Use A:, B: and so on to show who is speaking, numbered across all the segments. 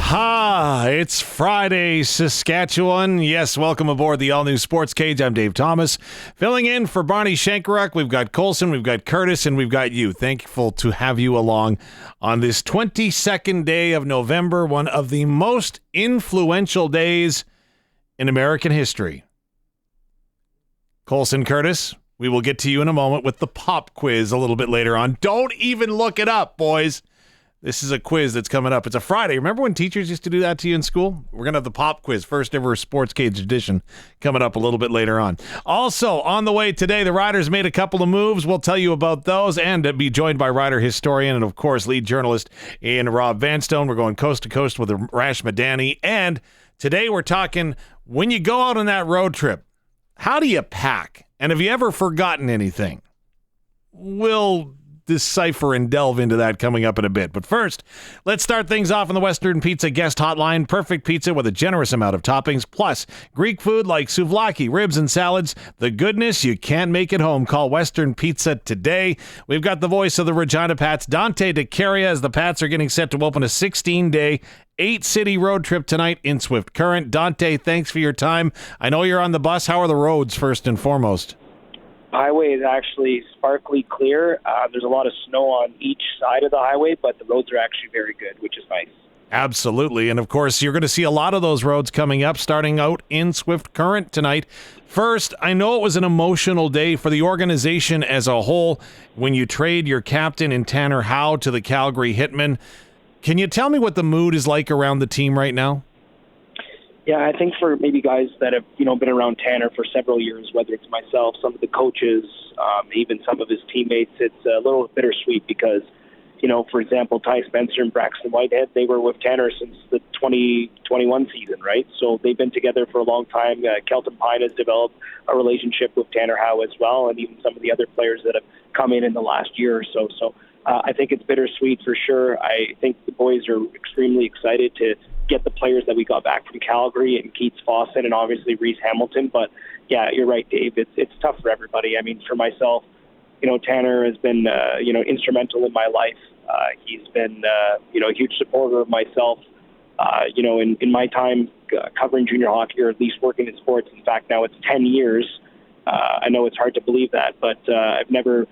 A: It's Friday, Saskatchewan. Yes, welcome aboard the All New SportsCage. I'm Dave Thomas. Filling in for Barney Shankaruk, we've got Colson, we've got Curtis, and we've got you. Thankful to have you along on this 22nd day of November, one of the most influential days in American history. Colson, Curtis, we will get to you in a moment with the pop quiz a little bit later on. Don't even look it up, boys. This is a quiz that's coming up. It's a Friday. Remember when teachers used to do that to you in school? We're going to have the pop quiz, first ever SportsCage edition, coming up a little bit later on. Also, on the way today, the Riders made a couple of moves. We'll tell you about those and be joined by Rider historian and, of course, lead journalist in Rob Vanstone. We're going coast to coast with Arash Madani. And today we're talking, when you go out on that road trip, how do you pack? And have you ever forgotten anything? We'll decipher and delve into that coming up in a bit. But first, let's start things off on the Western Pizza Guest Hotline. Perfect pizza with a generous amount of toppings, plus Greek food like souvlaki, ribs, and salads. The goodness you can't make at home. Call Western Pizza today. We've got the voice of the Regina Pats, Dante Decaria, as the Pats are getting set to open a 16-day 8-city road trip tonight in Swift Current. Dante, thanks for your time. I know you're on the bus. How are the roads, first and foremost?
B: Highway is actually sparkly clear. There's a lot of snow on each side of the highway, but the roads are actually very good, which is nice.
A: Absolutely. And of course, you're going to see a lot of those roads coming up, starting out in Swift Current tonight. First, I know it was an emotional day for the organization as a whole when you trade your captain in Tanner Howe to the Calgary Hitmen. Can you tell me what the mood is like around the team right now?
B: Yeah, I think for maybe guys that have, been around Tanner for several years, whether it's myself, some of the coaches, even some of his teammates, it's a little bittersweet because, for example, Ty Spencer and Braxton Whitehead, they were with Tanner since the 2021 season, right? So they've been together for a long time. Kelton Pine has developed a relationship with Tanner Howe as well, and even some of the other players that have come in the last year or so. So I think it's bittersweet for sure. I think the boys are extremely excited to get the players that we got back from Calgary and Keats Fawcett and obviously Reese Hamilton. But yeah, you're right, Dave. It's tough for everybody. I mean, for myself, Tanner has been, instrumental in my life. He's been, a huge supporter of myself, in my time covering junior hockey or at least working in sports. In fact, now it's 10 years. I know it's hard to believe that, but I've never,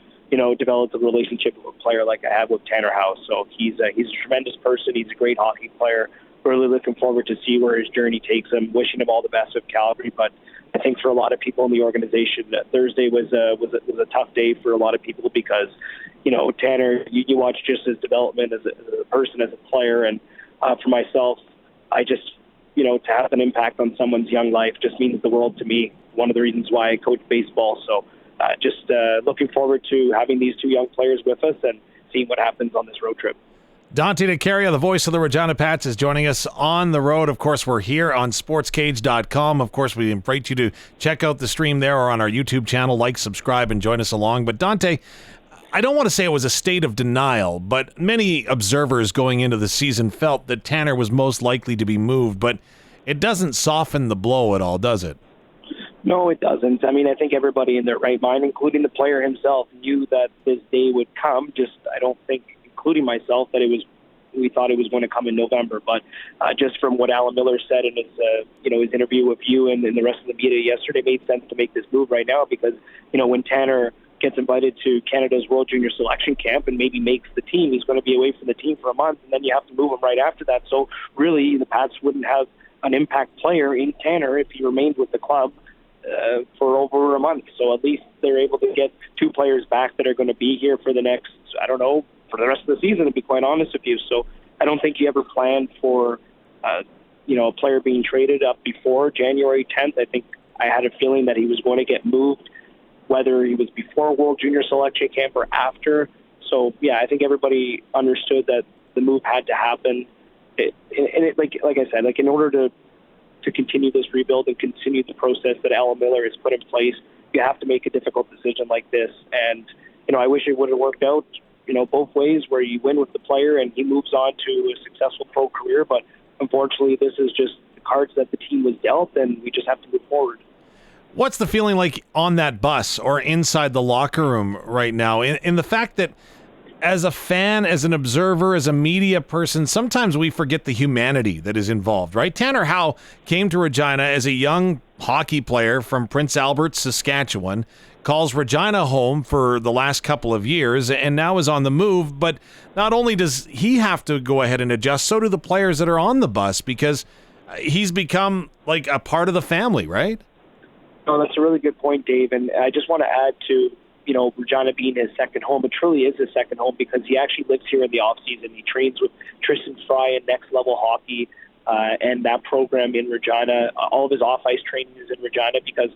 B: developed a relationship with a player like I have with Tanner Howe. So he's a tremendous person. He's a great hockey player. Really looking forward to see where his journey takes him. Wishing him all the best with Calgary. But I think for a lot of people in the organization, Thursday was a tough day for a lot of people because, Tanner, you watch just his development as a person, as a player. And for myself, I just, to have an impact on someone's young life just means the world to me. One of the reasons why I coach baseball. So just looking forward to having these two young players with us and seeing what happens on this road trip.
A: Dante Decaria, the voice of the Regina Pats, is joining us on the road. Of course, we're here on sportscage.com. Of course, we invite you to check out the stream there or on our YouTube channel, like, subscribe, and join us along. But Dante, I don't want to say it was a state of denial, but many observers going into the season felt that Tanner was most likely to be moved, but it doesn't soften the blow at all, does it?
B: No, it doesn't. I mean, I think everybody in their right mind, including the player himself, knew that this day would come. I don't think, including myself, that we thought it was going to come in November. But just from what Alan Miller said in his his interview with you and the rest of the media yesterday, it made sense to make this move right now because when Tanner gets invited to Canada's World Junior Selection Camp and maybe makes the team, he's going to be away from the team for a month, and then you have to move him right after that. So really, the Pats wouldn't have an impact player in Tanner if he remained with the club for over a month. So at least they're able to get two players back that are going to be here for the next, for the rest of the season, to be quite honest with you. So I don't think you ever planned for, a player being traded up before January 10th. I think I had a feeling that he was going to get moved, whether he was before World Junior Selection Camp or after. So, yeah, I think everybody understood that the move had to happen. Like I said, in order to continue this rebuild and continue the process that Alan Miller has put in place, you have to make a difficult decision like this. And, I wish it would have worked out, both ways, where you win with the player and he moves on to a successful pro career. But unfortunately, this is just the cards that the team was dealt, and we just have to move forward.
A: What's the feeling like on that bus or inside the locker room right now? In the fact that as a fan, as an observer, as a media person, sometimes we forget the humanity that is involved, right? Tanner Howe came to Regina as a young hockey player from Prince Albert, Saskatchewan, calls Regina home for the last couple of years, and now is on the move. But not only does he have to go ahead and adjust, so do the players that are on the bus, because he's become like a part of the family, right?
B: No, that's a really good point, Dave. And I just want to add to, Regina being his second home. It truly is his second home because he actually lives here in the off-season. He trains with Tristan Fry in Next Level Hockey and that program in Regina. All of his off-ice training is in Regina because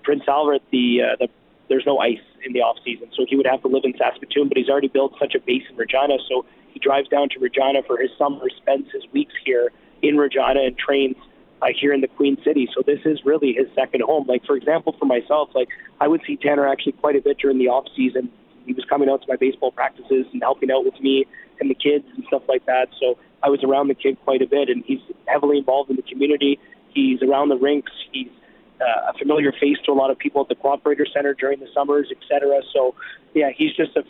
B: Prince Albert, there's no ice in the off-season. So he would have to live in Saskatoon, but he's already built such a base in Regina. So he drives down to Regina for his summer, spends his weeks here in Regina and trains here in the Queen City. So this is really his second home. Like, for example, for myself, I would see Tanner actually quite a bit during the off season. He was coming out to my baseball practices and helping out with me and the kids and stuff like that. So I was around the kid quite a bit, and he's heavily involved in the community. He's around the rinks. He's a familiar face to a lot of people at the Cooperator Center during the summers, etc. So, yeah, he's just a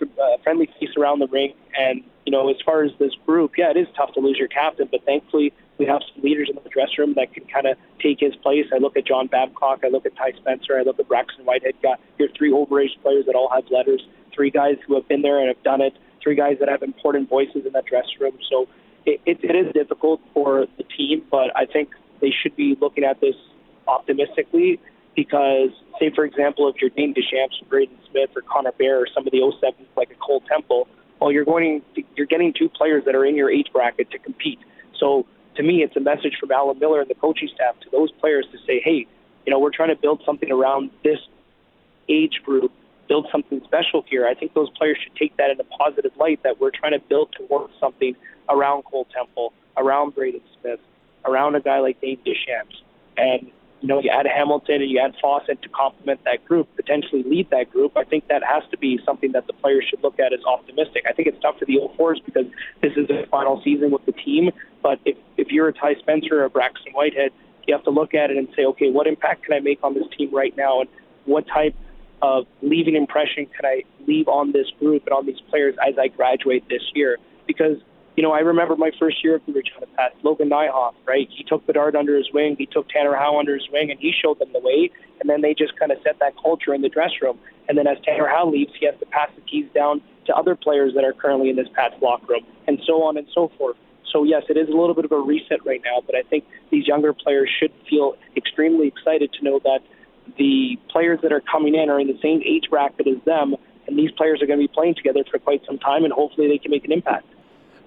B: friendly face around the rink. And, as far as this group, yeah, it is tough to lose your captain, but thankfully we have some leaders in the dressing room that can kind of take his place. I look at John Babcock, I look at Ty Spencer, I look at Braxton Whitehead. You're three overage players that all have letters, three guys who have been there and have done it, three guys that have important voices in that dressing room. So it is difficult for the team, but I think they should be looking at this optimistically because, say, for example, if you're Dane Deschamps, Braden Smith, or Connor Bear, or some of the 07s like a Cole Temple, well, you're getting two players that are in your age bracket to compete. So to me, it's a message from Alan Miller and the coaching staff to those players to say, hey, we're trying to build something around this age group, build something special here. I think those players should take that in a positive light, that we're trying to build towards something around Cole Temple, around Braden Smith, around a guy like Dane Deschamps. And, you add Hamilton and you add Fawcett to complement that group, potentially lead that group. I think that has to be something that the players should look at as optimistic. I think it's tough for the 04s because this is their final season with the team. But if you're a Ty Spencer or a Braxton Whitehead, you have to look at it and say, okay, what impact can I make on this team right now? And what type of leaving impression can I leave on this group and on these players as I graduate this year? Because, I remember my first year at the Regina Pats, Logan Nyhoff, right? He took Bedard under his wing. He took Tanner Howe under his wing, and he showed them the way. And then they just kind of set that culture in the dressing room. And then as Tanner Howe leaves, he has to pass the keys down to other players that are currently in this Pats locker room, and so on and so forth. So, yes, it is a little bit of a reset right now, but I think these younger players should feel extremely excited to know that the players that are coming in are in the same age bracket as them, and these players are going to be playing together for quite some time, and hopefully they can make an impact.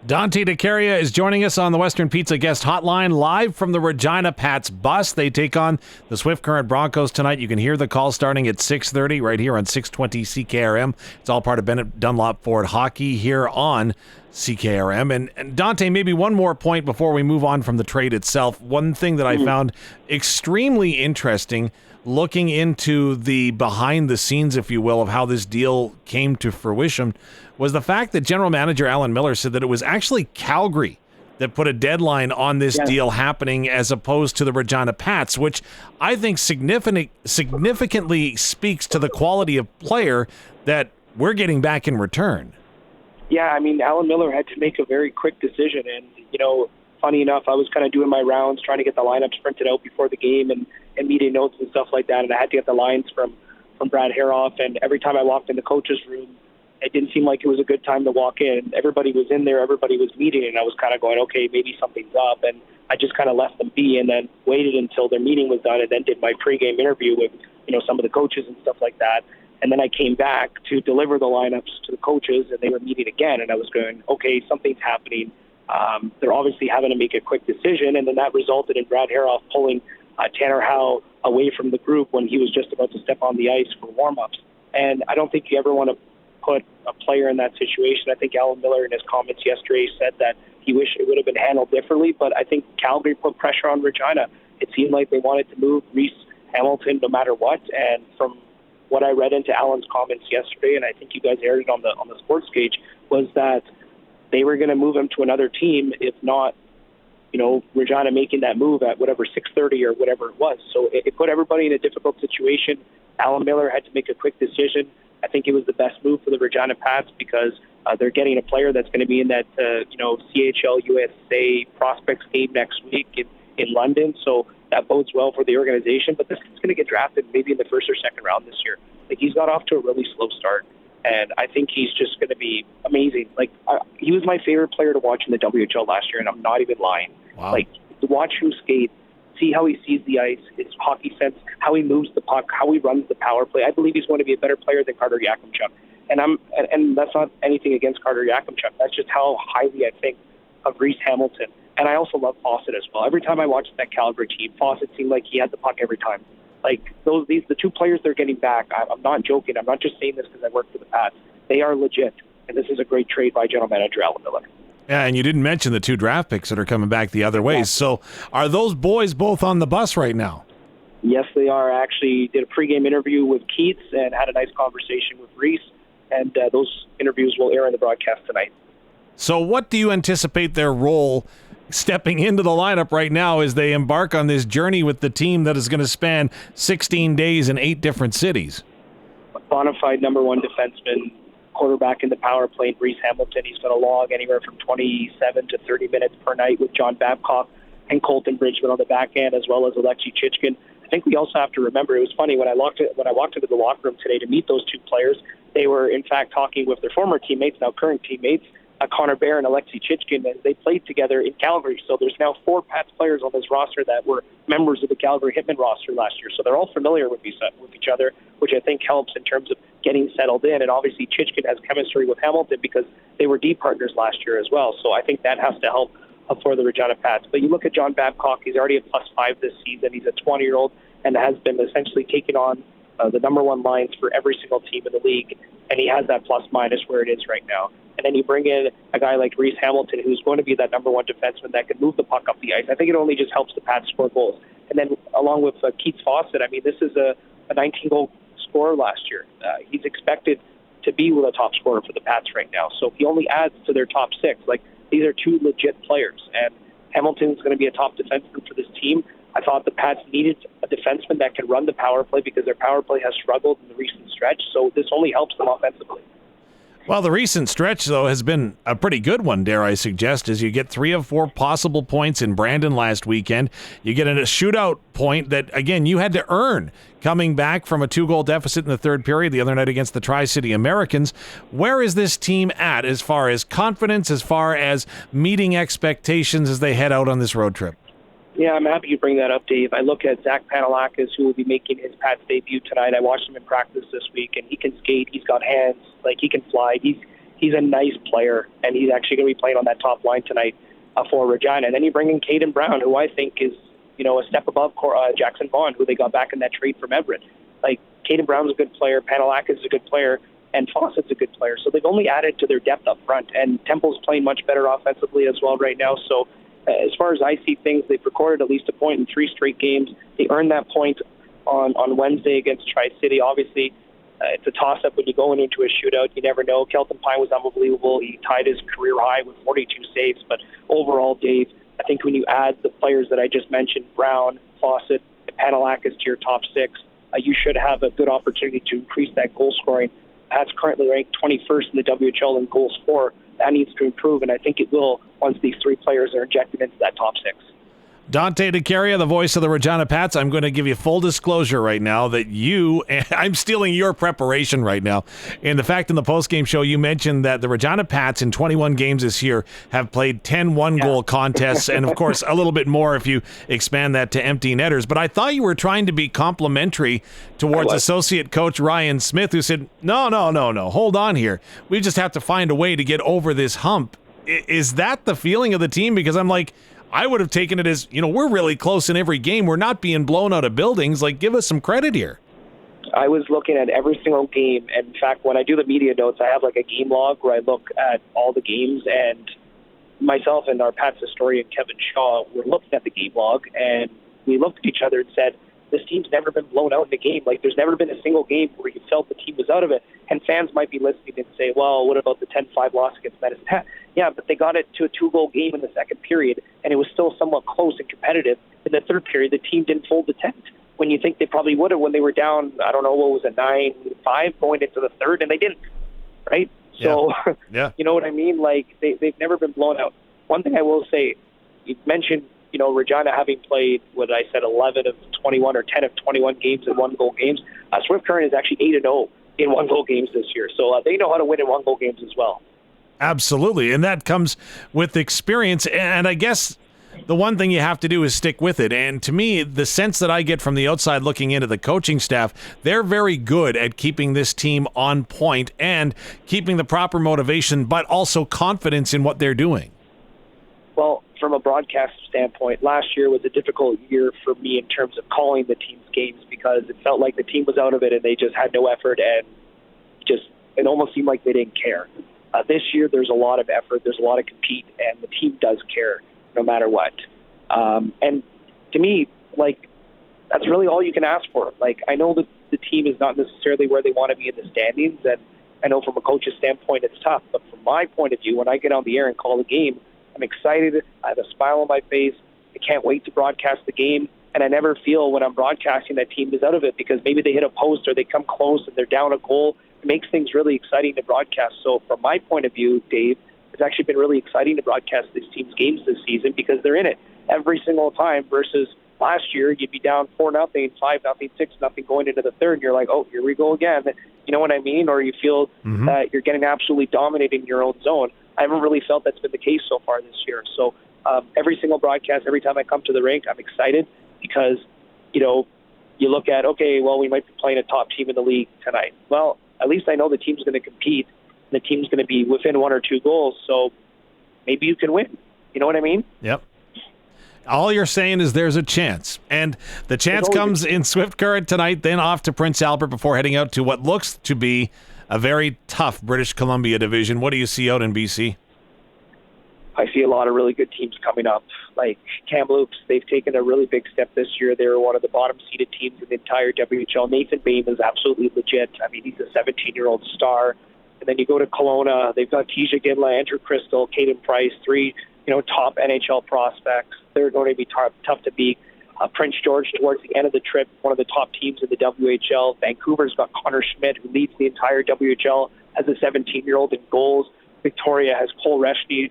A: Dante Decaria is joining us on the Western Pizza Guest Hotline, live from the Regina Pats bus. They take on the Swift Current Broncos tonight. You can hear the call starting at 6:30 right here on 620 CKRM. It's all part of Bennett Dunlop Ford Hockey here on CKRM. And Dante, maybe one more point before we move on from the trade itself. One thing that I found extremely interesting, looking into the behind the scenes, if you will, of how this deal came to fruition, was the fact that General Manager Alan Miller said that it was actually Calgary that put a deadline on this deal happening as opposed to the Regina Pats, which I think significantly speaks to the quality of player that we're getting back in return.
B: Yeah, I mean, Alan Miller had to make a very quick decision. And, funny enough, I was kind of doing my rounds trying to get the lineups printed out before the game and meeting notes and stuff like that. And I had to get the lines from Brad Haroff. And every time I walked in the coach's room, it didn't seem like it was a good time to walk in. Everybody was in there, everybody was meeting, and I was kind of going, okay, maybe something's up. And I just kind of left them be and then waited until their meeting was done and then did my pregame interview with, some of the coaches and stuff like that. And then I came back to deliver the lineups to the coaches, and they were meeting again. And I was going, okay, something's happening. They're obviously having to make a quick decision. And then that resulted in Brad Haroff pulling Tanner Howe away from the group when he was just about to step on the ice for warm-ups. And I don't think you ever want to put a player in that situation. I think Alan Miller in his comments yesterday said that he wished it would have been handled differently, but I think Calgary put pressure on Regina. It seemed like they wanted to move Reese Hamilton no matter what, and from what I read into Alan's comments yesterday, and I think you guys aired it on the SportsCage, was that they were going to move him to another team, if not, Regina making that move at whatever 6:30 or whatever it was. So it put everybody in a difficult situation. Alan Miller had to make a quick decision. I think it was the best move for the Regina Pats because they're getting a player that's going to be in that CHL USA prospects game next week in London. So that bodes well for the organization. But this kid's going to get drafted maybe in the first or second round this year. Like, he's got off to a really slow start, and I think he's just going to be amazing. Like, he was my favorite player to watch in the WHL last year, and I'm not even lying.
A: Wow.
B: Like, to watch him skate, see how he sees the ice, his hockey sense, how he moves the puck, how he runs the power play. I believe he's going to be a better player than Carter Yakimchuk. And that's not anything against Carter Yakimchuk. That's just how highly I think of Reese Hamilton. And I also love Fawcett as well. Every time I watched that Calgary team, Fawcett seemed like he had the puck every time. Like, the two players they're getting back, I'm not joking. I'm not just saying this because I work for the Pats. They are legit, and this is a great trade by General Manager Alan Miller.
A: Yeah, and you didn't mention the 2 draft picks that are coming back the other way. So are those boys both on the bus right now?
B: Yes, they are. I actually did a pregame interview with Keats and had a nice conversation with Reese, and those interviews will air in the broadcast tonight.
A: So what do you anticipate their role stepping into the lineup right now as they embark on this journey with the team that is going to span 16 days in 8 different cities?
B: A bona fide number 1 defenseman, quarterback in the power play, Reese Hamilton. He's going to log anywhere from 27 to 30 minutes per night with John Babcock and Colton Bridgman on the back end, as well as Alexei Chichkin. I think we also have to remember, it was funny, when I walked into the locker room today to meet those 2 players, they were in fact talking with their former teammates, now current teammates, Connor Bear and Alexei Chichkin, and they played together in Calgary. So there's now 4 Pats players on this roster that were members of the Calgary Hitmen roster last year. So they're all familiar with each other, which I think helps in terms of getting settled in. And obviously Chichkin has chemistry with Hamilton because they were D partners last year as well. So I think that has to help for the Regina Pats. But you look at John Babcock, he's already a +5 this season. He's a 20-year-old and has been essentially taking on the number 1 lines for every single team in the league. And he has that plus-minus where it is right now. And then you bring in a guy like Reese Hamilton, who's going to be that number 1 defenseman that can move the puck up the ice. I think it only just helps the Pats score goals. And then along with Keats Fawcett, I mean, this is a 19-goal scorer last year. He's expected to be the top scorer for the Pats right now. So he only adds to their top 6. Like, these are 2 legit players. And Hamilton's going to be a top defenseman for this team. I thought the Pats needed a defenseman that can run the power play because their power play has struggled in the recent stretch. So this only helps them offensively.
A: Well, the recent stretch, though, has been a pretty good one, dare I suggest, as you get 3 of 4 possible points in Brandon last weekend. You get a shootout point that, again, you had to earn coming back from a 2-goal deficit in the 3rd period the other night against the Tri-City Americans. Where is this team at as far as confidence, as far as meeting expectations as they head out on this road trip?
B: Yeah, I'm happy you bring that up, Dave. I look at Zach Panalakis, who will be making his Pats debut tonight. I watched him in practice this week, and he can skate. He's got hands. Like, he can fly. He's a nice player, and he's actually going to be playing on that top line tonight for Regina. And then you bring in Caden Brown, who I think is, a step above Jackson Vaughn, who they got back in that trade from Everett. Like, Caden Brown's a good player. Panalakis is a good player. And Fawcett's a good player. So they've only added to their depth up front. And Temple's playing much better offensively as well right now. So as far as I see things, they've recorded at least a point in 3 straight games. They earned that point on Wednesday against Tri-City. Obviously, it's a toss-up when you go into a shootout. You never know. Kelton Pine was unbelievable. He tied his career high with 42 saves. But overall, Dave, I think when you add the players that I just mentioned, Brown, Fawcett, and Panalakis to your top 6, you should have a good opportunity to increase that goal scoring. That's currently ranked 21st in the WHL in goals for. That needs to improve, and I think it will once these 3 players are injected into that top 6.
A: Dante Decaria, the voice of the Regina Pats. I'm going to give you full disclosure right now that I'm stealing your preparation right now. In the fact in the postgame show, you mentioned that the Regina Pats in 21 games this year have played 10 one-goal contests, and of course a little bit more if you expand that to empty netters. But I thought you were trying to be complimentary towards associate coach Ryan Smith, who said, no, hold on here. We just have to find a way to get over this hump. Is that the feeling of the team? Because I'm like, I would have taken it as, we're really close in every game. We're not being blown out of buildings. Like, give us some credit here.
B: I was looking at every single game. And in fact, when I do the media notes, I have like a game log where I look at all the games. And myself and our Pats historian, Kevin Shaw, were looking at the game log. And we looked at each other and said, this team's never been blown out in a game. Like, there's never been a single game where you felt the team was out of it. And fans might be listening and say, well, what about the 10-5 loss against Medicine Hat? Yeah, but they got it to a 2-goal game in the 2nd period, and it was still somewhat close and competitive. In the 3rd period, the team didn't fold the tent. When you think they probably would have when they were down, I don't know, what was it, 9-5 going into the third, and they didn't, right? So,
A: yeah.
B: you know what I mean? Like, they've never been blown out. One thing I will say, you mentioned, Regina having played, what I said, 11 of 21 or 10 of 21 games in one-goal games. Swift Current is actually 8-0 in one-goal games this year. So they know how to win in one-goal games as well.
A: Absolutely, and that comes with experience. And I guess the one thing you have to do is stick with it. And to me, the sense that I get from the outside looking into the coaching staff, they're very good at keeping this team on point and keeping the proper motivation, but also confidence in what they're doing.
B: Well, from a broadcast standpoint, last year was a difficult year for me in terms of calling the team's games because it felt like the team was out of it and they just had no effort and it almost seemed like they didn't care. This year, there's a lot of effort, there's a lot of compete, and the team does care no matter what. And to me, like, that's really all you can ask for. Like, I know that the team is not necessarily where they want to be in the standings, and I know from a coach's standpoint it's tough, but from my point of view, when I get on the air and call the game, I'm excited, I have a smile on my face, I can't wait to broadcast the game, and I never feel when I'm broadcasting that team is out of it because maybe they hit a post or they come close and they're down a goal. It makes things really exciting to broadcast. So from my point of view, Dave, it's actually been really exciting to broadcast this team's games this season because they're in it every single time versus last year you'd be down 4-0, 5-0, 6-0 going into the third and you're like, oh, here we go again. You know what I mean? Or you feel that you're getting absolutely dominated in your own zone. I haven't really felt that's been the case so far this year. So every single broadcast, every time I come to the rink, I'm excited because, you look at, okay, well, we might be playing a top team in the league tonight. Well, at least I know the team's going to compete. The team's going to be within 1 or 2 goals, so maybe you can win. You know what I mean?
A: Yep. All you're saying is there's a chance. And the chance comes in Swift Current tonight, then off to Prince Albert before heading out to what looks to be a very tough British Columbia division. What do you see out in BC?
B: I see a lot of really good teams coming up. Like Kamloops, they've taken a really big step this year. They were one of the bottom-seeded teams in the entire WHL. Nathan Bain is absolutely legit. I mean, he's a 17-year-old star. And then you go to Kelowna, they've got Tisha Ginla, Andrew Crystal, Caden Price, 3 top NHL prospects. They're going to be tough to beat. Prince George, towards the end of the trip, one of the top teams in the WHL. Vancouver's got Connor Schmidt, who leads the entire WHL as a 17-year-old in goals. Victoria has Cole Reshney,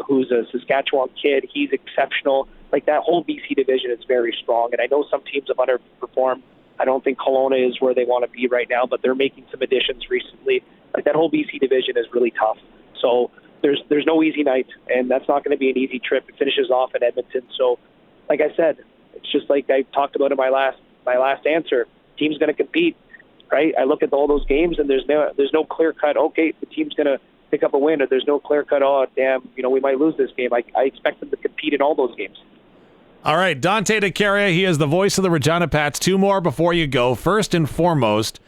B: who's a Saskatchewan kid. He's exceptional. Like, that whole BC division is very strong, and I know some teams have underperformed. I don't think Kelowna is where they want to be right now, but they're making some additions recently. Like, that whole BC division is really tough. So there's no easy night, and that's not going to be an easy trip. It finishes off in Edmonton. So, like I said, it's just like I talked about in my last answer. Team's going to compete, right? I look at all those games, and there's no clear cut. Okay, the team's going to pick up a win, or there's no clear cut. Oh, damn, we might lose this game. I expect them to compete in all those games.
A: All right, Dante Decaria, he is the voice of the Regina Pats. 2 more before you go. First and foremost,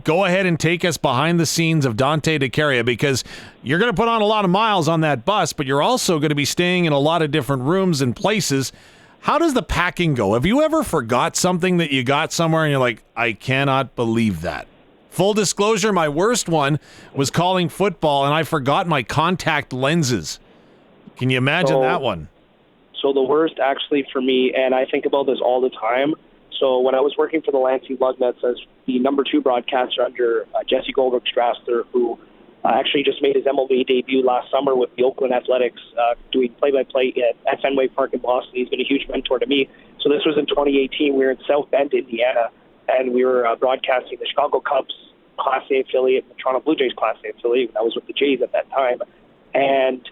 A: go ahead and take us behind the scenes of Dante Decaria, because you're going to put on a lot of miles on that bus, but you're also going to be staying in a lot of different rooms and places. How does the packing go? Have you ever forgot something that you got somewhere and you're like, I cannot believe that? Full disclosure, my worst one was calling football, and I forgot my contact lenses. Can you imagine that one?
B: So the worst, actually, for me, and I think about this all the time. So when I was working for the Lansing Lugnuts as the number 2 broadcaster under Jesse Goldberg-Strasser, who actually just made his MLB debut last summer with the Oakland Athletics, doing play-by-play at Fenway Park in Boston. He's been a huge mentor to me. So this was in 2018. We were in South Bend, Indiana, and we were broadcasting the Chicago Cubs Class A affiliate and the Toronto Blue Jays Class A affiliate. I was with the Jays at that time. And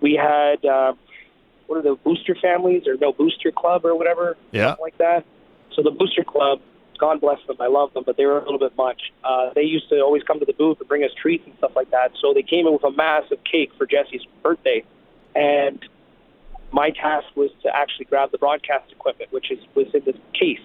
B: we had, what are the Booster families, or no, Booster Club or whatever, something like that. So the Booster Club, God bless them, I love them, but they were a little bit much. They used to always come to the booth and bring us treats and stuff like that. So they came in with a massive cake for Jesse's birthday. And my task was to actually grab the broadcast equipment, which was in this case.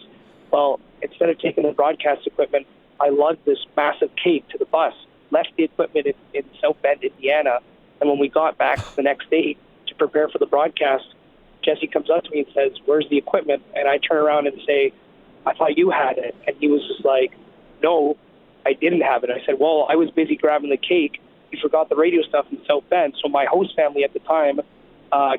B: Well, instead of taking the broadcast equipment, I lugged this massive cake to the bus, left the equipment in South Bend, Indiana, and when we got back the next day to prepare for the broadcast, Jesse comes up to me and says, "Where's the equipment?" And I turn around and say, "I thought you had it." And he was just like, "No, I didn't have it." I said, "Well, I was busy grabbing the cake. You forgot the radio stuff in South Bend." So my host family at the time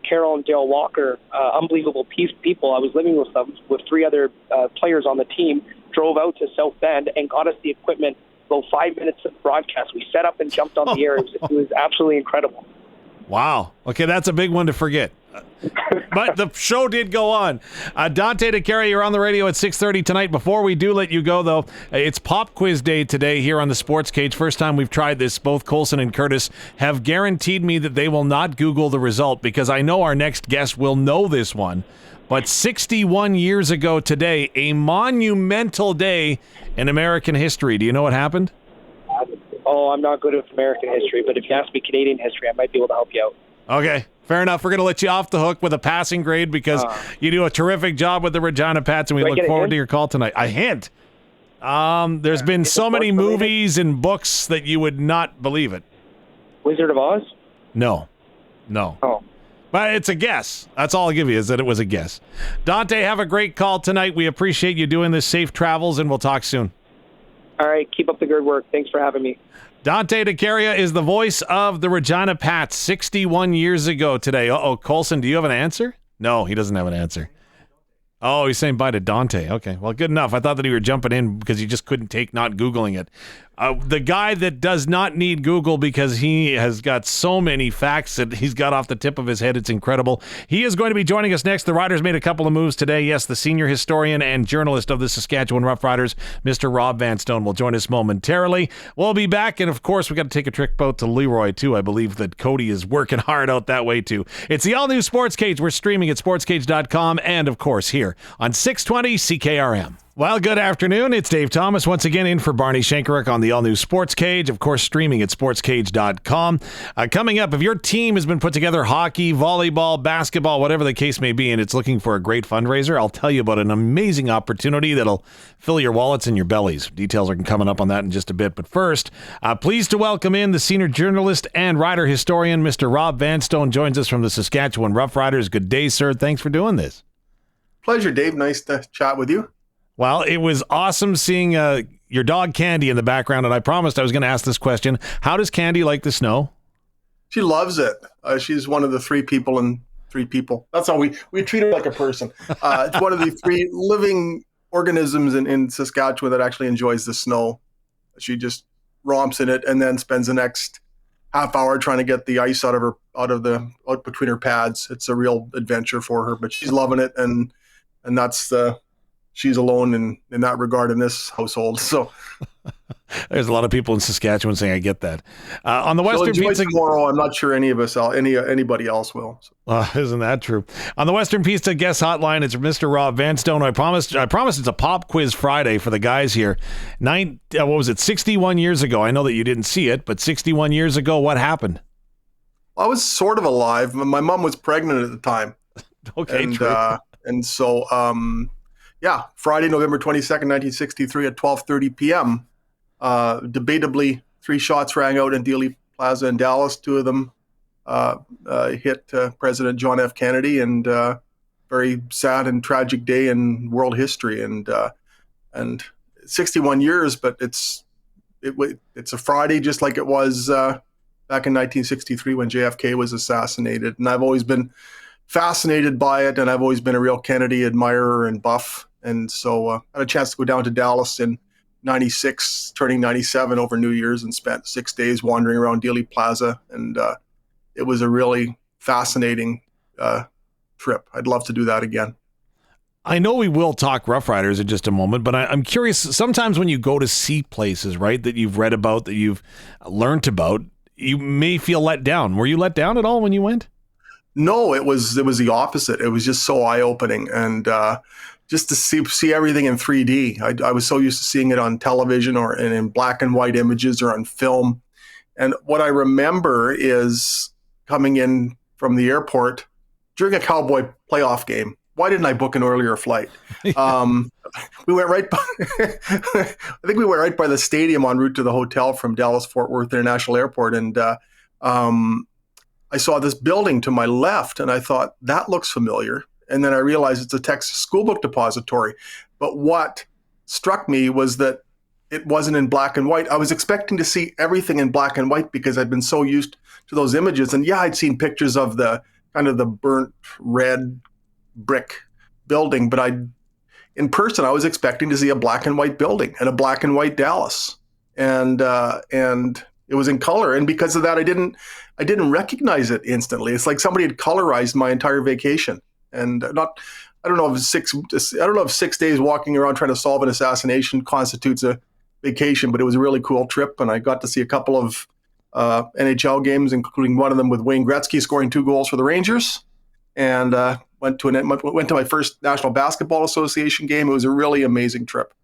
B: Carol and Dale Walker, unbelievable people. I was living with them with 3 other players on the team, drove out to South Bend and got us the equipment about 5 minutes of broadcast. We set up and jumped on the air. It was absolutely incredible.
A: Wow. Okay, that's a big one to forget. But the show did go on. Dante Decaria, you're on the radio at 6:30 tonight. Before we do let you go, though, it's Pop Quiz Day today here on the Sports Cage. First time we've tried this. Both Colson and Curtis have guaranteed me that they will not Google the result because I know our next guest will know this one. But 61 years ago today, a monumental day in American history. Do you know what happened?
B: Oh, I'm not good at American history, but if you ask me Canadian history, I might be able to help you out.
A: Okay, fair enough. We're going to let you off the hook with a passing grade because you do a terrific job with the Regina Pats, and we look forward to your call tonight. A hint. There's been so many movies and books that you would not believe it.
B: Wizard of Oz?
A: No.
B: Oh.
A: But it's a guess. That's all I'll give you is that it was a guess. Dante, have a great call tonight. We appreciate you doing this. Safe travels, and we'll talk soon.
B: All right, keep up the good work. Thanks for having me.
A: Dante Decaria is the voice of the Regina Pats 61 years ago today. Colson, do you have an answer? No, he doesn't have an answer. Oh, he's saying bye to Dante. Okay, well, good enough. I thought that he were jumping in because you just couldn't take not Googling it. The guy that does not need Google because he has got so many facts that he's got off the tip of his head. It's incredible. He is going to be joining us next. The Riders made a couple of moves today. Yes, the senior historian and journalist of the Saskatchewan Roughriders, Mr. Rob Vanstone, will join us momentarily. We'll be back, and of course, we got to take a trip out to Leroy, too. I believe that Cody is working hard out that way, too. It's the All New SportsCage. We're streaming at sportscage.com and, of course, here on 620 CKRM. Well, good afternoon. It's Dave Thomas once again in for Barney Shankaruk on the All New Sports Cage, of course, streaming at sportscage.com. Coming up, if your team has been put together, hockey, volleyball, basketball, whatever the case may be, and it's looking for a great fundraiser, I'll tell you about an amazing opportunity that'll fill your wallets and your bellies. Details are coming up on that in just a bit. But first, pleased to welcome in the senior journalist and rider historian, Mr. Rob Vanstone, joins us from the Saskatchewan Roughriders. Good day, sir. Thanks for doing this.
C: Pleasure, Dave. Nice to chat with you.
A: Well, it was awesome seeing your dog Candy in the background, and I promised I was going to ask this question. How does Candy like the snow?
C: She loves it. She's one of the 3 people and 3 people. That's how we treat her like a person. It's one of the 3 living organisms in Saskatchewan that actually enjoys the snow. She just romps in it and then spends the next half hour trying to get the ice out between her pads. It's a real adventure for her, but she's loving it, and that's she's alone in that regard in this household. So
A: there's a lot of people in Saskatchewan saying, I get that. On the Western Pizza
C: tomorrow, I'm not sure anybody else will. So.
A: Isn't that true? On the Western Pizza guest hotline, it's Mr. Rob Vanstone. I promised it's a pop quiz Friday for the guys here. 61 years ago? I know that you didn't see it, but 61 years ago, what happened?
C: I was sort of alive. My mom was pregnant at the time.
A: Okay,
C: and,
A: true.
C: And so, Friday, November 22nd, 1963 at 12:30 p.m., debatably 3 shots rang out in Dealey Plaza in Dallas. 2 of them hit President John F. Kennedy, and very sad and tragic day in world history. And 61 years, but it's a Friday just like it was back in 1963 when JFK was assassinated. And I've always been fascinated by it, and I've always been a real Kennedy admirer and buff. And so I had a chance to go down to Dallas in 96, turning 97 over New Year's, and spent 6 days wandering around Dealey Plaza. And it was a really fascinating trip. I'd love to do that again.
A: I know we will talk Roughriders in just a moment, but I'm curious, sometimes when you go to see places, right, that you've read about, that you've learned about, you may feel let down. Were you let down at all when you went?
C: No, it was the opposite. It was just so eye-opening, and just to see everything in 3D. I was so used to seeing it on television or in black and white images or on film. And what I remember is coming in from the airport during a Cowboy playoff game. Why didn't I book an earlier flight? We went right by, I think we went right by the stadium en route to the hotel from Dallas-Fort Worth International Airport. And I saw this building to my left, and I thought, that looks familiar. And then I realized it's a Texas schoolbook depository. But what struck me was that it wasn't in black and white. I was expecting to see everything in black and white because I'd been so used to those images. And yeah, I'd seen pictures of the kind of the burnt red brick building, but in person, I was expecting to see a black and white building and a black and white Dallas, and it was in color. And because of that, I didn't recognize it instantly. It's like somebody had colorized my entire vacation, and I don't know if 6 days walking around trying to solve an assassination constitutes a vacation, but it was a really cool trip, and I got to see a couple of NHL games, including one of them with Wayne Gretzky scoring 2 goals for the Rangers, and went to my first National Basketball Association game. It was a really amazing trip.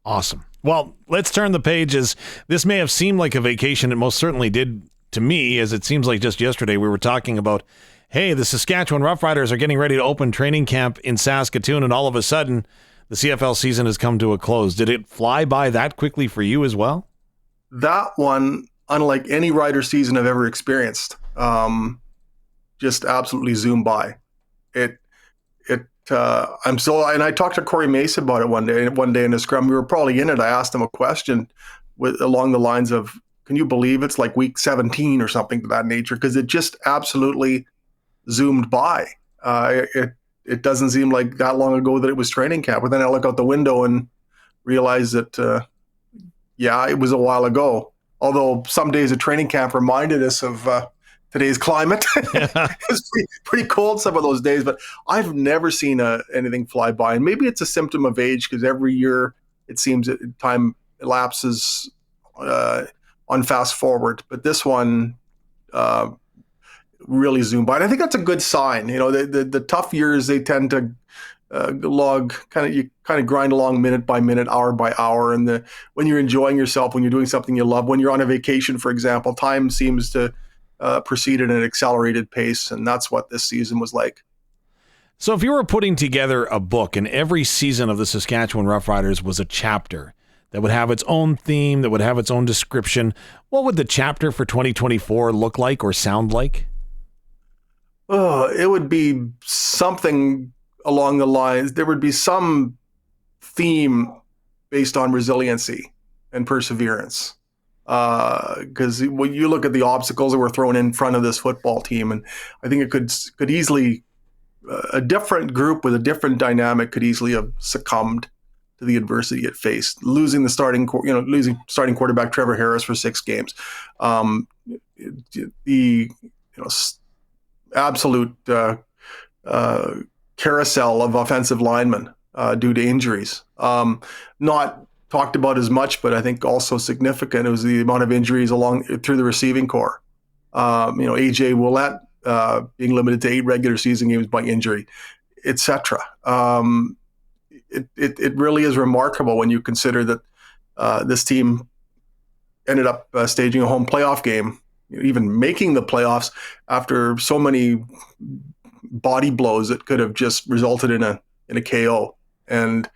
A: Awesome. Well, let's turn the pages. This may have seemed like a vacation. It most certainly did to me, as it seems like just yesterday we were talking about, hey, the Saskatchewan Roughriders are getting ready to open training camp in Saskatoon, and all of a sudden the CFL season has come to a close. Did it fly by that quickly for you as well?
C: That one, unlike any Rider season I've ever experienced, just absolutely zoomed by. And I talked to Corey Mace about it one day in a scrum. We were probably in it. I asked him a question along the lines of, can you believe it's like week 17 or something to that nature? Because it just absolutely zoomed by. It doesn't seem like that long ago that it was training camp. But then I look out the window and realize that, it was a while ago. Although some days of training camp reminded us of today's climate. It's pretty cold some of those days, but I've never seen anything fly by. And maybe it's a symptom of age, because every year it seems that time elapses on fast forward. But this one really zoomed by. And I think that's a good sign. You know, the tough years, they tend to log you grind along minute by minute, hour by hour. And when you're enjoying yourself, when you're doing something you love, when you're on a vacation, for example, time seems to proceed at an accelerated pace, and that's what this season was like.
A: So if you were putting together a book and every season of the Saskatchewan Roughriders was a chapter that would have its own theme, that would have its own description, what would the chapter for 2024 look like or sound like?
C: It would be something along the lines, there would be some theme based on resiliency and perseverance. Because when you look at the obstacles that were thrown in front of this football team, and I think it could easily, a different group with a different dynamic could easily have succumbed to the adversity it faced. Losing starting quarterback Trevor Harris for 6 games, absolute carousel of offensive linemen due to injuries. Not talked about as much, but I think also significant. It was the amount of injuries through the receiving corps. AJ Willett being limited to 8 regular season games by injury, etc. It really is remarkable when you consider that this team ended up staging a home playoff game, even making the playoffs after so many body blows that could have just resulted in a KO. And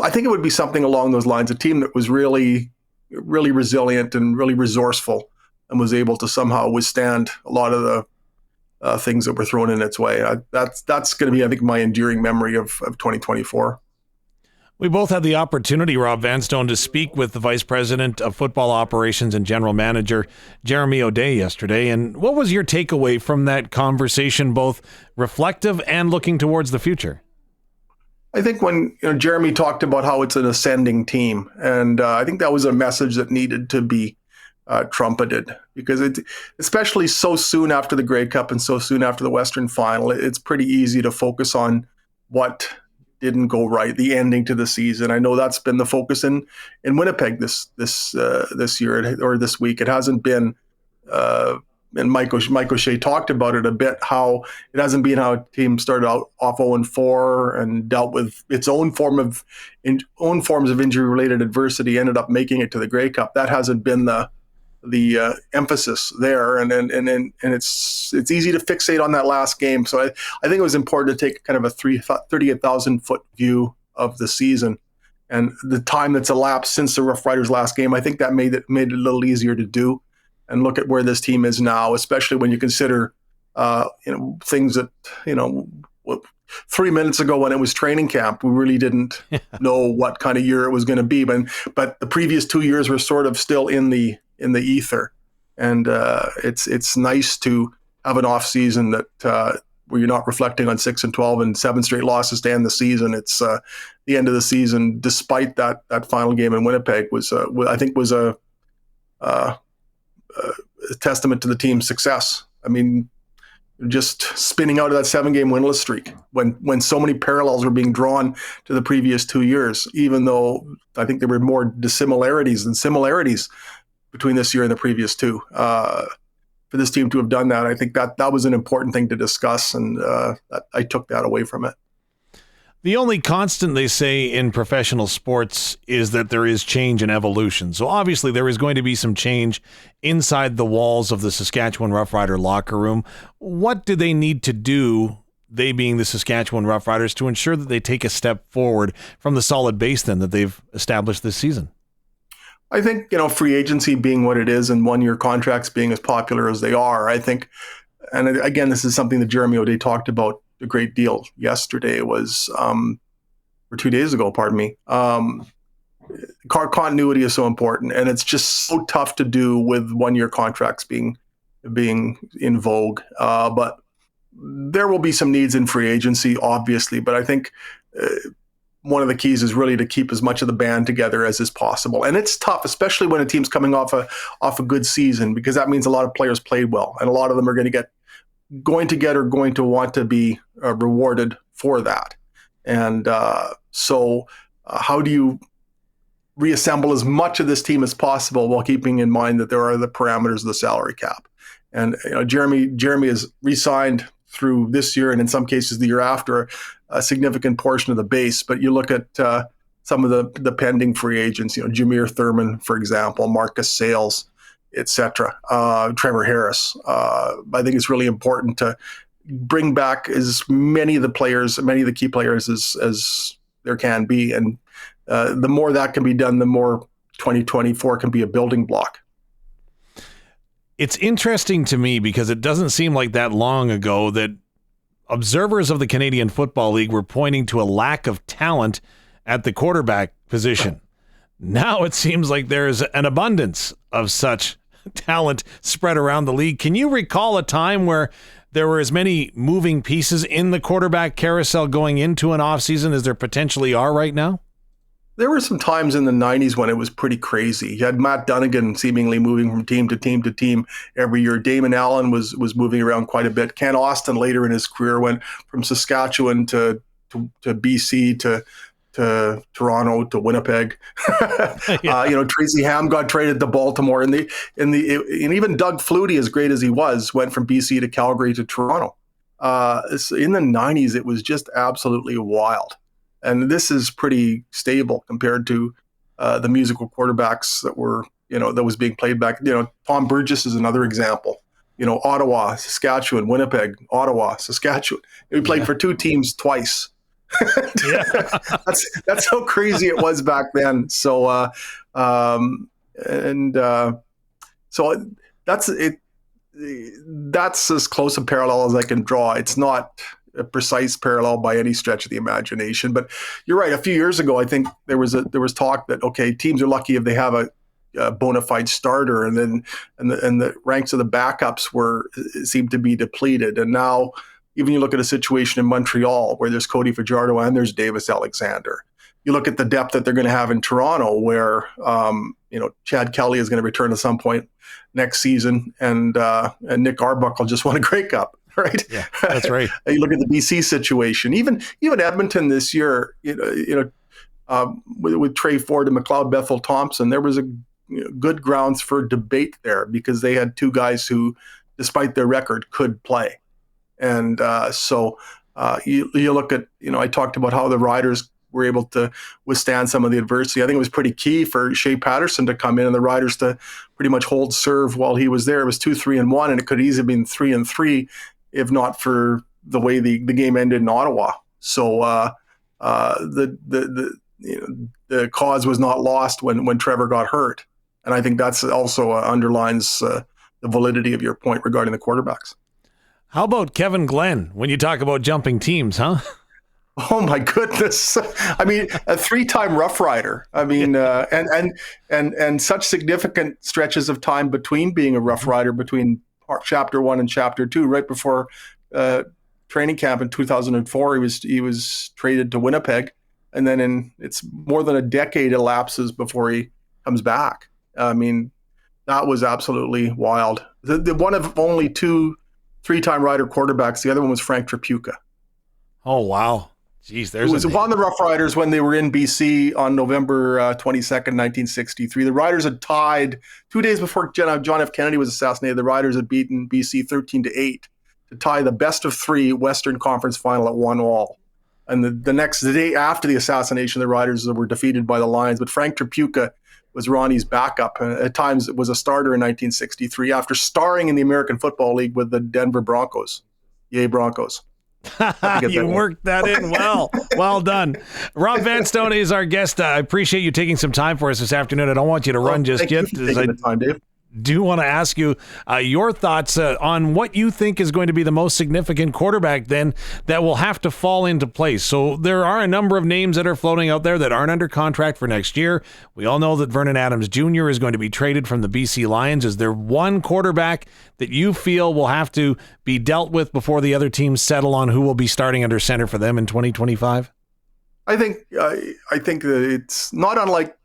C: I think it would be something along those lines, a team that was really, really resilient and really resourceful and was able to somehow withstand a lot of the things that were thrown in its way. That's going to be, I think, my enduring memory of 2024.
A: We both had the opportunity, Rob Vanstone, to speak with the Vice President of Football Operations and General Manager Jeremy O'Day yesterday. And what was your takeaway from that conversation, both reflective and looking towards the future?
C: I think when Jeremy talked about how it's an ascending team, and I think that was a message that needed to be trumpeted, because especially so soon after the Grey Cup and so soon after the Western Final, it's pretty easy to focus on what didn't go right, the ending to the season. I know that's been the focus in Winnipeg this year or this week. It hasn't been. And Mike O'Shea talked about it a bit, how it hasn't been how a team started out off 0-4 and dealt with its own forms of injury-related adversity, ended up making it to the Grey Cup. That hasn't been the emphasis there, and it's easy to fixate on that last game. So I think it was important to take kind of a 38,000-foot view of the season and the time that's elapsed since the Roughriders' last game. I think that made it a little easier to do. And look at where this team is now, especially when you consider, things that, 3 minutes ago when it was training camp, we really didn't know what kind of year it was going to be. But the previous 2 years were sort of still in the ether, and it's nice to have an off season that where you're not reflecting on 6-12 and 7 straight losses to end the season. It's the end of the season, despite that final game in Winnipeg, was a testament to the team's success. I mean, just spinning out of that 7-game winless streak when so many parallels were being drawn to the previous 2 years, even though I think there were more dissimilarities than similarities between this year and the previous two. For this team to have done that, I think that was an important thing to discuss, and I took that away from it.
A: The only constant, they say, in professional sports is that there is change and evolution. So obviously there is going to be some change inside the walls of the Saskatchewan Roughrider locker room. What do they need to do, they being the Saskatchewan Roughriders, to ensure that they take a step forward from the solid base then that they've established this season?
C: I think, free agency being what it is and one-year contracts being as popular as they are, I think, and again, this is something that Jeremy O'Day talked about a great deal yesterday, or 2 days ago, pardon me. Continuity is so important, and it's just so tough to do with one-year contracts being in vogue. But there will be some needs in free agency, obviously, but I think one of the keys is really to keep as much of the band together as is possible. And it's tough, especially when a team's coming off a good season, because that means a lot of players played well, and a lot of them are going to want to be rewarded for that. And so how do you reassemble as much of this team as possible while keeping in mind that there are the parameters of the salary cap? And Jeremy has re-signed through this year, and in some cases the year after, a significant portion of the base. But you look at some of the pending free agents, Jameer Thurman, for example, Marcus Sales, etc. Trevor Harris. I think it's really important to bring back as many of the key players as there can be. And the more that can be done, the more 2024 can be a building block.
A: It's interesting to me because it doesn't seem like that long ago that observers of the Canadian Football League were pointing to a lack of talent at the quarterback position. Now it seems like there's an abundance of such talent spread around the league. Can you recall a time where there were as many moving pieces in the quarterback carousel going into an offseason as there potentially are right now?
C: There were some times in the 90s when it was pretty crazy. You had Matt Dunnigan seemingly moving from team to team to team every year. Damon Allen was moving around quite a bit. Ken Austin later in his career went from Saskatchewan to BC to Toronto to Winnipeg. Tracy Ham got traded to Baltimore, and even Doug Flutie, as great as he was, went from BC to Calgary to Toronto. In the 90s, it was just absolutely wild. And this is pretty stable compared to the musical quarterbacks that was being played back. Tom Burgess is another example. Ottawa, Saskatchewan, Winnipeg, Ottawa, Saskatchewan. He played for two teams twice.
A: Yeah.
C: That's how crazy it was back then. So, so that's it. That's as close a parallel as I can draw. It's not a precise parallel by any stretch of the imagination, but you're right. A few years ago, I think there was talk that, okay, teams are lucky if they have a bona fide starter, and the ranks of the backups seemed to be depleted. And now even you look at a situation in Montreal where there's Cody Fajardo and there's Davis Alexander. You look at the depth that they're going to have in Toronto, where Chad Kelly is going to return at some point next season, and Nick Arbuckle just won a Grey Cup. Right.
A: Yeah, that's right.
C: You look at the BC situation, even Edmonton this year, with Trey Ford and McLeod Bethel Thompson, there was good grounds for debate there because they had two guys who, despite their record, could play. And so you look at, I talked about how the Riders were able to withstand some of the adversity. I think it was pretty key for Shea Patterson to come in and the Riders to pretty much hold serve while he was there. It was 2-3-1, and it could easily have been 3-3 if not for the way the game ended in Ottawa. So the cause was not lost when Trevor got hurt. And I think that's also underlines the validity of your point regarding the quarterbacks.
A: How about Kevin Glenn when you talk about jumping teams, huh?
C: Oh my goodness! I mean, a 3-time Rough Rider. I mean, and such significant stretches of time between being a Rough Rider between chapter 1 and chapter 2. Right before training camp in 2004, he was traded to Winnipeg, and then it's more than a decade elapses before he comes back. I mean, that was absolutely wild. The one of only 2 three-time Rider quarterbacks. The other one was Frank Tripucka.
A: Oh, wow. Jeez,
C: It was on the Roughriders when they were in BC on November 22nd, 1963. The Riders had tied 2 days before John F. Kennedy was assassinated. The Riders had beaten BC 13-8 to tie the best of 3 Western Conference final at 1-1. And the day after the assassination, the Riders were defeated by the Lions. But Frank Tripucka was Ronnie's backup. At times, it was a starter in 1963 after starring in the American Football League with the Denver Broncos. Yay, Broncos.
A: You worked that in well. Well done. Rob Vanstone is our guest. I appreciate you taking some time for us this afternoon. I don't want you to run just yet.
C: Thank you for taking the time, Dave.
A: Do want to ask you your thoughts on what you think is going to be the most significant quarterback then that will have to fall into place. So there are a number of names that are floating out there that aren't under contract for next year. We all know that Vernon Adams Jr. is going to be traded from the BC Lions. Is there one quarterback that you feel will have to be dealt with before the other teams settle on who will be starting under center for them in 2025?
C: I think that it's not unlike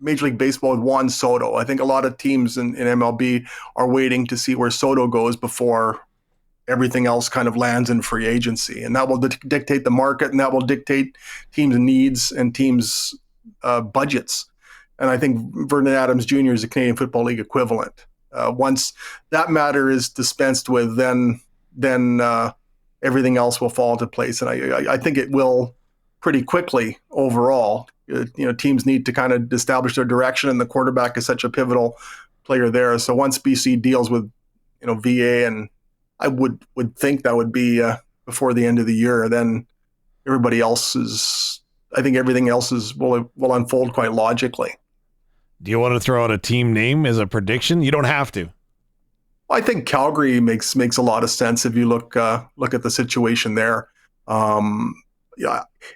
C: Major League Baseball with Juan Soto. I think a lot of teams in MLB are waiting to see where Soto goes before everything else kind of lands in free agency. And that will dictate the market, and that will dictate teams' needs and teams' budgets. And I think Vernon Adams Jr. is a Canadian Football League equivalent. Once that matter is dispensed with, then everything else will fall into place. And I think it will pretty quickly overall. Teams need to kind of establish their direction, and the quarterback is such a pivotal player there. So once BC deals with, VA, and I would think that would be before the end of the year, then everybody else is. I think everything else will unfold quite logically.
A: Do you want to throw out a team name as a prediction? You don't have to.
C: I think Calgary makes a lot of sense if you look at the situation there.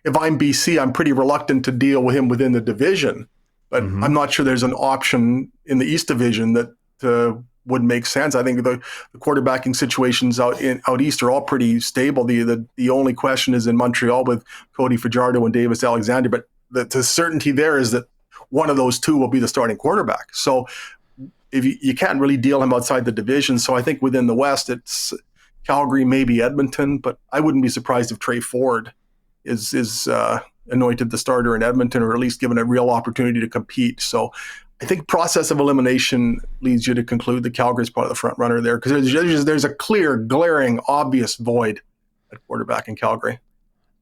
C: If I'm BC, I'm pretty reluctant to deal with him within the division, but I'm not sure there's an option in the East Division that would make sense. I think the quarterbacking situations out east are all pretty stable. The only question is in Montreal with Cody Fajardo and Davis Alexander, but the certainty there is that one of those two will be the starting quarterback. So if you can't really deal him outside the division. So I think within the West, it's Calgary, maybe Edmonton, but I wouldn't be surprised if Trey Ford is anointed the starter in Edmonton, or at least given a real opportunity to compete. So I think process of elimination leads you to conclude that Calgary is part of the front runner there, because there's a clear, glaring, obvious void at quarterback in Calgary.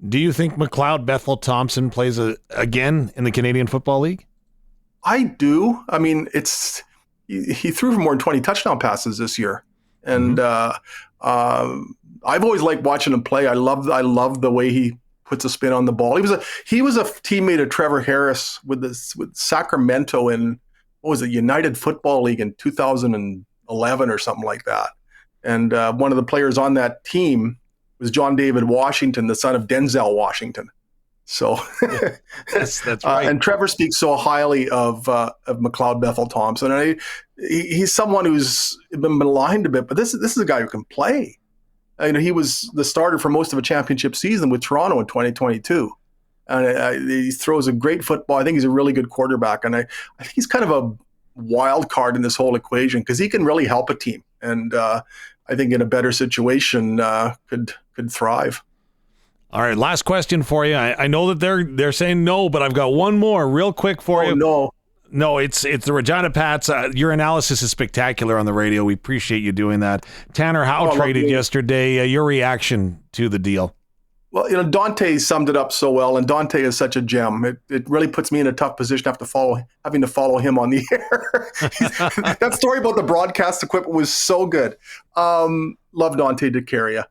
A: Do you think McLeod Bethel Thompson plays again in the Canadian Football League?
C: I do. I mean, he threw for more than 20 touchdown passes this year, and I've always liked watching him play. I love the way he puts a spin on the ball. He was a teammate of Trevor Harris with Sacramento in, what was it, United Football League in 2011 or something like that. And one of the players on that team was John David Washington, the son of Denzel Washington. So
A: that's right.
C: And Trevor speaks so highly of McLeod Bethel Thompson. And he's someone who's been maligned a bit, but this is a guy who can play. He was the starter for most of a championship season with Toronto in 2022. And he throws a great football. I think he's a really good quarterback. And I think he's kind of a wild card in this whole equation, because he can really help a team. And I think in a better situation could thrive.
A: All right, last question for you. I know that they're saying no, but I've got one more real quick for you. No, it's the Regina Pats. Your analysis is spectacular on the radio. We appreciate you doing that. Tanner Howe traded yesterday. Your reaction to the deal?
C: Well, Dante summed it up so well, and Dante is such a gem. It really puts me in a tough position having to follow him on the air. That story about the broadcast equipment was so good. Love Dante Decaria.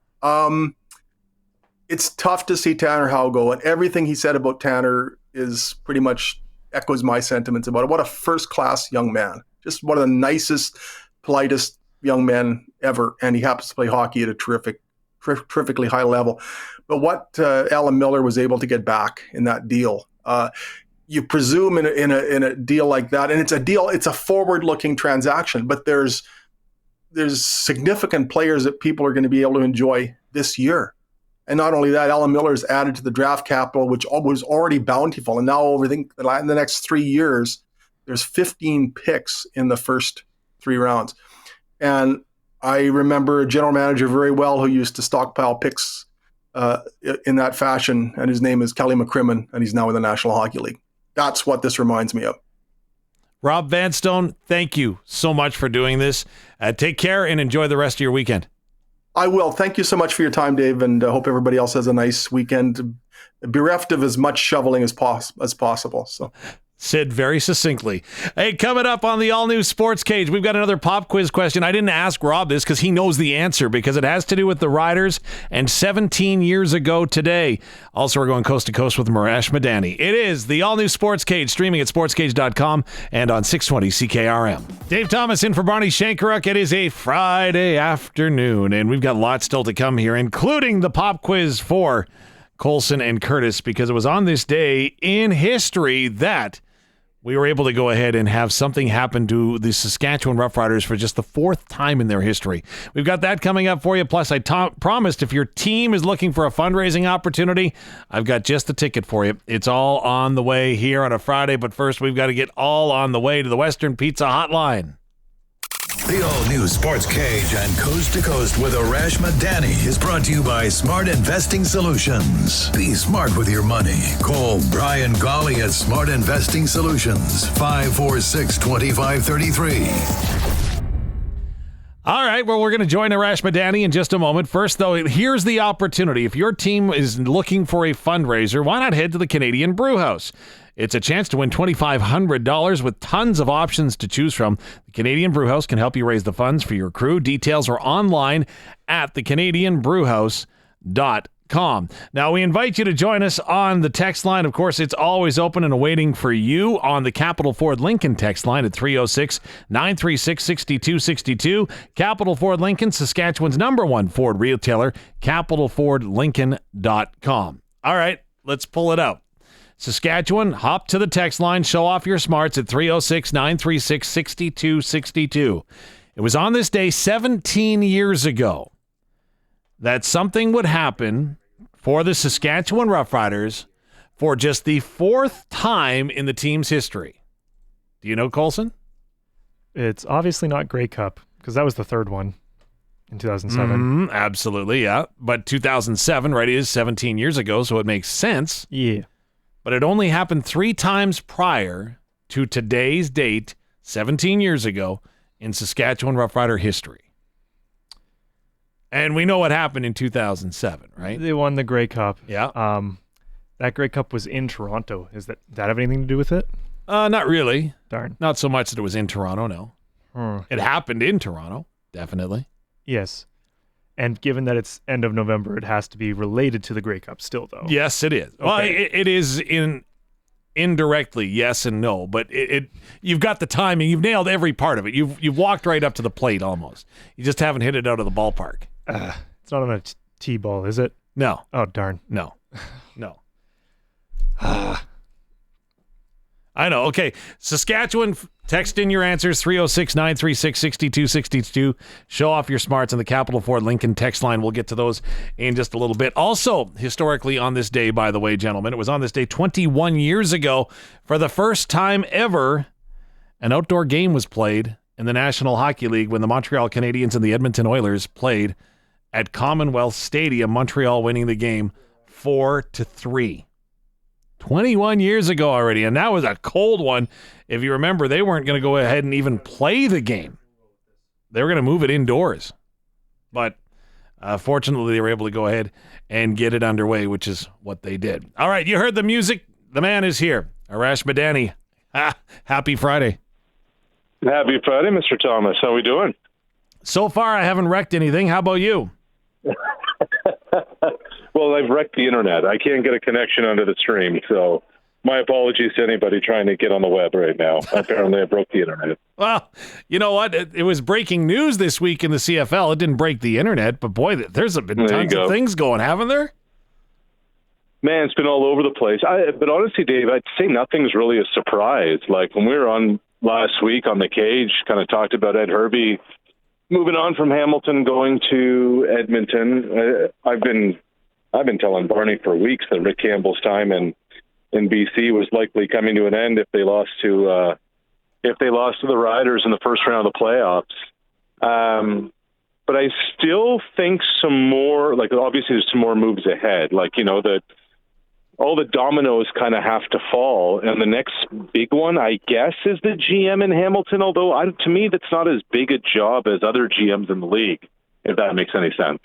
C: It's tough to see Tanner Howe go, and everything he said about Tanner is pretty much echoes my sentiments about it. What a first-class young man. Just one of the nicest, politest young men ever, and he happens to play hockey at a terrifically high level. But what Alan Miller was able to get back in that deal, you presume in a deal like that, and it's a forward-looking transaction, but there's there's significant players that people are going to be able to enjoy this year. And not only that, Alan Miller's added to the draft capital, which was already bountiful. And now over the next 3 years, there's 15 picks in the first 3 rounds. And I remember a general manager very well who used to stockpile picks in that fashion, and his name is Kelly McCrimmon, and he's now in the National Hockey League. That's what this reminds me of.
A: Rob Vanstone, thank you so much for doing this. Take care and enjoy the rest of your weekend.
C: I will. Thank you so much for your time, Dave, and I hope everybody else has a nice weekend, bereft of as much shoveling as possible. So.
A: Said very succinctly. Hey, coming up on the All New SportsCage, we've got another pop quiz question. I didn't ask Rob this because he knows the answer, because it has to do with the Riders and 17 years ago today. Also, we're going coast to coast with Arash Madani. It is the All New SportsCage, streaming at sportscage.com and on 620 CKRM. Dave Thomas in for Barney Shankaruk. It is a Friday afternoon, and we've got lots still to come here, including the pop quiz for Colson and Curtis, because it was on this day in history that we were able to go ahead and have something happen to the Saskatchewan Roughriders for just the 4th time in their history. We've got that coming up for you. Plus, I promised if your team is looking for a fundraising opportunity, I've got just the ticket for you. It's all on the way here on a Friday, but first we've got to get all on the way to the Western Pizza Hotline.
D: The all-new Sports Cage and Coast to Coast with Arash Madani is brought to you by Smart Investing Solutions. Be smart with your money. Call Brian Golly at Smart Investing Solutions, 546-2533.
A: All right, well, we're going to join Arash Madani in just a moment. First, though, here's the opportunity. If your team is looking for a fundraiser, why not head to the Canadian Brewhouse? It's a chance to win $2,500 with tons of options to choose from. The Canadian Brewhouse can help you raise the funds for your crew. Details are online at thecanadianbrewhouse.com. Now, we invite you to join us on the text line. Of course, it's always open and awaiting for you on the Capital Ford Lincoln text line at 306-936-6262. Capital Ford Lincoln, Saskatchewan's #1 Ford retailer, capitalfordlincoln.com. All right, let's pull it out. Saskatchewan, hop to the text line, show off your smarts at 306-936-6262. It was on this day 17 years ago that something would happen for the Saskatchewan Roughriders for just the 4th time in the team's history. Do you know, Colson?
E: It's obviously not Grey Cup, because that was the 3rd one in 2007.
A: Absolutely, yeah. But 2007, right, is 17 years ago, so it makes sense.
E: Yeah.
A: But it only happened 3 times prior to today's date, 17 years ago, in Saskatchewan Roughrider history. And we know what happened in 2007, right?
E: They won the Grey Cup.
A: Yeah.
E: That Grey Cup was in Toronto. Does that have anything to do with it?
A: Not really.
E: Darn.
A: Not so much that it was in Toronto, no. It happened in Toronto, definitely.
E: Yes. And given that it's end of November, it has to be related to the Grey Cup still, though.
A: Yes, it is. Okay. Well, it is indirectly, yes and no, but you've got the timing. You've nailed every part of it. You've walked right up to the plate almost. You just haven't hit it out of the ballpark.
E: It's not on a T-ball, is it?
A: No.
E: Oh, darn.
A: No. No. I know. Okay. Saskatchewan, text in your answers, 306-936-6262. Show off your smarts on the Capital Ford Lincoln text line. We'll get to those in just a little bit. Also, historically on this day, by the way, gentlemen, it was on this day 21 years ago, for the first time ever, an outdoor game was played in the National Hockey League when the Montreal Canadiens and the Edmonton Oilers played at Commonwealth Stadium, Montreal winning the game 4-3. 21 years ago already, and that was a cold one. If you remember, they weren't going to go ahead and even play the game. They were going to move it indoors. But fortunately, they were able to go ahead and get it underway, which is what they did. All right, you heard the music. The man is here. Arash Madani. Happy Friday.
F: Happy Friday, Mr. Thomas. How we doing?
A: So far, I haven't wrecked anything. How about you?
F: Well, I've wrecked the internet. I can't get a connection onto the stream, so my apologies to anybody trying to get on the web right now. Apparently, I broke the internet.
A: Well, you know what? It was breaking news this week in the CFL. It didn't break the internet, but boy, there's been tons of things going, haven't there?
F: Man, it's been all over the place. But honestly, Dave, I'd say nothing's really a surprise. Like when we were on last week on the cage, kind of talked about Ed Hervey moving on from Hamilton, going to Edmonton. I've been telling Barney for weeks that Rick Campbell's time in BC was likely coming to an end if they lost to the Riders in the first round of the playoffs. But I still think some more, like obviously there's some more moves ahead. Like, that all the dominoes kind of have to fall. And the next big one, I guess, is the GM in Hamilton. Although to me, that's not as big a job as other GMs in the league, if that makes any sense.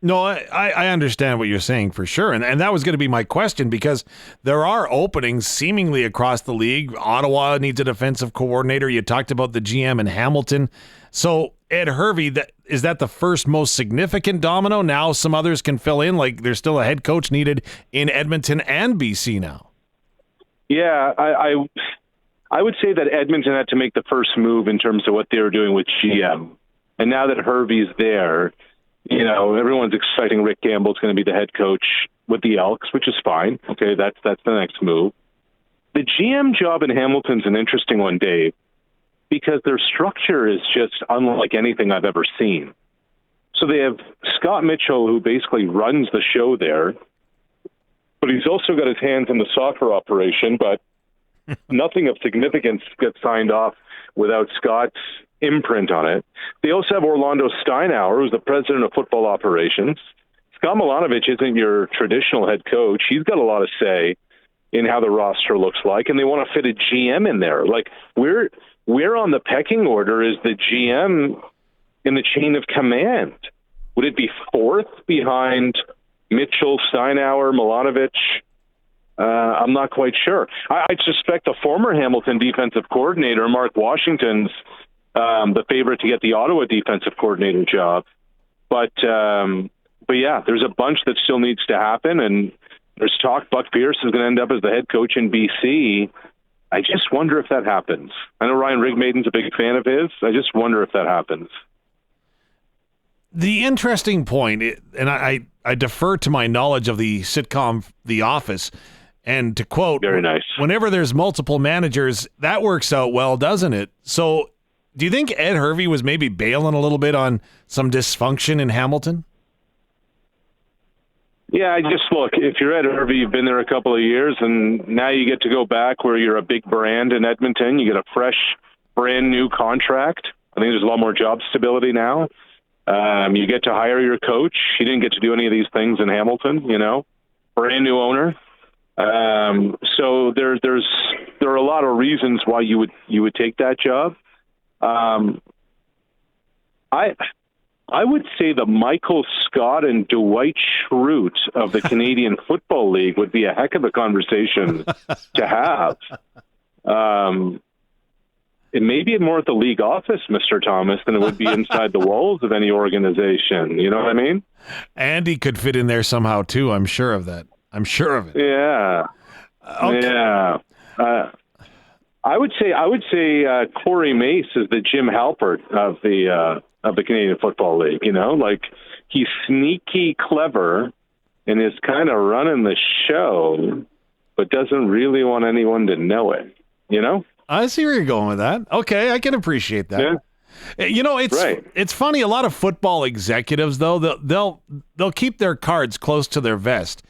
A: No, I understand what you're saying for sure. And that was going to be my question, because there are openings seemingly across the league. Ottawa needs a defensive coordinator. You talked about the GM in Hamilton. So Ed Hervey, is that the first most significant domino? Now some others can fill in, like there's still a head coach needed in Edmonton and BC now.
F: Yeah, I would say that Edmonton had to make the first move in terms of what they were doing with GM. And now that Hervey's there, everyone's expecting Rick Campbell's going to be the head coach with the Elks, which is fine. Okay, that's the next move. The GM job in Hamilton's an interesting one, Dave, because their structure is just unlike anything I've ever seen. So they have Scott Mitchell, who basically runs the show there, but he's also got his hands in the soccer operation, but nothing of significance gets signed off without Scott's imprint on it. They also have Orlando Steinauer, who's the president of football operations. Scott Milanovic isn't your traditional head coach. He's got a lot of say in how the roster looks like, and they want to fit a GM in there. Like, where on the pecking order is the GM in the chain of command? Would it be fourth behind Mitchell, Steinauer, Milanovic? I'm not quite sure. I suspect the former Hamilton defensive coordinator, Mark Washington's, the favorite to get the Ottawa defensive coordinator job. But yeah, there's a bunch that still needs to happen, and there's talk Buck Pierce is going to end up as the head coach in BC. I just wonder if that happens. I know Ryan Rigmaiden's a big fan of his. I just wonder if that happens.
A: The interesting point, and I defer to my knowledge of the sitcom The Office, and to quote,
F: very nice.
A: Whenever there's multiple managers, that works out well, doesn't it? So do you think Ed Hervey was maybe bailing a little bit on some dysfunction in Hamilton?
F: Yeah, I just look, if you're Ed Hervey, you've been there a couple of years, and now you get to go back where you're a big brand in Edmonton. You get a fresh, brand new contract. I think there's a lot more job stability now. You get to hire your coach. He didn't get to do any of these things in Hamilton, brand new owner. So there are a lot of reasons why you would take that job. I would say the Michael Scott and Dwight Schrute of the Canadian Football League would be a heck of a conversation to have. It may be more at the league office, Mr. Thomas, than it would be inside the walls of any organization. You know what I mean?
A: Andy could fit in there somehow too. I'm sure of that. I'm sure of it.
F: Yeah.
A: Okay.
F: Yeah. I would say Corey Mace is the Jim Halpert of the Canadian Football League. Like, he's sneaky clever and is kind of running the show, but doesn't really want anyone to know it.
A: I see where you're going with that. Okay, I can appreciate that.
F: Yeah.
A: It's funny. A lot of football executives, though, they'll keep their cards close to their vest.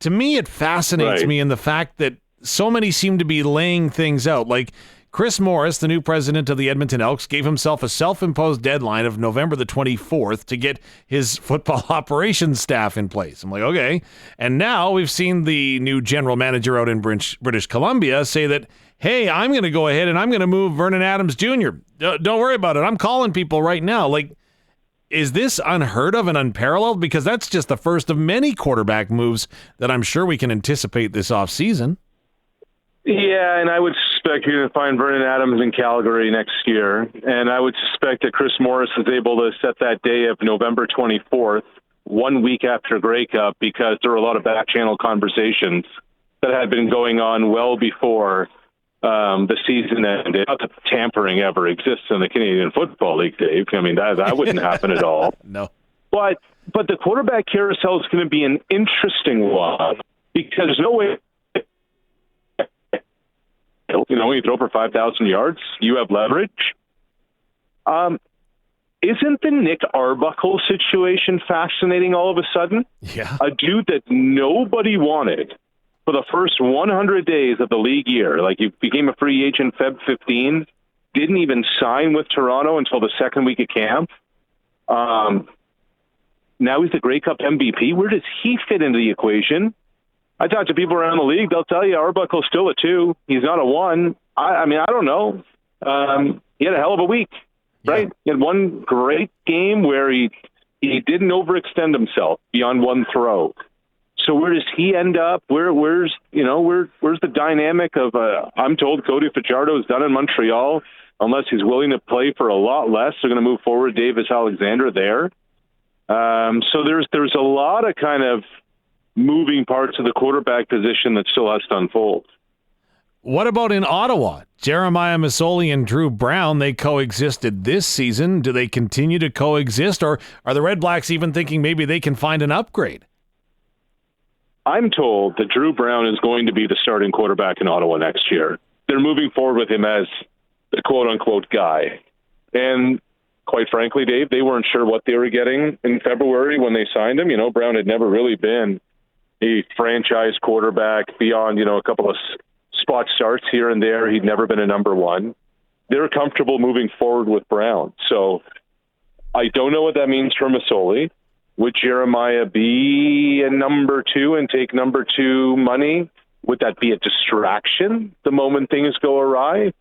A: To me, it fascinates me in the fact that so many seem to be laying things out. Like Chris Morris, the new president of the Edmonton Elks, gave himself a self-imposed deadline of November the 24th to get his football operations staff in place. I'm like, okay. And now we've seen the new general manager out in British Columbia say that, hey, I'm going to go ahead and I'm going to move Vernon Adams Jr. Don't worry about it. I'm calling people right now. Like, is this unheard of and unparalleled? Because that's just the first of many quarterback moves that I'm sure we can anticipate this offseason.
F: Yeah, and I would suspect you're going to find Vernon Adams in Calgary next year. And I would suspect that Chris Morris is able to set that day of November 24th, 1 week after Grey Cup, because there were a lot of back-channel conversations that had been going on well before the season ended. Not that tampering ever exists in the Canadian Football League, Dave. I mean, that wouldn't happen at all.
A: No.
F: But the quarterback carousel is going to be an interesting one, because there's no way... when you throw for 5,000 yards, you have leverage. isn't the Nick Arbuckle situation fascinating all of a sudden?
A: Yeah.
F: A dude that nobody wanted for the first 100 days of the league year. Like, he became a free agent Feb 15, didn't even sign with Toronto until the second week of camp. Now he's the Grey Cup MVP. Where does he fit into the equation? I talk to people around the league. They'll tell you Arbuckle's still a 2. He's not a 1. I mean, I don't know. He had a hell of a week, right? He had one great game where he didn't overextend himself beyond one throw. So where does he end up? Where's the dynamic of? I'm told Cody Fajardo is done in Montreal unless he's willing to play for a lot less. They're going to move forward Davis Alexander there. So there's a lot of kind of moving parts of the quarterback position that still has to unfold.
A: What about in Ottawa? Jeremiah Masoli and Drew Brown, they coexisted this season. Do they continue to coexist, or are the Red Blacks even thinking maybe they can find an upgrade?
F: I'm told that Drew Brown is going to be the starting quarterback in Ottawa next year. They're moving forward with him as the quote-unquote guy. And quite frankly, Dave, they weren't sure what they were getting in February when they signed him. Brown had never really been a franchise quarterback beyond, a couple of spot starts here and there. He'd never been a number 1. They're comfortable moving forward with Brown. So I don't know what that means for Masoli. Would Jeremiah be a number 2 and take number 2 money? Would that be a distraction the moment things go awry?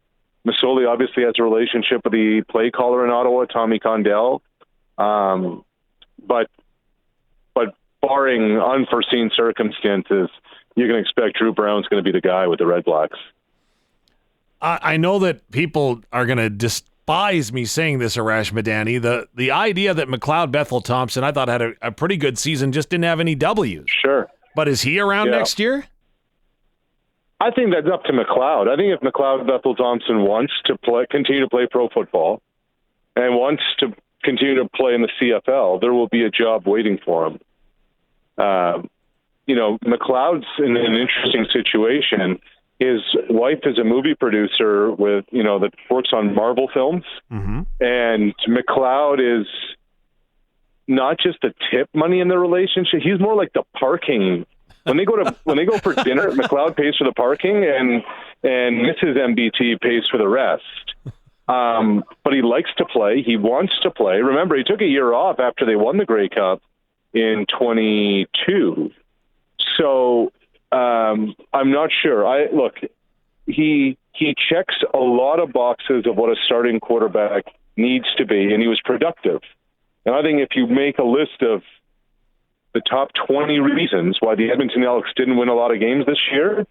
F: Masoli obviously has a relationship with the play caller in Ottawa, Tommy Condell. But barring unforeseen circumstances, you can expect Drew Brown's going to be the guy with the Red Blacks.
A: I know that people are going to despise me saying this, Arash Madani. The idea that McLeod Bethel-Thompson, I thought, had a pretty good season, just didn't have any W's.
F: Sure.
A: But is he around next year?
F: I think that's up to McLeod. I think if McLeod Bethel-Thompson wants to continue to play pro football and wants to continue to play in the CFL, there will be a job waiting for him. McLeod's in an interesting situation. His wife is a movie producer with, that works on Marvel films. Mm-hmm. And McLeod is not just the tip money in the relationship. He's more like the parking. When they go for dinner, McLeod pays for the parking and Mrs. MBT pays for the rest. But he likes to play. He wants to play. Remember, he took a year off after they won the Grey Cup in 22. So I'm not sure. He checks a lot of boxes of what a starting quarterback needs to be, and he was productive. And I think if you make a list of the top 20 reasons why the Edmonton Elks didn't win a lot of games this year,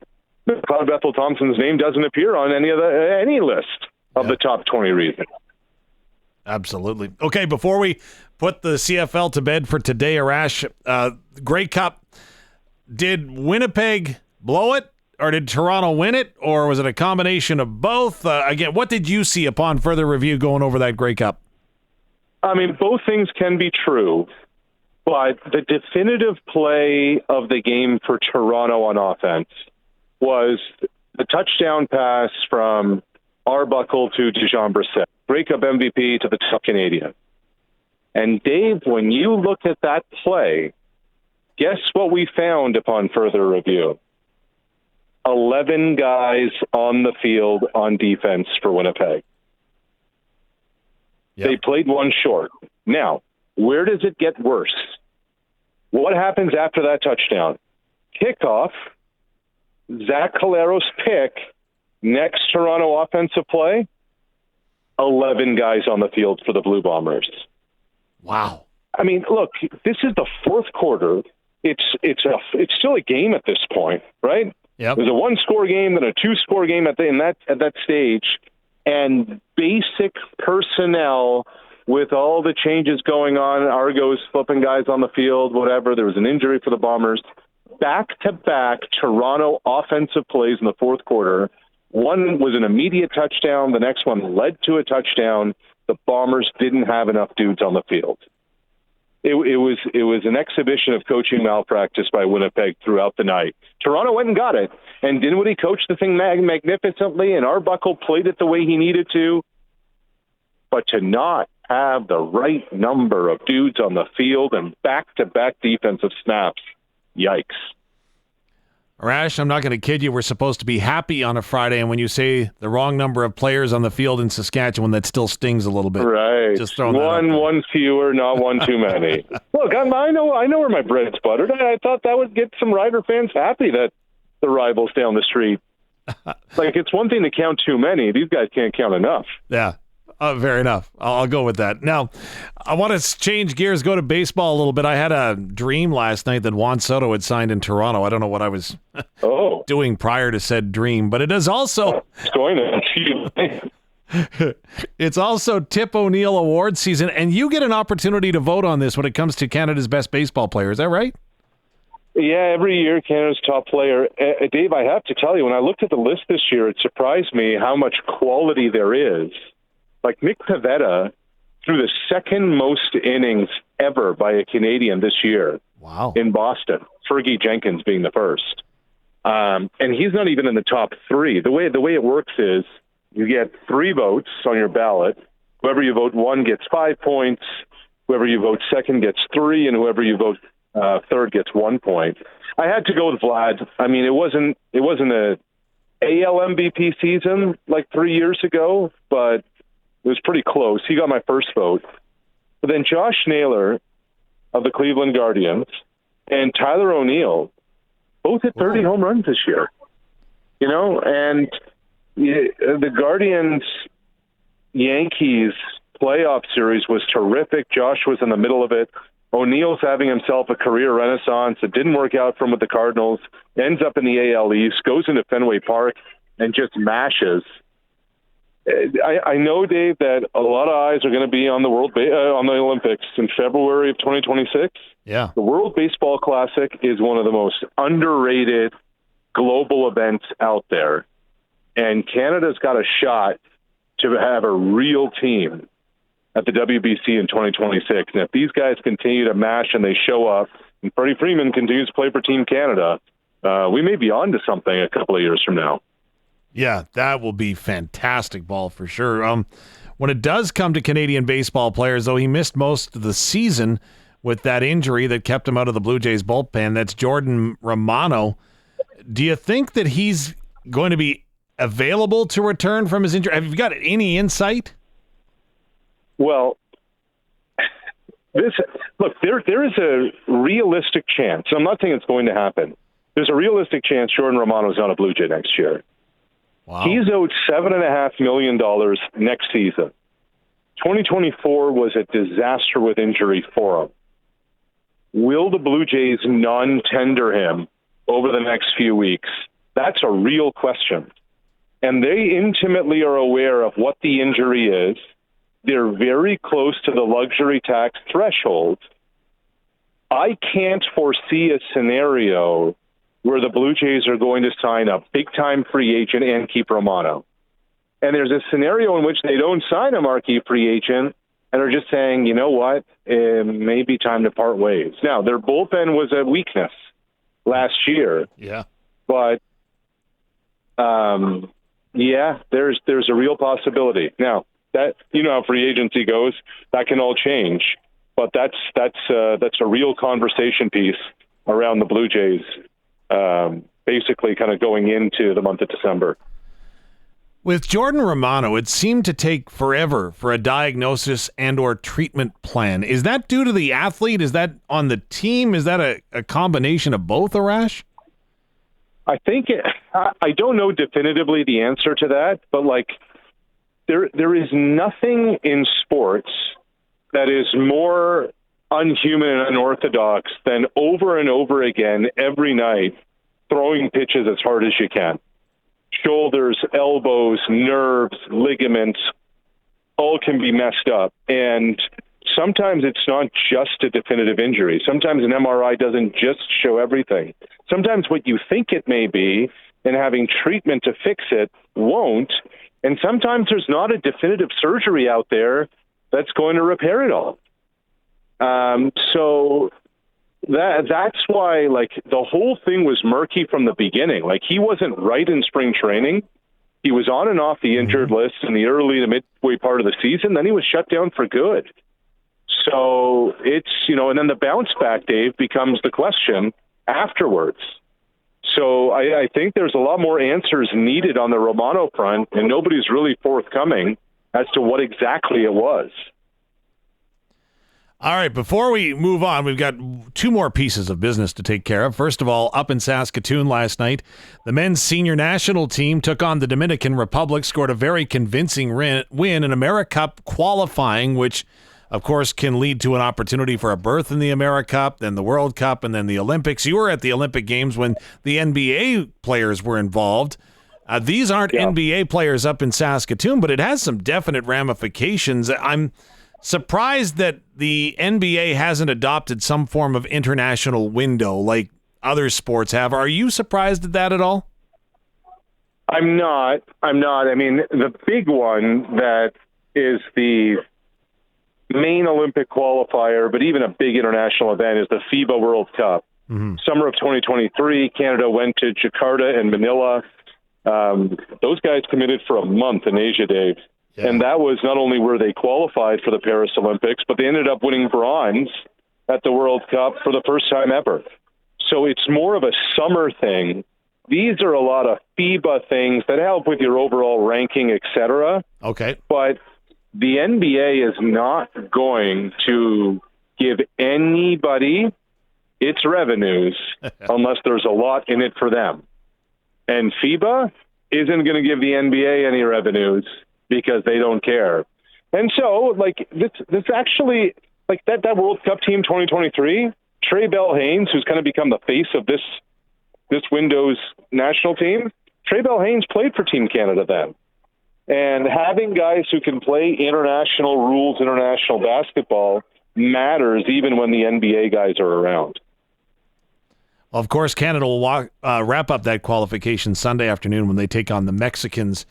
F: McLeod Bethel-Thompson's name doesn't appear on any list of the top 20 reasons.
A: Absolutely. Okay, before we put the CFL to bed for today, Arash, Grey Cup, did Winnipeg blow it, or did Toronto win it, or was it a combination of both? Again, what did you see upon further review going over that Grey Cup?
F: I mean, both things can be true, but the definitive play of the game for Toronto on offense was the touchdown pass from Arbuckle to Dijon Brissett, Grey Cup MVP to the top Canadian. And Dave, when you look at that play, guess what we found upon further review? 11 guys on the field on defense for Winnipeg. Yep. They played one short. Now, where does it get worse? What happens after that touchdown? Kickoff, Zach Calero's pick, next Toronto offensive play, 11 guys on the field for the Blue Bombers.
A: Wow.
F: I mean, look, this is the fourth quarter. It's still a game at this point, right?
A: Yep.
F: There's a one-score game, then a two-score game at that stage, and basic personnel with all the changes going on. Argo's flipping guys on the field, whatever. There was an injury for the Bombers. Back-to-back Toronto offensive plays in the fourth quarter. One was an immediate touchdown. The next one led to a touchdown. The Bombers didn't have enough dudes on the field. It was an exhibition of coaching malpractice by Winnipeg throughout the night. Toronto went and got it. And Dinwiddie coached the thing magnificently, and Arbuckle played it the way he needed to. But to not have the right number of dudes on the field and back-to-back defensive snaps. Yikes.
A: Arash, I'm not going to kid you. We're supposed to be happy on a Friday, and when you say the wrong number of players on the field in Saskatchewan, that still stings a little bit.
F: Right.
A: Just throwing that out there.
F: One fewer, not one too many. Look, I know where my bread's buttered. I thought that would get some Rider fans happy that the rivals down the street. Like, it's one thing to count too many. These guys can't count enough.
A: Yeah. Fair enough. I'll go with that. Now, I want to change gears, go to baseball a little bit. I had a dream last night that Juan Soto had signed in Toronto. I don't know what I was doing prior to said dream, but it is also...
F: It's going to...
A: It's also Tip O'Neill Award season, and you get an opportunity to vote on this when it comes to Canada's best baseball player. Is that right?
F: Yeah, every year Canada's top player. Dave, I have to tell you, when I looked at the list this year, it surprised me how much quality there is. Like Nick Pivetta threw the second most innings ever by a Canadian this year.
A: Wow.
F: In Boston. Fergie Jenkins being the first. And he's not even in the top three. The way it works is you get 3 votes on your ballot. Whoever you vote 1 gets 5 points. Whoever you vote second gets 3, and whoever you vote third gets 1 point. I had to go with Vlad. I mean, it wasn't a AL MVP season like 3 years ago, but it was pretty close. He got my first vote. But then Josh Naylor of the Cleveland Guardians and Tyler O'Neill both hit 30 home runs this year. You know, and the Guardians-Yankees playoff series was terrific. Josh was in the middle of it. O'Neill's having himself a career renaissance. It didn't work out for him with the Cardinals. Ends up in the AL East, goes into Fenway Park, and just mashes. I know, Dave, that a lot of eyes are going to be on the on the Olympics in February of 2026.
A: Yeah.
F: The World Baseball Classic is one of the most underrated global events out there. And Canada's got a shot to have a real team at the WBC in 2026. And if these guys continue to mash and they show up, and Freddie Freeman continues to play for Team Canada, we may be on to something a couple of years from now.
A: Yeah, that will be fantastic ball for sure. When it does come to Canadian baseball players, though, he missed most of the season with that injury that kept him out of the Blue Jays bullpen. That's Jordan Romano. Do you think that he's going to be available to return from his injury? Have you got any insight?
F: Well, there is a realistic chance. I'm not saying it's going to happen. There's a realistic chance Jordan Romano's not a Blue Jay next year.
A: Wow.
F: He's owed $7.5 million next season. 2024 was a disaster with injury for him. Will the Blue Jays non-tender him over the next few weeks? That's a real question. And they intimately are aware of what the injury is. They're very close to the luxury tax threshold. I can't foresee a scenario where the Blue Jays are going to sign a big-time free agent and keep Romano. And there's a scenario in which they don't sign a marquee free agent and are just saying, you know what, it may be time to part ways. Now, their bullpen was a weakness last year.
A: Yeah.
F: But, there's a real possibility. Now, that, you know how free agency goes, that can all change. But that's a real conversation piece around the Blue Jays, basically kind of going into the month of December.
A: With Jordan Romano, it seemed to take forever for a diagnosis and or treatment plan. Is that due to the athlete? Is that on the team? Is that a combination of both, Arash?
F: I think I don't know definitively the answer to that, but there is nothing in sports that is more unhuman and unorthodox than over and over again every night throwing pitches as hard as you can. Shoulders, elbows, nerves, ligaments, all can be messed up. And sometimes it's not just a definitive injury. Sometimes an MRI doesn't just show everything. Sometimes what you think it may be and having treatment to fix it won't. And sometimes there's not a definitive surgery out there that's going to repair it all. So that's why, the whole thing was murky from the beginning. He wasn't right in spring training, He was on and off the injured list in the early to midway part of the season. Then he was shut down for good. So it's, and then the bounce back, Dave, becomes the question afterwards. So I think there's a lot more answers needed on the Romano front, and nobody's really forthcoming as to what exactly it was.
A: All right, before we move on, we've got two more pieces of business to take care of. First of all, up in Saskatoon last night, the men's senior national team took on the Dominican Republic, scored a very convincing win in AmeriCup qualifying, which, of course, can lead to an opportunity for a berth in the AmeriCup, then the World Cup, and then the Olympics. You were at the Olympic Games when the NBA players were involved. These aren't NBA players up in Saskatoon, but it has some definite ramifications. I'm surprised that the NBA hasn't adopted some form of international window like other sports have. Are you surprised at that at all?
F: I'm not. I mean, the big one that is the main Olympic qualifier, but even a big international event, is the FIBA World Cup. Mm-hmm. Summer of 2023, Canada went to Jakarta and Manila. Those guys committed for a month in Asia, Dave. Yeah. And that was not only were they qualified for the Paris Olympics, but they ended up winning bronze at the World Cup for the first time ever. So it's more of a summer thing. These are a lot of FIBA things that help with your overall ranking, et cetera.
A: Okay.
F: But the NBA is not going to give anybody its revenues unless there's a lot in it for them. And FIBA isn't going to give the NBA any revenues because they don't care. And so, this actually, that World Cup team 2023, Trey Bell-Haynes, who's kind of become the face of this window's national team, Trey Bell-Haynes played for Team Canada then. And having guys who can play international rules, international basketball, matters even when the NBA guys are around.
A: Well, of course, Canada will wrap up that qualification Sunday afternoon when they take on the Mexicans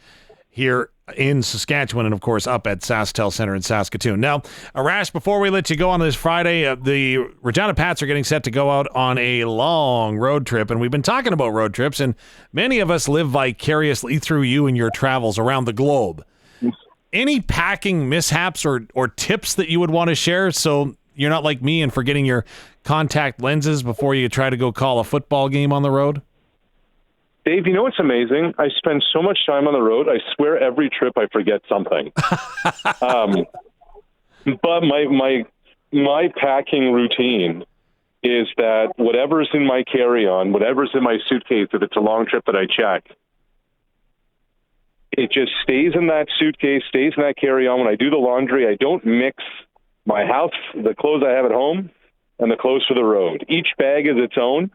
A: here in Saskatchewan and, of course, up at SaskTel Center in Saskatoon. Now, Arash, before we let you go on this Friday, the Regina Pats are getting set to go out on a long road trip, and we've been talking about road trips, and many of us live vicariously through you and your travels around the globe. Any packing mishaps or tips that you would want to share so you're not like me and forgetting your contact lenses before you try to go call a football game on the road?
F: Dave, you know what's amazing? I spend so much time on the road, I swear every trip I forget something. But my packing routine is that whatever's in my carry-on, whatever's in my suitcase, if it's a long trip that I check, it just stays in that suitcase, stays in that carry-on. When I do the laundry, I don't mix my house, the clothes I have at home, and the clothes for the road. Each bag is its own.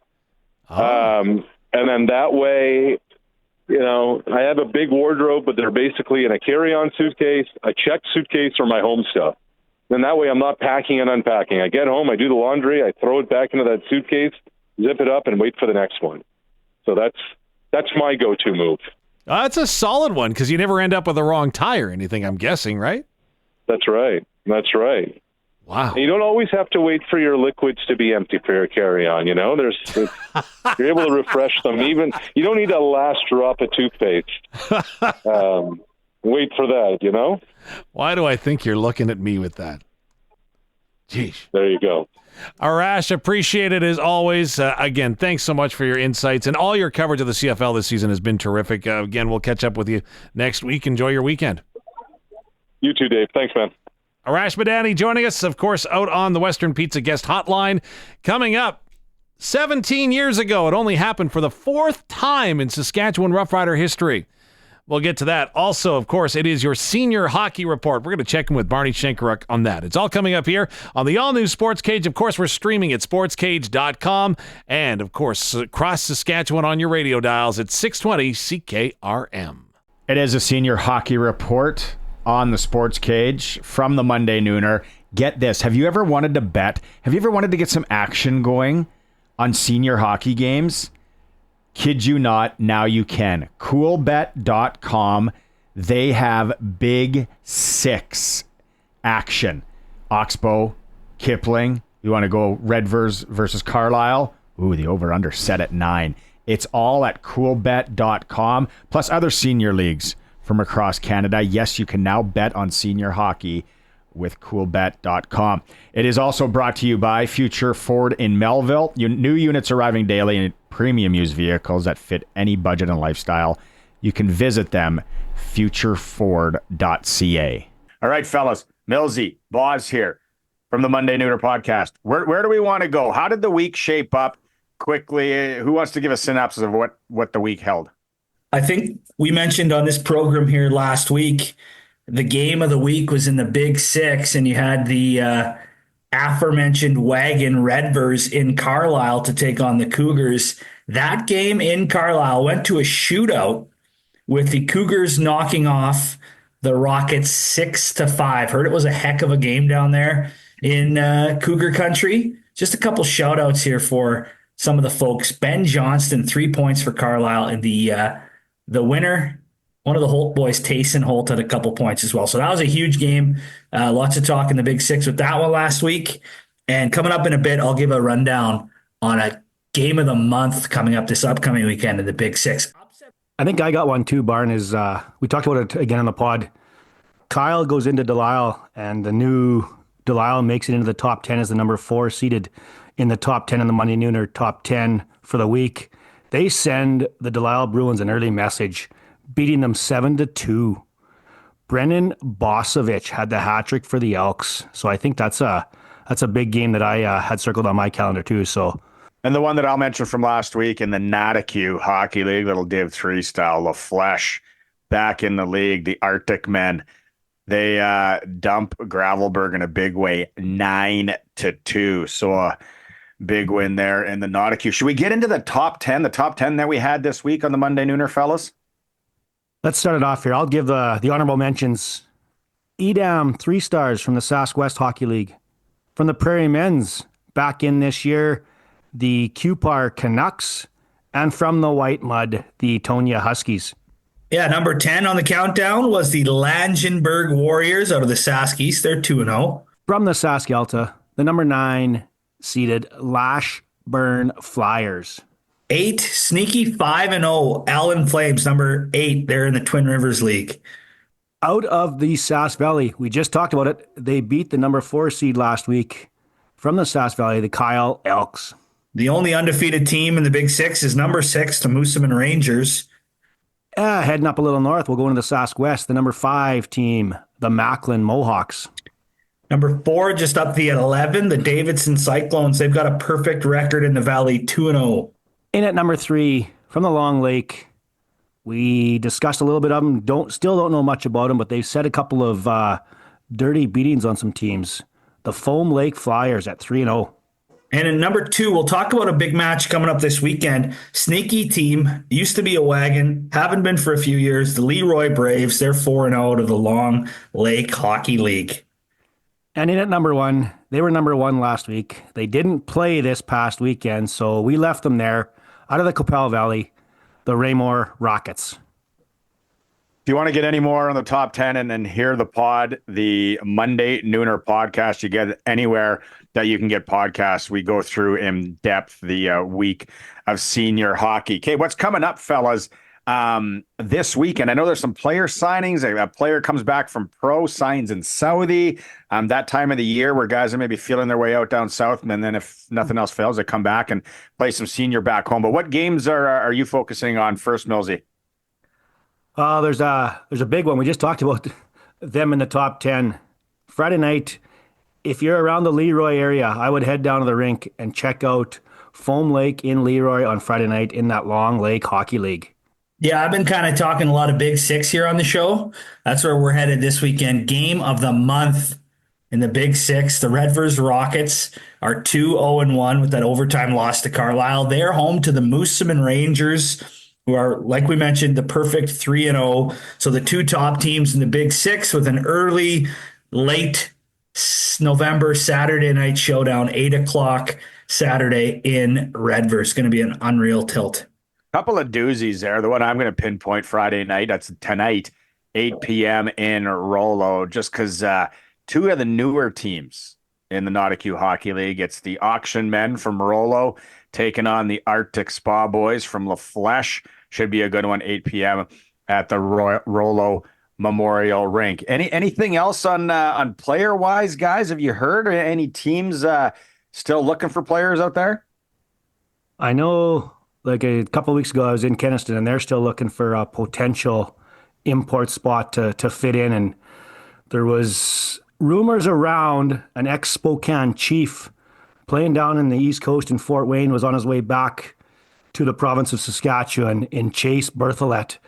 F: Oh. And then that way, I have a big wardrobe, but they're basically in a carry-on suitcase, a checked suitcase, or my home stuff. Then that way I'm not packing and unpacking. I get home, I do the laundry, I throw it back into that suitcase, zip it up, and wait for the next one. So that's my go-to move.
A: That's a solid one because you never end up with a wrong tie or anything, I'm guessing, right?
F: That's right.
A: Wow.
F: And you don't always have to wait for your liquids to be empty for your carry-on, you're able to refresh them. Even you don't need a last drop of toothpaste. Wait for that,
A: Why do I think you're looking at me with that? Jeez.
F: There you go.
A: Arash, appreciate it as always. Again, thanks so much for your insights, and all your coverage of the CFL this season has been terrific. Again, we'll catch up with you next week. Enjoy your weekend.
F: You too, Dave. Thanks, man.
A: Arash Madani joining us, of course, out on the Western Pizza Guest Hotline. Coming up, 17 years ago, it only happened for the fourth time in Saskatchewan Roughrider history. We'll get to that. Also, of course, it is your senior hockey report. We're going to check in with Barney Shankaruk on that. It's all coming up here on the All New SportsCage. Of course, we're streaming at sportscage.com and, of course, across Saskatchewan on your radio dials at 620 CKRM.
G: It is a senior hockey report on the Sports Cage from the Monday Nooner. Get this. Have you ever wanted to bet? Have you ever wanted to get some action going on senior hockey games? Kid you not, now you can. Coolbet.com. They have Big Six action. Oxbow, Kipling. You want to go Redvers versus Carlisle? Ooh, the over-under set at 9. It's all at coolbet.com, plus other senior leagues from across Canada. Yes, you can now bet on senior hockey with coolbet.com. It is also brought to you by Future Ford in Melville. New units arriving daily in premium used vehicles that fit any budget and lifestyle. You can visit them, futureford.ca. All right, fellas. Millsy, Boz here from the Monday Nooner podcast. Where do we want to go? How did the week shape up quickly? Who wants to give a synopsis of what the week held?
H: I think we mentioned on this program here last week, the game of the week was in the Big Six, and you had the aforementioned Wagon Redvers in Carlisle to take on the Cougars. That game in Carlisle went to a shootout with the Cougars knocking off the Rockets 6-5. Heard it was a heck of a game down there in Cougar country. Just a couple shout outs here for some of the folks. Ben Johnston, 3 points for Carlisle, and the winner, one of the Holt boys, Tayson Holt, had a couple points as well. So that was a huge game. Lots of talk in the Big Six with that one last week. And coming up in a bit, I'll give a rundown on a game of the month coming up this upcoming weekend in the Big Six.
I: I think I got one too, Barn, is we talked about it again on the pod. Kyle goes into Delisle, and the new Delisle makes it into the top 10 as the number 4 seeded in the top 10 in the Monday Nooner top 10 for the week. They send the Delisle Bruins an early message, beating them 7-2. Brennan Bosovich had the hat trick for the Elks, so I think that's a big game that I had circled on my calendar too. So.
G: And the one that I'll mention from last week in the Notikewin Hockey League, little Div 3 style, La Flèche back in the league, the Arctic men. They dump Gravelberg in a big way, 9-2. So a big win there in the Notikewin. Should we get into the top 10? The top 10 that we had this week on the Monday Nooner, fellas?
I: Let's start it off here. I'll give the honorable mentions. Edam, 3 stars from the Sask West Hockey League. From the Prairie Men's, back in this year, the Cupar Canucks, and from the White Mud, the Tonya Huskies.
H: Yeah, number 10 on the countdown was the Langenberg Warriors out of the Sask East. They're 2-0.
I: From the Sask Alta, the number 9 seeded Lashburn Flyers.
H: 8, sneaky 5-0, Allen Flames, number 8. They're in the Twin Rivers League.
I: Out of the Sask Valley, we just talked about it. They beat the number 4 seed last week. From the Sask Valley, the Kyle Elks.
H: The only undefeated team in the Big Six is number 6, the Moosomin Rangers.
I: Heading up a little north, we'll go into the Sask West, the number 5 team, the Macklin Mohawks.
H: Number 4, just up the 11, the Davidson Cyclones. They've got a perfect record in the Valley, 2-0.
I: In at number 3, from the Long Lake, we discussed a little bit of them. Still don't know much about them, but they've set a couple of dirty beatings on some teams. The Foam Lake Flyers at 3-0.
H: And in number 2, we'll talk about a big match coming up this weekend. Sneaky team, used to be a wagon, haven't been for a few years. The Leroy Braves, they're 4-0 to the Long Lake Hockey League.
I: And in at number 1, they were number 1 last week. They didn't play this past weekend, so we left them there out of the Coppell Valley, the Raymore Rockets.
G: If you want to get any more on the top 10 and then hear the pod, the Monday Nooner podcast, you get it anywhere that you can get podcasts. We go through in depth the week of senior hockey. Okay, what's coming up, fellas, this weekend? I know there's some player signings. A player comes back from pro, signs in Saudi. That time of the year where guys are maybe feeling their way out down south, and then if nothing else fails, they come back and play some senior back home. But what games are you focusing on first, Millsy?
I: There's a big one. We just talked about them in the top 10. Friday night, if you're around the Leroy area, I would head down to the rink and check out Foam Lake in Leroy on Friday night in that Long Lake Hockey League.
H: Yeah, I've been kind of talking a lot of Big Six here on the show. That's where we're headed this weekend. Game of the month in the Big Six. The Redvers Rockets are 2-0-1 with that overtime loss to Carlisle. They're home to the Moosomin Rangers, who are, like we mentioned, the perfect 3-0. So the 2 top teams in the Big Six with an early, late November Saturday night showdown, 8:00 Saturday in Redvers. It's going to be an unreal tilt.
G: Couple of doozies there. The one I'm going to pinpoint Friday night, that's tonight, 8 p.m. in Rollo, just because 2 of the newer teams in the Notikewin Hockey League. It's the Auction Men from Rollo taking on the Arctic Spa Boys from La Flèche. Should be a good one, 8 p.m. at the Rollo Memorial Rink. Anything else on player-wise, guys? Have you heard any teams still looking for players out there?
I: I know, like a couple of weeks ago, I was in Kenaston, and they're still looking for a potential import spot to fit in. And there was rumors around an ex-Spokane Chief playing down in the East Coast in Fort Wayne was on his way back to the province of Saskatchewan in Chase Bertholet.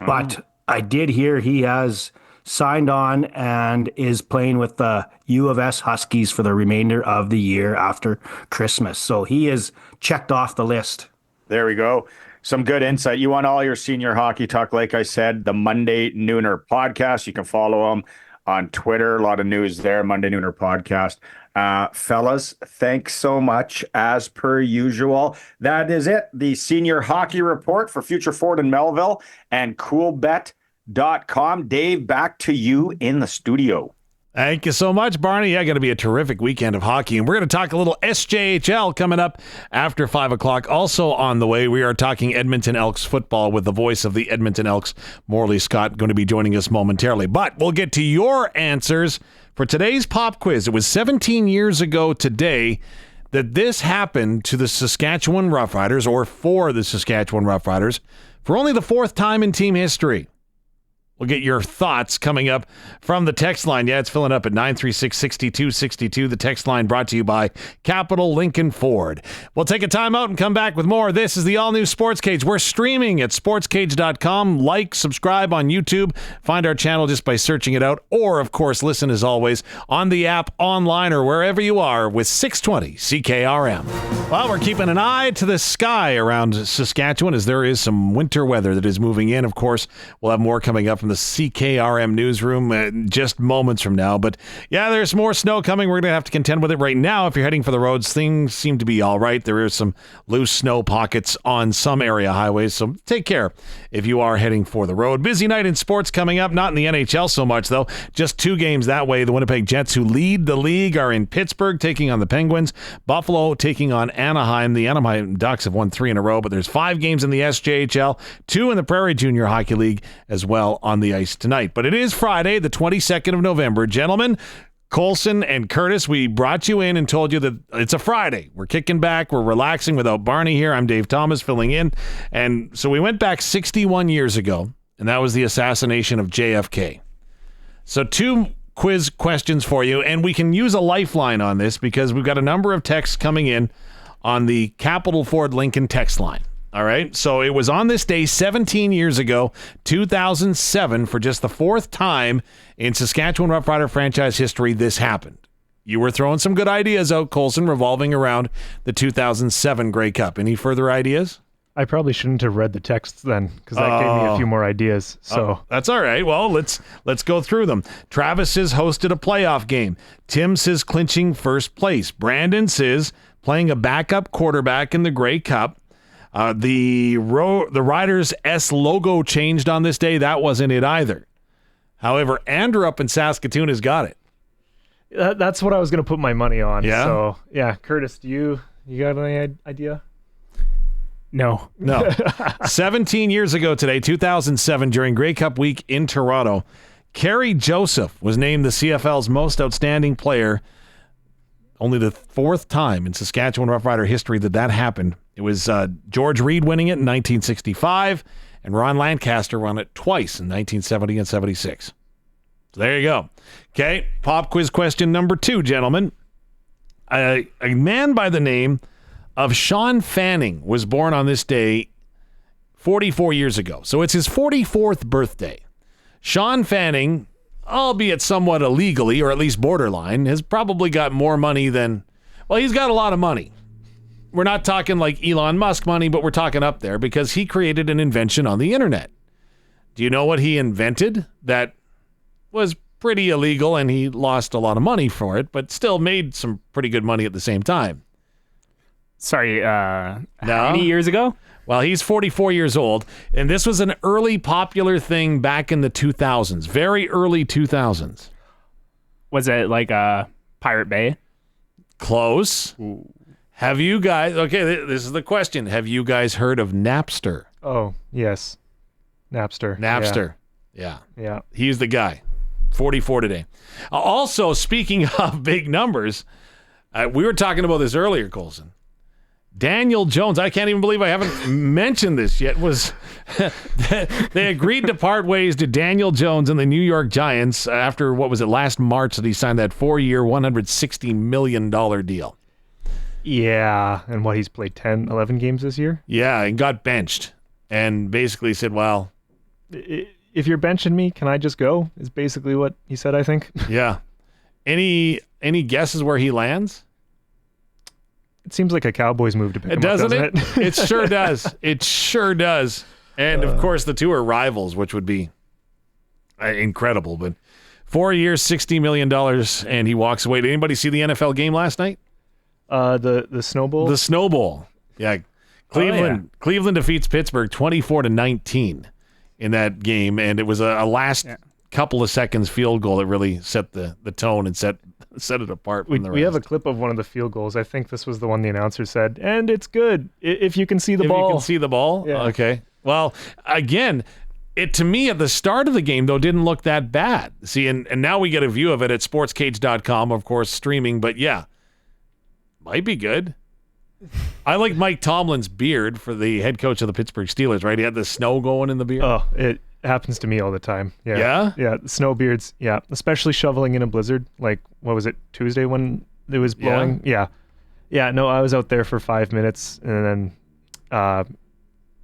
I: But I did hear he has signed on and is playing with the U of S Huskies for the remainder of the year after Christmas. So he is checked off the list.
G: There we go. Some good insight. You want all your senior hockey talk, like I said, the Monday Nooner podcast. You can follow them on Twitter. A lot of news there, Monday Nooner podcast. Fellas, thanks so much as per usual. That is it. The senior hockey report for Future Ford in Melville and coolbet.com. Dave, back to you in the studio.
A: Thank you so much, Barney. Yeah, going to be a terrific weekend of hockey. And we're going to talk a little SJHL coming up after 5 o'clock. Also on the way, we are talking Edmonton Elks football with the voice of the Edmonton Elks, Morley Scott, going to be joining us momentarily. But we'll get to your answers for today's pop quiz. It was 17 years ago today that this happened to the Saskatchewan Roughriders, or for the Saskatchewan Roughriders, for only the 4th time in team history. We'll get your thoughts coming up from the text line. Yeah, it's filling up at 936-6262. The text line brought to you by Capital Lincoln Ford. We'll take a time out and come back with more. This is the All New SportsCage. We're streaming at sportscage.com. Like, subscribe on YouTube. Find our channel just by searching it out. Or, of course, listen as always on the app, online, or wherever you are with 620 CKRM. Well, we're keeping an eye to the sky around Saskatchewan as there is some winter weather that is moving in. Of course, we'll have more coming up from the CKRM newsroom just moments from now. But yeah, there's more snow coming. We're going to have to contend with it right now. If you're heading for the roads, things seem to be all right. There is some loose snow pockets on some area highways, so take care if you are heading for the road. Busy night in sports coming up. Not in the NHL so much, though. Just 2 games that way. The Winnipeg Jets, who lead the league, are in Pittsburgh taking on the Penguins. Buffalo taking on Anaheim. The Anaheim Ducks have won 3 in a row, but there's 5 games in the SJHL, 2 in the Prairie Junior Hockey League as well on the ice tonight. But it is Friday, the 22nd of November. Gentlemen, Colson and Curtis, we brought you in and told you that it's a Friday. We're kicking back. We're relaxing without Barney here. I'm Dave Thomas filling in. And so we went back 61 years ago, and that was the assassination of JFK. So 2 quiz questions for you, and we can use a lifeline on this because we've got a number of texts coming in on the Capital Ford Lincoln text line. All right, so it was on this day 17 years ago, 2007, for just the 4th time in Saskatchewan Roughrider franchise history this happened. You were throwing some good ideas out, Colson, revolving around the 2007 Grey Cup. Any further ideas?
E: I probably shouldn't have read the texts then, because that gave me a few more ideas. So
A: that's all right. Well, let's go through them. Travis says hosted a playoff game. Tim says clinching first place. Brandon says playing a backup quarterback in the Grey Cup. The Riders S logo changed on this day. That wasn't it either. However, Andrew up in Saskatoon has got it.
E: That's what I was going to put my money on.
A: Yeah?
E: So, yeah. Curtis, you got any idea?
A: No. 17 years ago today, 2007, during Grey Cup week in Toronto, Kerry Joseph was named the CFL's most outstanding player. Only the 4th time in Saskatchewan Roughrider history that happened. It was George Reed winning it in 1965, and Ron Lancaster won it twice in 1970 and 76. So there you go. Okay, pop quiz question number 2, gentlemen. A man by the name of Sean Fanning was born on this day 44 years ago. So it's his 44th birthday. Sean Fanning, albeit somewhat illegally, or at least borderline, has probably got more money than... Well, he's got a lot of money. We're not talking like Elon Musk money, but we're talking up there because he created an invention on the internet. Do you know what he invented that was pretty illegal and he lost a lot of money for it, but still made some pretty good money at the same time?
J: Sorry, how many years ago?
A: Well, he's 44 years old, and this was an early popular thing back in the 2000s, very early 2000s.
J: Was it like Pirate Bay?
A: Close.
J: Ooh.
A: Have you guys, okay, this is the question. Have you guys heard of Napster?
E: Oh, yes. Napster.
A: Yeah.
E: Yeah.
A: He's the guy. 44 today. Also, speaking of big numbers, we were talking about this earlier, Colson. Daniel Jones, I can't even believe I haven't mentioned this yet, was they agreed to part ways to Daniel Jones and the New York Giants after, what was it, last March that he signed that 4-year, $160 million deal.
E: Yeah, and he's played 10, 11 games this year?
A: Yeah, and got benched and basically said, well...
E: If you're benching me, can I just go? Is basically what he said, I think.
A: Yeah. Any guesses where he lands?
E: It seems like a Cowboys move to pick him up,
A: doesn't
E: it?
A: It sure does. It sure does. And, of course, the two are rivals, which would be incredible. But 4 years, $60 million, and he walks away. Did anybody see the NFL game last night?
E: The Snow Bowl?
A: The Snow Bowl. Yeah. Cleveland defeats Pittsburgh 24-19 in that game, and it was a last couple of seconds field goal that really set the tone and set it apart from the rest.
E: We have a clip of one of the field goals. I think this was the one the announcer said, and it's good if you can see the ball.
A: If you can see the ball?
E: Yeah.
A: Okay. Well, again, it to me at the start of the game, though, didn't look that bad. See, and now we get a view of it at sportscage.com, of course, streaming, but yeah, might be good. I like Mike Tomlin's beard for the head coach of the Pittsburgh Steelers, right? He had the snow going in the beard.
E: Oh, it happens to me all the time. Yeah.
A: Yeah?
E: Yeah, snow beards, yeah. Especially shoveling in a blizzard, like, what was it, Tuesday when it was blowing? Yeah. Yeah, no, I was out there for 5 minutes and then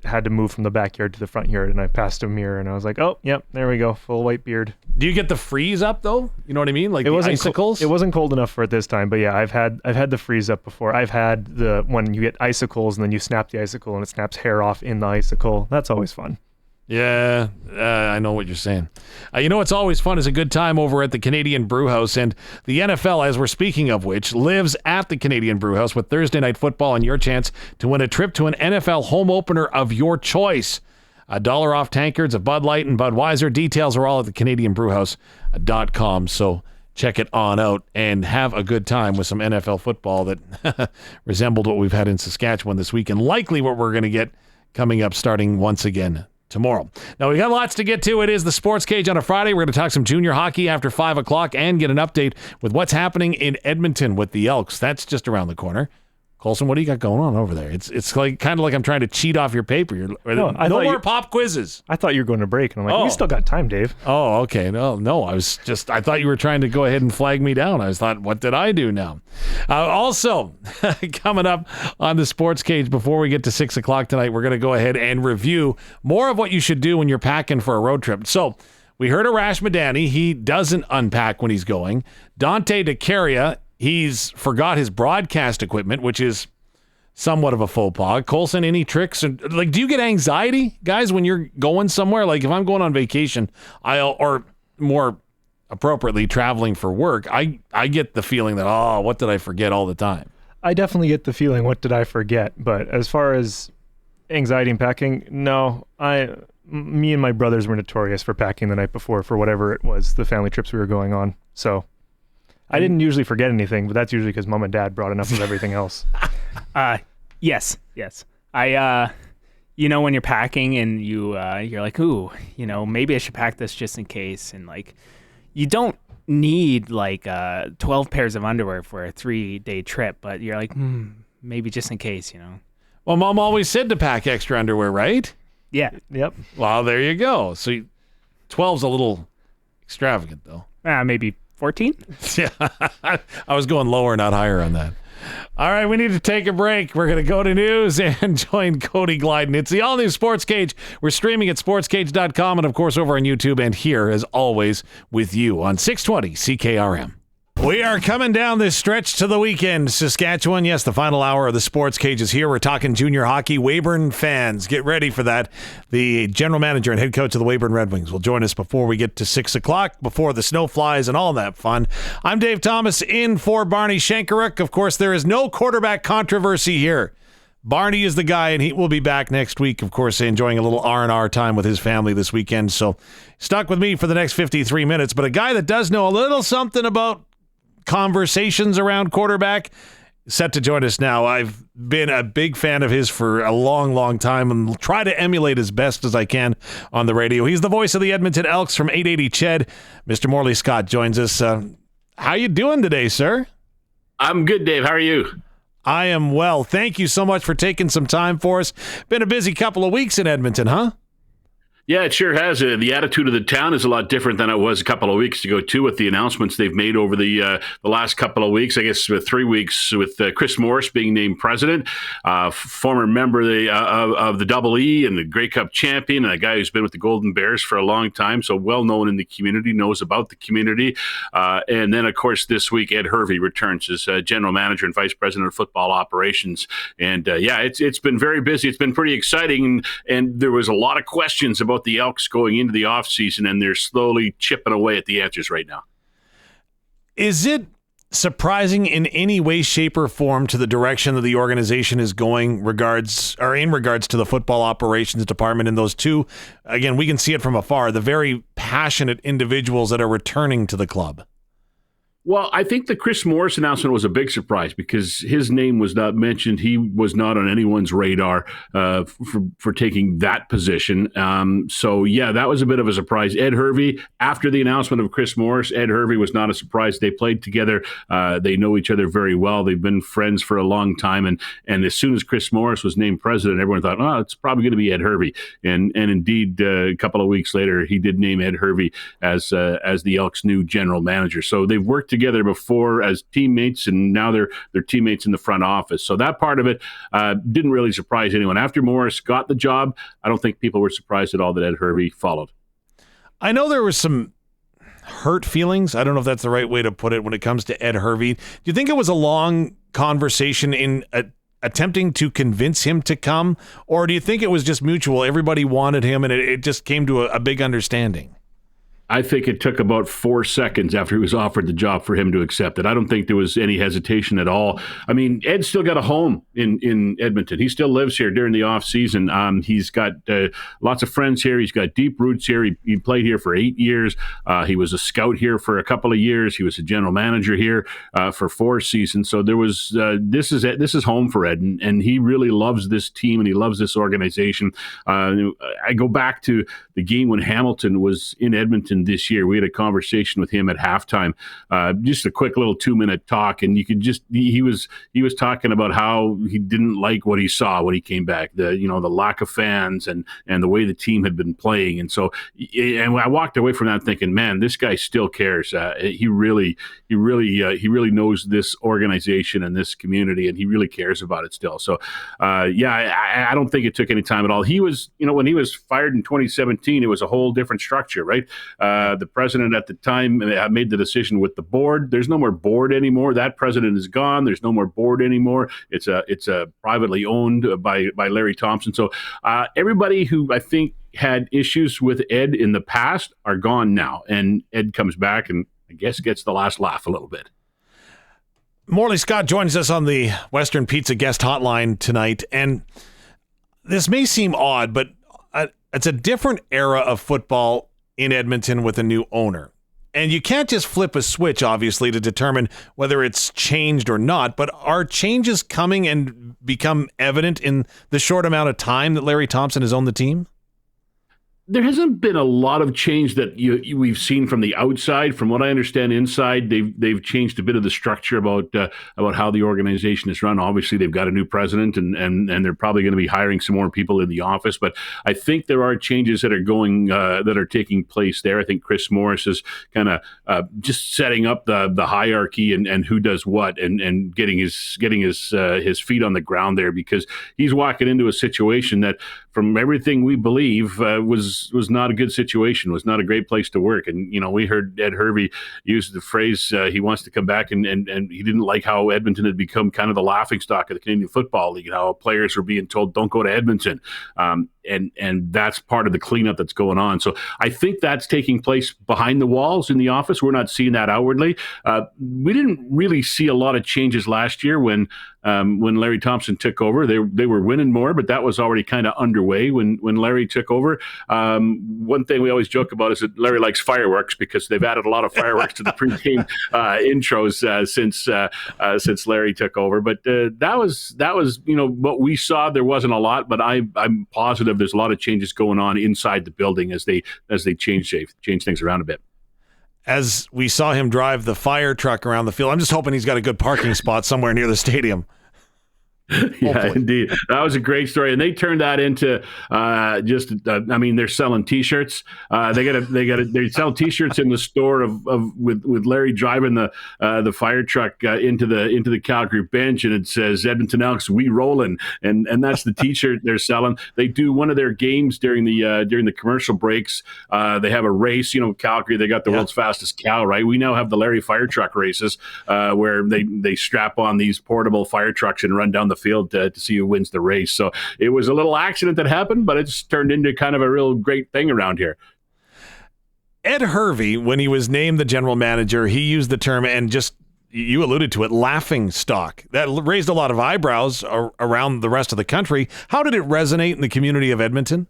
E: had to move from the backyard to the front yard, and I passed a mirror, and I was like, oh, yep, there we go, full white beard.
A: Do you get the freeze up, though? You know what I mean? Like the icicles?
E: It wasn't cold enough for it this time, but yeah, I've had the freeze up before. I've had the when you get icicles and then you snap the icicle and it snaps hair off in the icicle. That's always fun.
A: Yeah, I know what you're saying. You know what's always fun is a good time over at the Canadian Brewhouse, and the NFL, as we're speaking of which, lives at the Canadian Brewhouse with Thursday Night Football and your chance to win a trip to an NFL home opener of your choice. $1 off tankards of Bud Light and Budweiser. Details are all at the CanadianBrewhouse.com, so check it on out and have a good time with some NFL football that resembled what we've had in Saskatchewan this week, and likely what we're going to get coming up starting once again tomorrow. Now, we got lots to get to. It is the Sports Cage on a Friday. We're going to talk some junior hockey after 5 o'clock and get an update with what's happening in Edmonton with the Elks. That's just around the corner. Colson, what do you got going on over there? It's like kind of like I'm trying to cheat off your paper. No more pop quizzes.
E: I thought you were going to break, and I'm like, we still got time, Dave.
A: Oh, okay. No, I thought you were trying to go ahead and flag me down. I thought, what did I do now? Also, coming up on the Sports Cage before we get to 6 o'clock tonight, we're going to go ahead and review more of what you should do when you're packing for a road trip. So, we heard Arash Madani. He doesn't unpack when he's going. Dante Decaria, he's forgot his broadcast equipment, which is somewhat of a faux pas. Colson, any tricks? Like, do you get anxiety, guys, when you're going somewhere? Like, if I'm going on vacation, or more appropriately, traveling for work, I get the feeling that, what did I forget all the time?
E: I definitely get the feeling, what did I forget? But as far as anxiety and packing, no. Me and my brothers were notorious for packing the night before for whatever it was, the family trips we were going on. So I didn't usually forget anything, but that's usually because mom and dad brought enough of everything else.
J: Yes. I, when you're packing and you're like, ooh, maybe I should pack this just in case. And like, you don't need like 12 pairs of underwear for a 3-day trip, but you're like, maybe just in case,
A: Well, mom always said to pack extra underwear, right?
J: Yeah.
E: Yep.
A: Well, there you go. So 12's a little extravagant, though.
J: Maybe 14?
A: Yeah, I was going lower, not higher on that. All right, we need to take a break. We're going to go to news and join Cody Glyden. It's the All New Sports Cage. We're streaming at sportscage.com and, of course, over on YouTube and here, as always, with you on 620 CKRM. We are coming down this stretch to the weekend. Saskatchewan, yes, the final hour of the Sports Cage is here. We're talking junior hockey. Weyburn fans, get ready for that. The general manager and head coach of the Weyburn Red Wings will join us before we get to 6 o'clock, before the snow flies and all that fun. I'm Dave Thomas in for Barney Shankaruk. Of course, there is no quarterback controversy here. Barney is the guy, and he will be back next week, of course, enjoying a little R&R time with his family this weekend. So stuck with me for the next 53 minutes. But a guy that does know a little something about conversations around quarterback set to join us now. I've been a big fan of his for a long, long time and try to emulate as best as I can on the radio. He's the voice of the Edmonton Elks from 880 Ched. Mr. Morley Scott joins us. How you doing today, sir?
K: I'm good, Dave. How are you?
A: I am well. Thank you so much for taking some time for us. Been a busy couple of weeks in Edmonton, huh?
K: Yeah, it sure has. The attitude of the town is a lot different than it was a couple of weeks ago, too, with the announcements they've made over the last couple of weeks. I guess 3 weeks with Chris Morris being named president, former member of the Double E and the Grey Cup champion, and a guy who's been with the Golden Bears for a long time, so well known in the community, knows about the community. And then, of course, this week, Ed Hervey returns as general manager and vice president of football operations. And it's been very busy. It's been pretty exciting, and there was a lot of questions about the Elks going into the offseason, and they're slowly chipping away at the answers right now.
A: Is it surprising in any way, shape, or form to the direction that the organization is going in regards to the football operations department and those two? Again, we can see it from afar, the very passionate individuals that are returning to the club.
K: Well, I think the Chris Morris announcement was a big surprise because his name was not mentioned. He was not on anyone's radar for taking that position. That was a bit of a surprise. Ed Hervey, after the announcement of Chris Morris, Ed Hervey was not a surprise. They played together. They know each other very well. They've been friends for a long time. And as soon as Chris Morris was named president, everyone thought, oh, it's probably going to be Ed Hervey. And indeed, a couple of weeks later, he did name Ed Hervey as the Elks' new general manager. So they've worked together before as teammates, and now they're teammates in the front office. So that part of it didn't really surprise anyone. After Morris got the job, I don't think people were surprised at all that Ed Hervey followed.
A: I know there was some hurt feelings. I don't know if that's the right way to put it when it comes to Ed Hervey. Do you think it was a long conversation in attempting to convince him to come, or do you think it was just mutual? Everybody wanted him, and it just came to a big understanding?
K: I think it took about 4 seconds after he was offered the job for him to accept it. I don't think there was any hesitation at all. I mean, Ed's still got a home in Edmonton. He still lives here during the off season. He's got lots of friends here. He's got deep roots here. He played here for 8 years. He was a scout here for a couple of years. He was a general manager here for 4 seasons. So there was this is home for Ed, and he really loves this team and he loves this organization. I go back to the game when Hamilton was in Edmonton this year. We had a conversation with him at halftime, just a quick little 2-minute talk, and you could just he was talking about how he didn't like what he saw when he came back, the lack of fans and the way the team had been playing. And so and I walked away from that thinking, man, this guy still cares. He really knows this organization and this community, and he really cares about it still. So I don't think it took any time at all. He was, when he was fired in 2017, it was a whole different structure, right? The president at the time made the decision with the board. There's no more board anymore. That president is gone. There's no more board anymore. It's a privately owned by Larry Thompson. So everybody who I think had issues with Ed in the past are gone now, and Ed comes back and I guess gets the last laugh a little bit.
A: Morley Scott joins us on the Western Pizza guest hotline tonight, and this may seem odd, but it's a different era of football in Edmonton with a new owner. And you can't just flip a switch, obviously, to determine whether it's changed or not, but are changes coming and become evident in the short amount of time that Larry Thompson has owned the team?
K: There hasn't been a lot of change that we've seen from the outside. From what I understand, inside they've changed a bit of the structure about how the organization is run. Obviously, they've got a new president, and they're probably going to be hiring some more people in the office. But I think there are changes that are taking place there. I think Chris Morris is kind of just setting up the hierarchy and who does what, and getting his feet on the ground there, because he's walking into a situation that, from everything we believe, was not a good situation, was not a great place to work. And, we heard Ed Hervey use the phrase he wants to come back, and he didn't like how Edmonton had become kind of the laughingstock of the Canadian Football League, and how players were being told, don't go to Edmonton. And that's part of the cleanup that's going on. So I think that's taking place behind the walls in the office. We're not seeing that outwardly. We didn't really see a lot of changes last year when when Larry Thompson took over. They were winning more, but that was already kind of underway when Larry took over. One thing we always joke about is that Larry likes fireworks because they've added a lot of fireworks to the pregame intros since Larry took over. But that was what we saw. There wasn't a lot, but I'm positive there's a lot of changes going on inside the building as they change things around a bit.
A: As we saw him drive the fire truck around the field, I'm just hoping he's got a good parking spot somewhere near the stadium.
K: Yeah, indeed. That was a great story. And they turned that into they're selling T-shirts. They sell T-shirts in the store with Larry driving the fire truck into the Calgary bench, and it says Edmonton Elks, we rollin', and that's the T-shirt they're selling. They do one of their games during the commercial breaks. They have a race. Calgary, they got the world's fastest cow, right? We now have the Larry fire truck races where they strap on these portable fire trucks and run down the field to see who wins the race. So it was a little accident that happened, but it's turned into kind of a real great thing around here.
A: Ed Hervey, when he was named the general manager, he used the term, and just you alluded to it, laughing stock. That raised a lot of eyebrows around the rest of the country. How did it resonate in the community of Edmonton?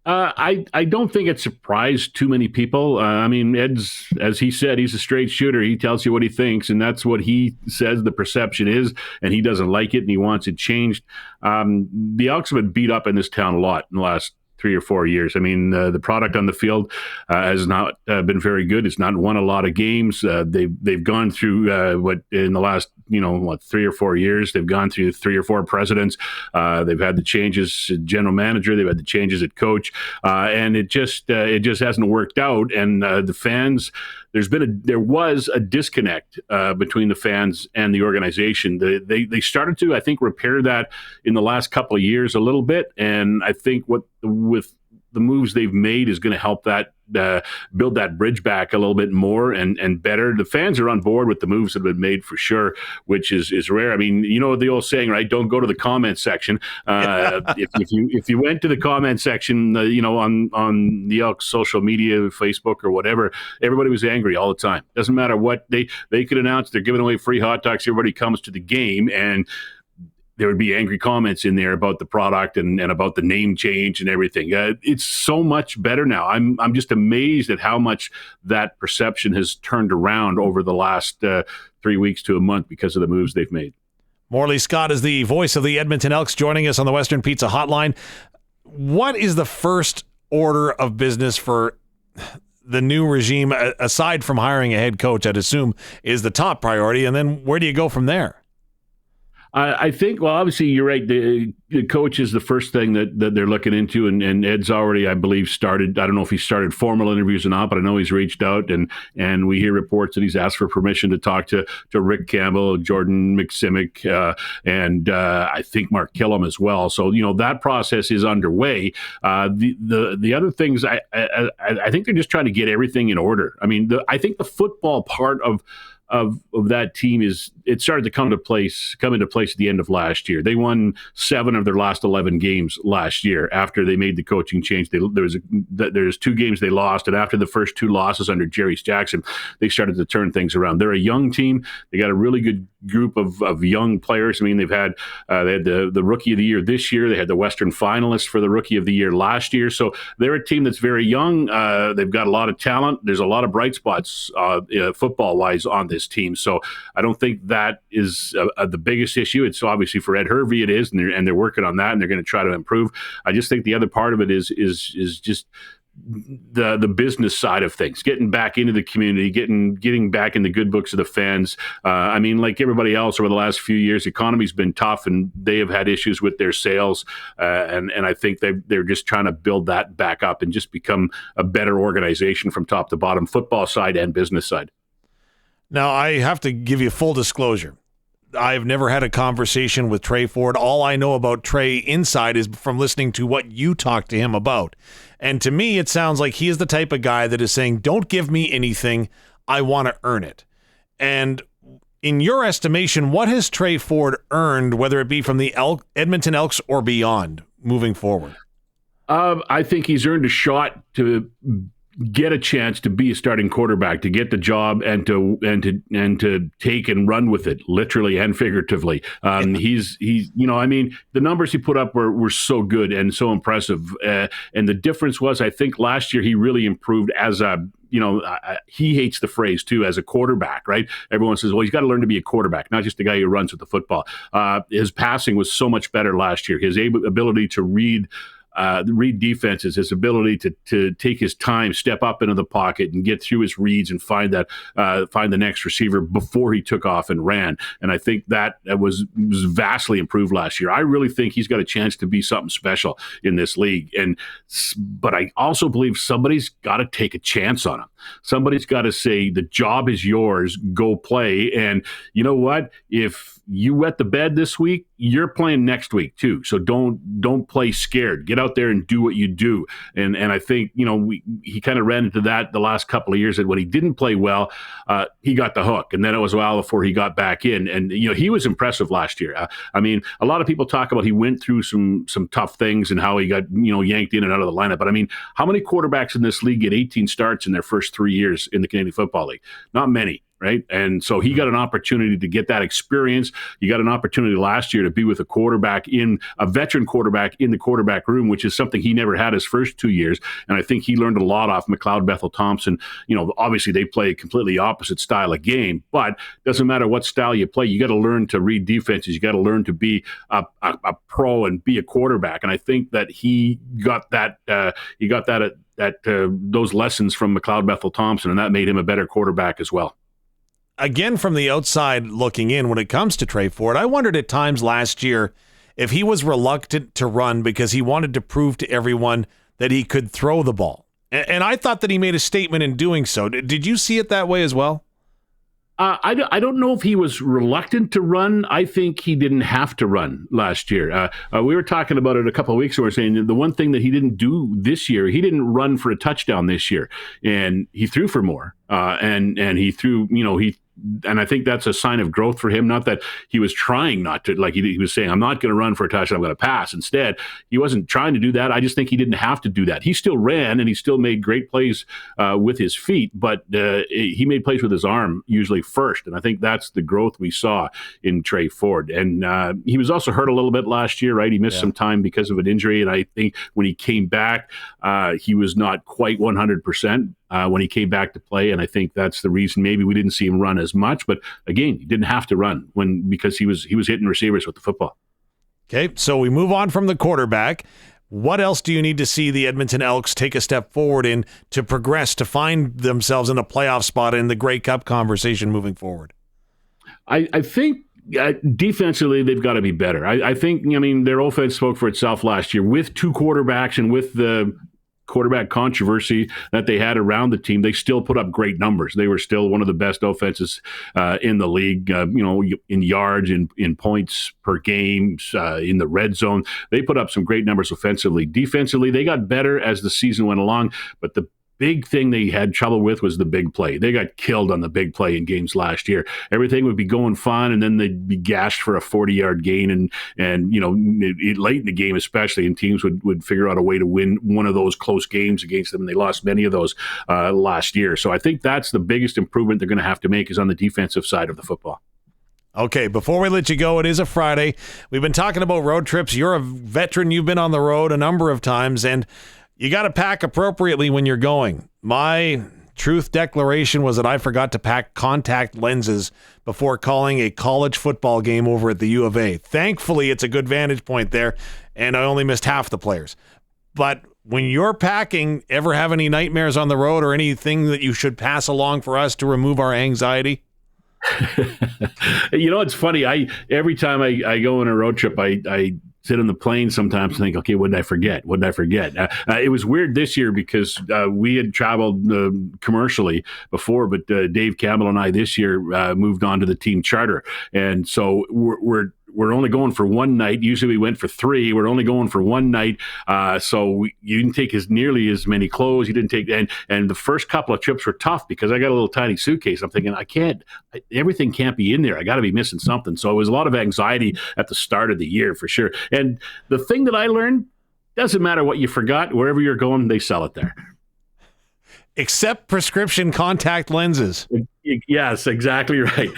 K: I don't think it surprised too many people. Ed's, as he said, he's a straight shooter. He tells you what he thinks, and that's what he says the perception is, and he doesn't like it, and he wants it changed. The Elks have been beat up in this town a lot in the last 3 or 4 years. The product on the field has not been very good. It's not won a lot of games. They've gone through in the last 3 or 4 years. They've gone through 3 or 4 presidents. They've had the changes at general manager. They've had the changes at coach, and it just hasn't worked out. And the fans. There was a disconnect between the fans and the organization. They started to, I think, repair that in the last couple of years a little bit, and I think with the moves they've made is going to help that build that bridge back a little bit more and better. The fans are on board with the moves that have been made for sure, which is rare. The old saying, right? Don't go to the comment section. If you went to the comment section, on the Elks social media, Facebook or whatever, everybody was angry all the time. Doesn't matter what they could announce. They're giving away free hot dogs. Everybody comes to the game, and there would be angry comments in there about the product and about the name change and everything. It's so much better now. I'm just amazed at how much that perception has turned around over the last 3 weeks to a month because of the moves they've made.
A: Morley Scott is the voice of the Edmonton Elks, joining us on the Western Pizza Hotline. What is the first order of business for the new regime, aside from hiring a head coach, I'd assume is the top priority, and then where do you go from there?
K: I think, well, obviously you're right. The coach is the first thing that they're looking into, and Ed's already, I believe, started. I don't know if he started formal interviews or not, but I know he's reached out, and we hear reports that he's asked for permission to talk to Rick Campbell, Jordan McSimic, and I think Mark Killam as well. So that process is underway. The other things, I think they're just trying to get everything in order. I think the football part of that team it started to come into place at the end of last year. They won 7 of their last 11 games last year after they made the coaching change. There's 2 games they lost, and after the first 2 losses under Jerry Jackson, they started to turn things around. They're a young team. They got a really good group of young players. They've had they had the Rookie of the Year this year. They had the Western finalists for the Rookie of the Year last year. So they're a team that's very young. They've got a lot of talent. There's a lot of bright spots football-wise on this team. So I don't think that is the biggest issue. It's obviously for Ed Hervey it is, and they're working on that, and they're going to try to improve. I just think the other part of it is just the business side of things, getting back into the community, getting back in the good books of the fans. Like everybody else over the last few years, the economy's been tough, and they have had issues with their sales. And I think they're just trying to build that back up and just become a better organization from top to bottom, football side and business side.
A: Now, I have to give you full disclosure. I've never had a conversation with Trey Ford. All I know about Trey inside is from listening to what you talked to him about. And to me, it sounds like he is the type of guy that is saying, don't give me anything. I want to earn it. And in your estimation, what has Trey Ford earned, whether it be from the Edmonton Elks or beyond, moving forward?
K: I think he's earned a shot to get a chance to be a starting quarterback, to get the job, and to take and run with it, literally and figuratively. He's the numbers he put up were so good and so impressive. And the difference was, I think last year he really improved as a, he hates the phrase too, as a quarterback, right? Everyone says, well, he's got to learn to be a quarterback, not just the guy who runs with the football. His passing was so much better last year. His ability to read defenses, his ability to take his time, step up into the pocket and get through his reads and find the next receiver before he took off and ran. And I think that was vastly improved last year. I really think he's got a chance to be something special in this league. But I also believe somebody's got to take a chance on him. Somebody's got to say, the job is yours, go play. And you know what? If you wet the bed this week, you're playing next week too. So don't play scared. Get out there and do what you do. And I think, he kind of ran into that the last couple of years, that when he didn't play well, he got the hook. And then it was a while before he got back in. And, he was impressive last year. A lot of people talk about he went through some tough things and how he got, yanked in and out of the lineup. But how many quarterbacks in this league get 18 starts in their first 3 years in the Canadian Football League? Not many. Right. And so he got an opportunity to get that experience. He got an opportunity last year to be with a veteran quarterback in the quarterback room, which is something he never had his first 2 years. And I think he learned a lot off McLeod Bethel Thompson. Obviously they play a completely opposite style of game, but doesn't matter what style you play. You got to learn to read defenses. You got to learn to be a pro and be a quarterback. And I think that he got that. Those lessons from McLeod Bethel Thompson, and that made him a better quarterback as well.
A: Again, from the outside looking in, when it comes to Trey Ford, I wondered at times last year if he was reluctant to run because he wanted to prove to everyone that he could throw the ball. And I thought that he made a statement in doing so. Did you see it that way as well?
K: I don't know if he was reluctant to run. I think he didn't have to run last year. We were talking about it a couple of weeks ago. We were saying the one thing that he didn't do this year, he didn't run for a touchdown this year, and he threw for more. And he threw, and I think that's a sign of growth for him. Not that he was trying not to, like he was saying, I'm not going to run for a touchdown, I'm going to pass. Instead, he wasn't trying to do that. I just think he didn't have to do that. He still ran and he still made great plays with his feet, but he made plays with his arm usually first. And I think that's the growth we saw in Trey Ford. And he was also hurt a little bit last year, right? He missed some time because of an injury. And I think when he came back, he was not quite 100%. When he came back to play, and I think that's the reason maybe we didn't see him run as much. But again, he didn't have to run because he was hitting receivers with the football.
A: Okay, so we move on from the quarterback. What else do you need to see the Edmonton Elks take a step forward in to progress, to find themselves in a playoff spot in the Grey Cup conversation moving forward?
K: I think defensively, they've got to be better. I think, their offense spoke for itself last year with two quarterbacks and with the quarterback controversy that they had around the team. They still put up great numbers. They were still one of the best offenses in the league, in yards, in points per game, in the red zone. They put up some great numbers offensively. Defensively, they got better as the season went along, but the big thing they had trouble with was the big play. They got killed on the big play in games last year. Everything would be going fine, and then they'd be gashed for a 40-yard gain, and late in the game especially, and teams would figure out a way to win one of those close games against them, and they lost many of those last year. So I think that's the biggest improvement they're going to have to make, is on the defensive side of the football.
A: Okay, before we let you go, it is a Friday. We've been talking about road trips. You're a veteran. You've been on the road a number of times, and you got to pack appropriately when you're going. My truth declaration was that I forgot to pack contact lenses before calling a college football game over at the U of A. Thankfully, it's a good vantage point there, and I only missed half the players. But when you're packing, ever have any nightmares on the road or anything that you should pass along for us to remove our anxiety?
K: It's funny. Every time I go on a road trip, I sit on the plane sometimes and think, okay, what did I forget? It was weird this year because we had traveled commercially before, but Dave Campbell and I this year moved on to the team charter. And so we're only going for one night. Usually we went for 3. We're only going for one night. So you didn't take nearly as many clothes. You didn't take, and the first couple of trips were tough because I got a little tiny suitcase. I'm thinking, everything can't be in there. I got to be missing something. So it was a lot of anxiety at the start of the year for sure. And the thing that I learned, doesn't matter what you forgot, wherever you're going, they sell it there.
A: Except prescription contact lenses.
K: Yes, exactly right.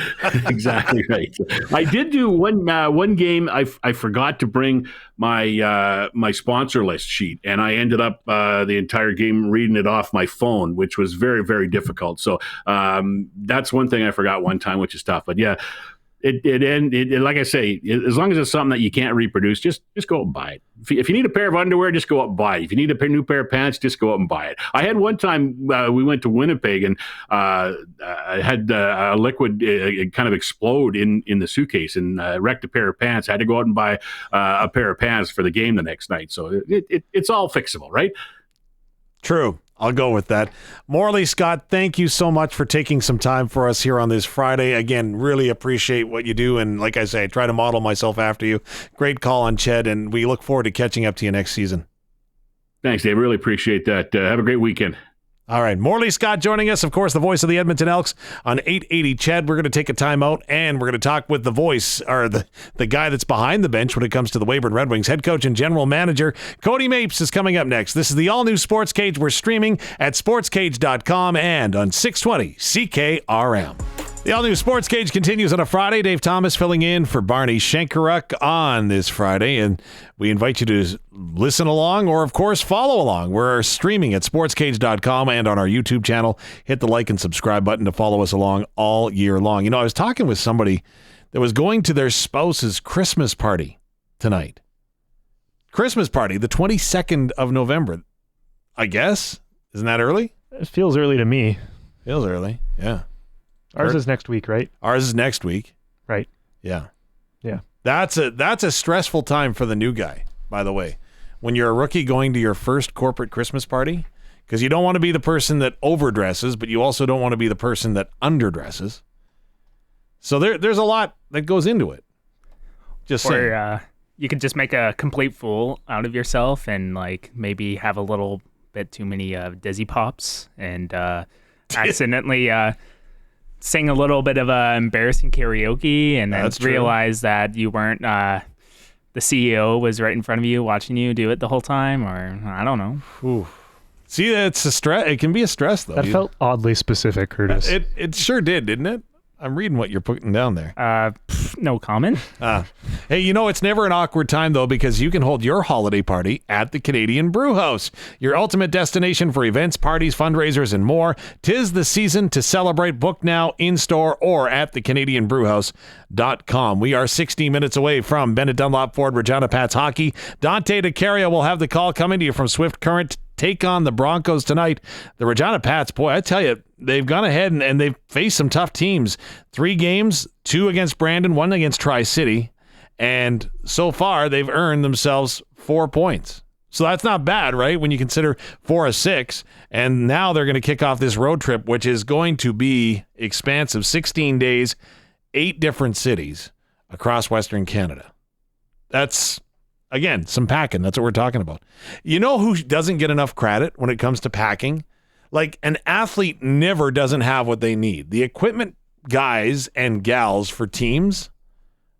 K: Exactly right. I did do one game. I forgot to bring my my sponsor list sheet, and I ended up the entire game reading it off my phone, which was very, very difficult. So that's one thing I forgot one time, which is tough. But yeah, it like I say, as long as it's something that you can't reproduce, just go out and buy it. If you need a pair of underwear, just go out and buy it. If you need a new pair of pants, just go out and buy it. I had one time we went to Winnipeg, and I had a liquid kind of explode in the suitcase, and wrecked a pair of pants. I had to go out and buy a pair of pants for the game the next night. So it's all fixable, right?
A: True. I'll go with that. Morley Scott, thank you so much for taking some time for us here on this Friday. Again, really appreciate what you do. And like I say, I try to model myself after you. Great call on Ched, and we look forward to catching up to you next season.
K: Thanks, Dave. Really appreciate that. Have a great weekend.
A: All right. Morley Scott joining us, of course, the voice of the Edmonton Elks on 880 Ched. We're going to take a timeout, and we're going to talk with the voice, or the guy that's behind the bench when it comes to the Weyburn Red Wings. Head coach and general manager Cody Mapes is coming up next. This is the All New Sports Cage. We're streaming at sportscage.com and on 620 CKRM. The All New Sports Cage continues on a Friday. Dave Thomas filling in for Barney Shankaruk on this Friday, and we invite you to listen along or, of course, follow along. We're streaming at sportscage.com and on our YouTube channel. Hit the like and subscribe button to follow us along all year long. You know, I was talking with somebody that was going to their spouse's Christmas party tonight. Christmas party, the 22nd of November, I guess. Isn't that early?
E: It feels early to me.
A: Feels early, yeah.
E: Ours is next week, right?
A: Ours is next week.
E: Right.
A: Yeah.
E: Yeah.
A: That's a stressful time for the new guy, by the way. When you're a rookie going to your first corporate Christmas party, because you don't want to be the person that overdresses, but you also don't want to be the person that underdresses. So there's a lot that goes into it. Just saying.
J: Or you could just make a complete fool out of yourself and like maybe have a little bit too many Dizzy Pops and accidentally sing a little bit of embarrassing karaoke and then realize that you weren't the CEO was right in front of you watching you do it the whole time, or I don't know.
A: Ooh. See, it's a stress. It can be a stress, though.
E: That felt oddly specific, Curtis.
A: It sure did, didn't it? I'm reading what you're putting down there.
J: No comment.
A: Hey, you know, it's never an awkward time, though, because you can hold your holiday party at the Canadian Brew House, your ultimate destination for events, parties, fundraisers, and more. 'Tis the season to celebrate. Book now, in-store, or at thecanadianbrewhouse.com. We are 60 minutes away from Bennett Dunlop Ford Regina Pats hockey. Dante Decaria will have the call coming to you from Swift Current. Take on the Broncos tonight. The Regina Pats, boy, I tell you, they've gone ahead and they've faced some tough teams. 3 games, 2 against Brandon, 1 against Tri-City. And so far, they've earned themselves 4 points. So that's not bad, right, when you consider 4 of 6. And now they're going to kick off this road trip, which is going to be expansive. 16 days, 8 different cities across Western Canada. That's... Again, some packing. That's what we're talking about. You know who doesn't get enough credit when it comes to packing? Like, an athlete never doesn't have what they need. The equipment guys and gals for teams,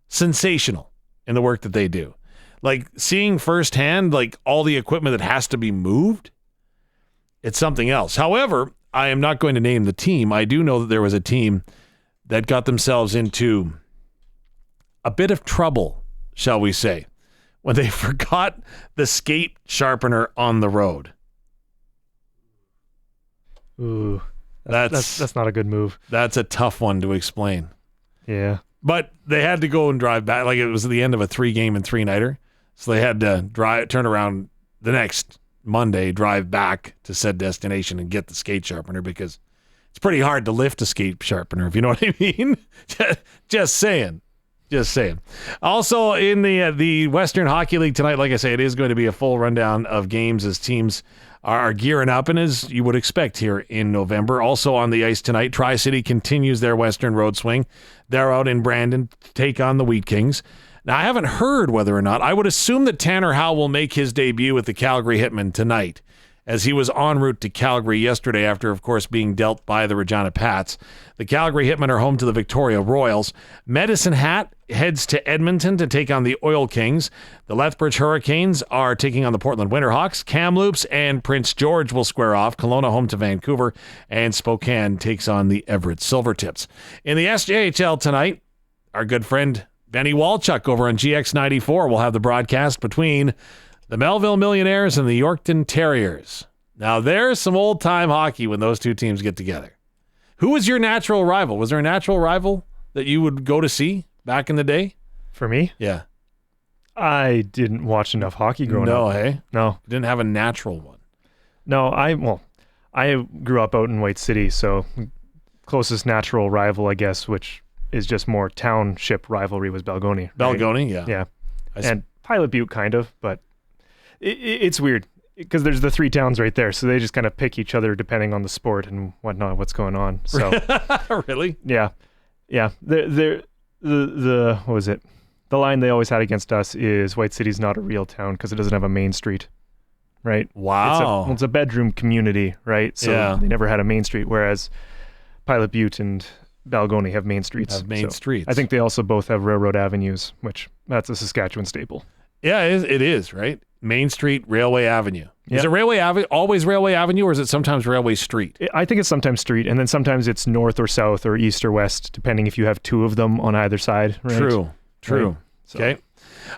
A: sensational in the work that they do. Like, seeing firsthand, like, all the equipment that has to be moved, it's something else. However, I am not going to name the team. I do know that there was a team that got themselves into a bit of trouble, shall we say, when they forgot the skate sharpener on the road.
E: Ooh, that's not a good move.
A: That's a tough one to explain.
E: Yeah.
A: But they had to go and drive back. Like, it was the end of a 3-game and 3-nighter. So they had to turn around the next Monday, drive back to said destination and get the skate sharpener, because it's pretty hard to lift a skate sharpener, if you know what I mean. Just saying. Just saying. Also, in the Western Hockey League tonight, like I say, it is going to be a full rundown of games as teams are gearing up, and as you would expect here in November. Also on the ice tonight, Tri-City continues their Western road swing. They're out in Brandon to take on the Wheat Kings. Now, I haven't heard whether or not. I would assume that Tanner Howe will make his debut with the Calgary Hitmen tonight, as he was en route to Calgary yesterday after, of course, being dealt by the Regina Pats. The Calgary Hitmen are home to the Victoria Royals. Medicine Hat heads to Edmonton to take on the Oil Kings. The Lethbridge Hurricanes are taking on the Portland Winterhawks. Kamloops and Prince George will square off. Kelowna home to Vancouver, and Spokane takes on the Everett Silvertips. In the SJHL tonight, our good friend Benny Walchuk over on GX94 will have the broadcast between the Melville Millionaires and the Yorkton Terriers. Now, there's some old-time hockey when those two teams get together. Who was your natural rival? Was there a natural rival that you would go to see back in the day?
E: For me?
A: Yeah.
E: I didn't watch enough hockey growing up.
A: No, hey?
E: No.
A: You didn't have a natural one.
E: No, I grew up out in White City, so closest natural rival, I guess, which is just more township rivalry, was Balgony. Right?
A: Balgony, yeah.
E: Yeah. And Pilot Butte, kind of, but it's weird because there's the three towns right there, so they just kind of pick each other depending on the sport and whatnot, what's going on. So
A: Really?
E: Yeah. The what was it? The line they always had against us is White City's not a real town because it doesn't have a main street, right?
A: Wow.
E: It's a bedroom community, right? So they never had a main street, whereas Pilot Butte and Balgony have main streets.
A: Streets.
E: I think they also both have railroad avenues, which that's a Saskatchewan staple.
A: Yeah, it is, right? Main Street, Railway Avenue.
E: Yeah.
A: Is it Railway Avenue always Railway Avenue, or is it sometimes Railway Street?
E: I think it's sometimes street, and then sometimes it's north or south or east or west, depending if you have two of them on either side. Right?
A: True.
E: Right. So.
A: Okay.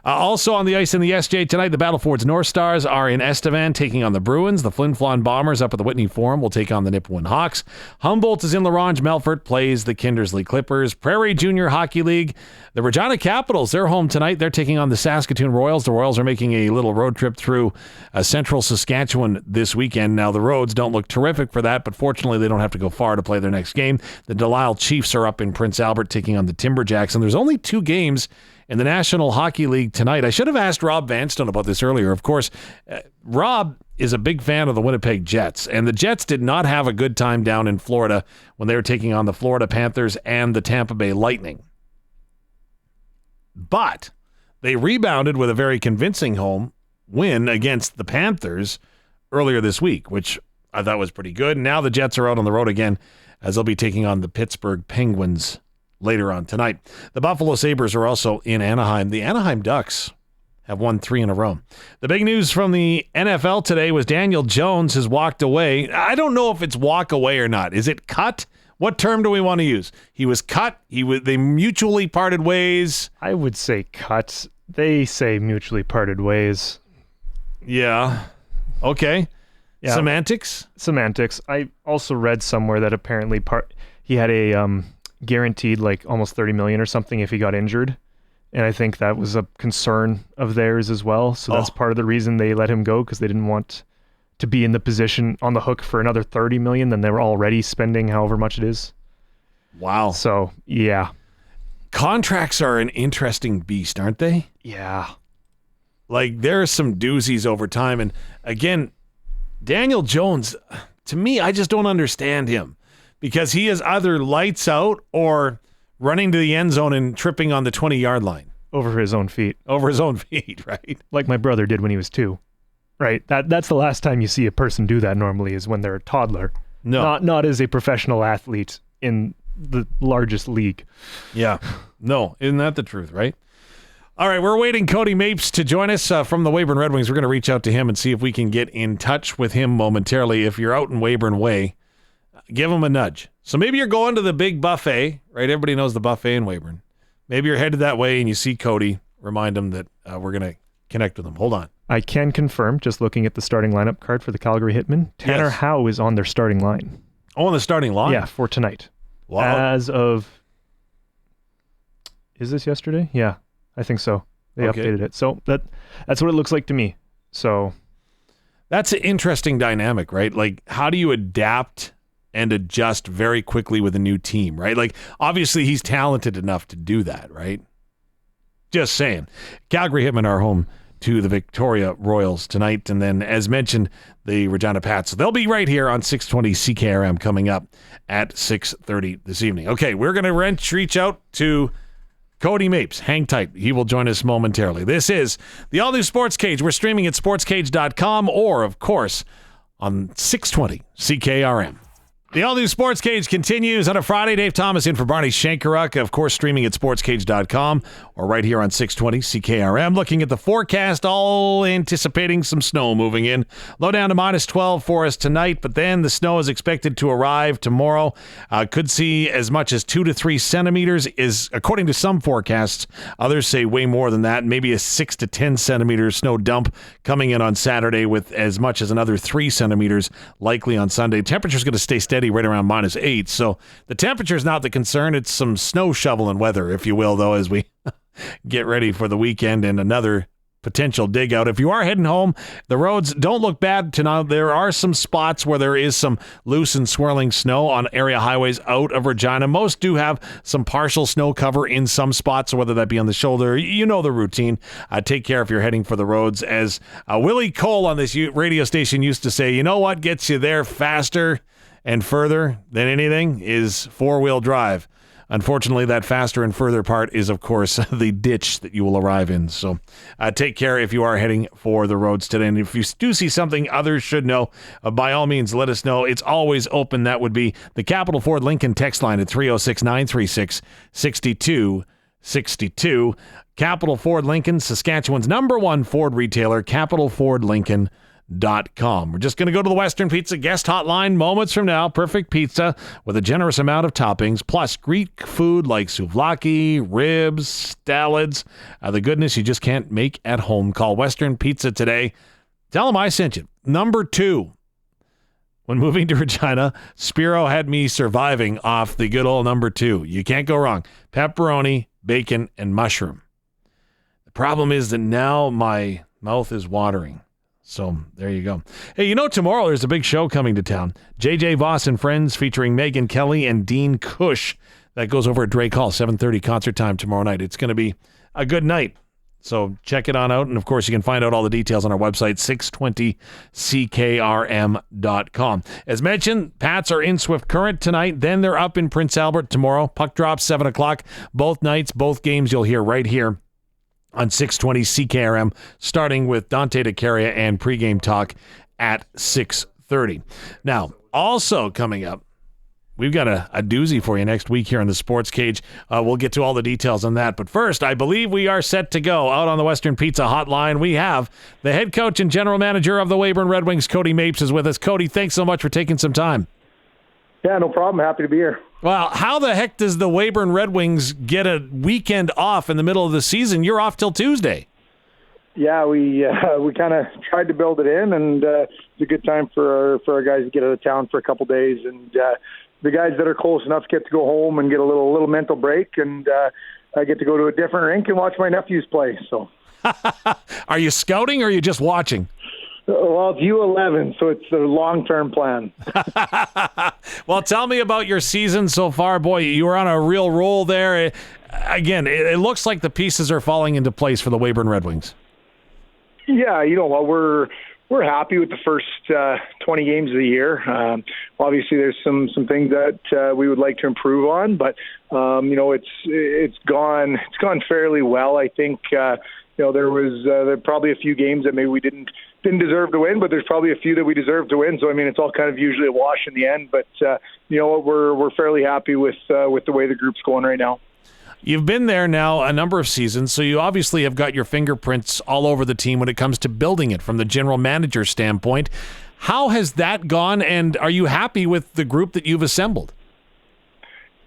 A: Also on the ice in the SJ tonight, the Battlefords North Stars are in Estevan taking on the Bruins. The Flin Flon Bombers up at the Whitney Forum will take on the Nipawin Hawks. Humboldt is in La Ronge. Melfort plays the Kindersley Clippers. Prairie Junior Hockey League, the Regina Capitals, they're home tonight. They're taking on the Saskatoon Royals. The Royals are making a little road trip through central Saskatchewan this weekend. Now, the roads don't look terrific for that, but fortunately they don't have to go far to play their next game. The Delisle Chiefs are up in Prince Albert taking on the Timberjacks, and there's only 2 games in the National Hockey League tonight. I should have asked Rob Vanstone about this earlier. Of course, Rob is a big fan of the Winnipeg Jets, and the Jets did not have a good time down in Florida when they were taking on the Florida Panthers and the Tampa Bay Lightning. But they rebounded with a very convincing home win against the Panthers earlier this week, which I thought was pretty good. Now the Jets are out on the road again as they'll be taking on the Pittsburgh Penguins later on tonight. The Buffalo Sabres are also in Anaheim. The Anaheim Ducks have won 3 in a row. The big news from the NFL today was Daniel Jones has walked away. I don't know if it's walk away or not. Is it cut? What term do we want to use? He was cut. They mutually parted ways.
E: I would say cut. They say mutually parted ways.
A: Yeah. Okay. Yeah. Semantics. I also read somewhere that apparently he had a guaranteed like almost $30 million or something if he got injured, and I think that was a concern of theirs as well. So that's part of the reason they let him go, because they didn't want to be in the position on the hook for another $30 million than they were already spending however much it is. Wow.
E: So yeah,
A: contracts are an interesting beast, aren't they?
E: Yeah.
A: Like there are some doozies over time, and again, Daniel Jones, to me, I just don't understand him. Because he is either lights out or running to the end zone and tripping on the 20-yard line.
E: Over his own feet,
A: right?
E: Like my brother did when he was 2. Right? That's the last time you see a person do that normally, is when they're a toddler.
A: No.
E: Not as a professional athlete in the largest league.
A: Yeah. No. Isn't that the truth, right? All right, we're waiting Cody Mapes to join us from the Weyburn Red Wings. We're going to reach out to him and see if we can get in touch with him momentarily. If you're out in Weyburn Way, give him a nudge. So maybe you're going to the big buffet, right? Everybody knows the buffet in Weyburn. Maybe you're headed that way and you see Cody. Remind him that we're going to connect with him. Hold on.
E: I can confirm, just looking at the starting lineup card for the Calgary Hitmen, Tanner Howe is on their starting line.
A: Oh, on the starting line?
E: Yeah, for tonight.
A: Wow.
E: Is this yesterday? Yeah, I think so. They updated it. So that's what it looks like to me. So
A: that's an interesting dynamic, right? Like, how do you adapt and adjust very quickly with a new team, right? Like, obviously he's talented enough to do that, right? Just saying. Calgary Hitmen are home to the Victoria Royals tonight, and then, as mentioned, the Regina Pats. So they'll be right here on 620 CKRM coming up at 6:30 this evening. Okay, we're going to reach out to Cody Mapes. Hang tight. He will join us momentarily. This is the All New SportsCage. We're streaming at sportscage.com or, of course, on 620 CKRM. The All New SportsCage continues on a Friday. Dave Thomas in for Barney Shankaruk, of course, streaming at sportscage.com or right here on 620 CKRM. Looking at the forecast, all anticipating some snow moving in. Low down to -12 for us tonight, but then the snow is expected to arrive tomorrow. Could see as much as 2 to 3 centimeters, is according to some forecasts. Others say way more than that, maybe a 6 to 10 centimeter snow dump coming in on Saturday with as much as another 3 centimeters likely on Sunday. Temperature's going to stay steady right around -8. So the temperature is not the concern. It's some snow shoveling weather, if you will, though, as we get ready for the weekend and another potential dig out. If you are heading home, the roads don't look bad tonight. There are some spots where there is some loose and swirling snow on area highways out of Regina. Most do have some partial snow cover in some spots, whether that be on the shoulder. You know the routine. Take care if you're heading for the roads. As Willie Cole on this radio station used to say, you know what gets you there faster and further than anything is four-wheel drive. Unfortunately, that faster and further part is, of course, the ditch that you will arrive in. So take care if you are heading for the roads today. And if you do see something others should know, by all means, let us know. It's always open. That would be the Capital Ford Lincoln text line at 306-936-6262. Capital Ford Lincoln, Saskatchewan's #1 Ford retailer, capitalfordlincoln.com. We're just going to go to the Western Pizza guest hotline moments from now. Perfect pizza with a generous amount of toppings, plus Greek food like souvlaki, ribs, salads, the goodness you just can't make at home. Call Western Pizza today. Tell them I sent you. #2. When moving to Regina, Spiro had me surviving off the good old #2. You can't go wrong. Pepperoni, bacon, and mushroom. The problem is that now my mouth is watering. So there you go. Hey, tomorrow there's a big show coming to town. JJ Voss and Friends featuring Megan Kelly and Dean Cush. That goes over at Drake Hall, 7:30 concert time tomorrow night. It's going to be a good night. So check it on out. And, of course, you can find out all the details on our website, 620ckrm.com. As mentioned, Pats are in Swift Current tonight. Then they're up in Prince Albert tomorrow. Puck drops 7 o'clock. Both nights, both games you'll hear right here on 620 CKRM, starting with Dante Decaria and pregame talk at 6:30. Now, also coming up, we've got a doozy for you next week here on the Sports Cage. We'll get to all the details on that. But first, I believe we are set to go. Out on the Western Pizza hotline, we have the head coach and general manager of the Weyburn Red Wings, Cody Mapes, is with us. Cody, thanks so much for taking some time.
L: Yeah, no problem. Happy to be here.
A: Well, how the heck does the Weyburn Red Wings get a weekend off in the middle of the season? You're off till Tuesday.
L: Yeah, we kind of tried to build it in, and it's a good time for our guys to get out of town for a couple days. And the guys that are close enough get to go home and get a little mental break, and I get to go to a different rink and watch my nephews play. So,
A: are you scouting or are you just watching?
L: Well, it's U11, so it's a long-term plan.
A: Well, tell me about your season so far. Boy, you were on a real roll there. Again, it looks like the pieces are falling into place for the Weyburn Red Wings.
L: Yeah, we're happy with the first 20 games of the year. Obviously, there's some things that we would like to improve on, but it's gone fairly well. I think there was probably a few games that maybe we didn't deserve to win, but there's probably a few that we deserve to win. So I mean, it's all kind of usually a wash in the end. But we're fairly happy with the way the group's going right now.
A: You've been there now a number of seasons, so you obviously have got your fingerprints all over the team when it comes to building it from the general manager standpoint. How has that gone, and are you happy with the group that you've assembled?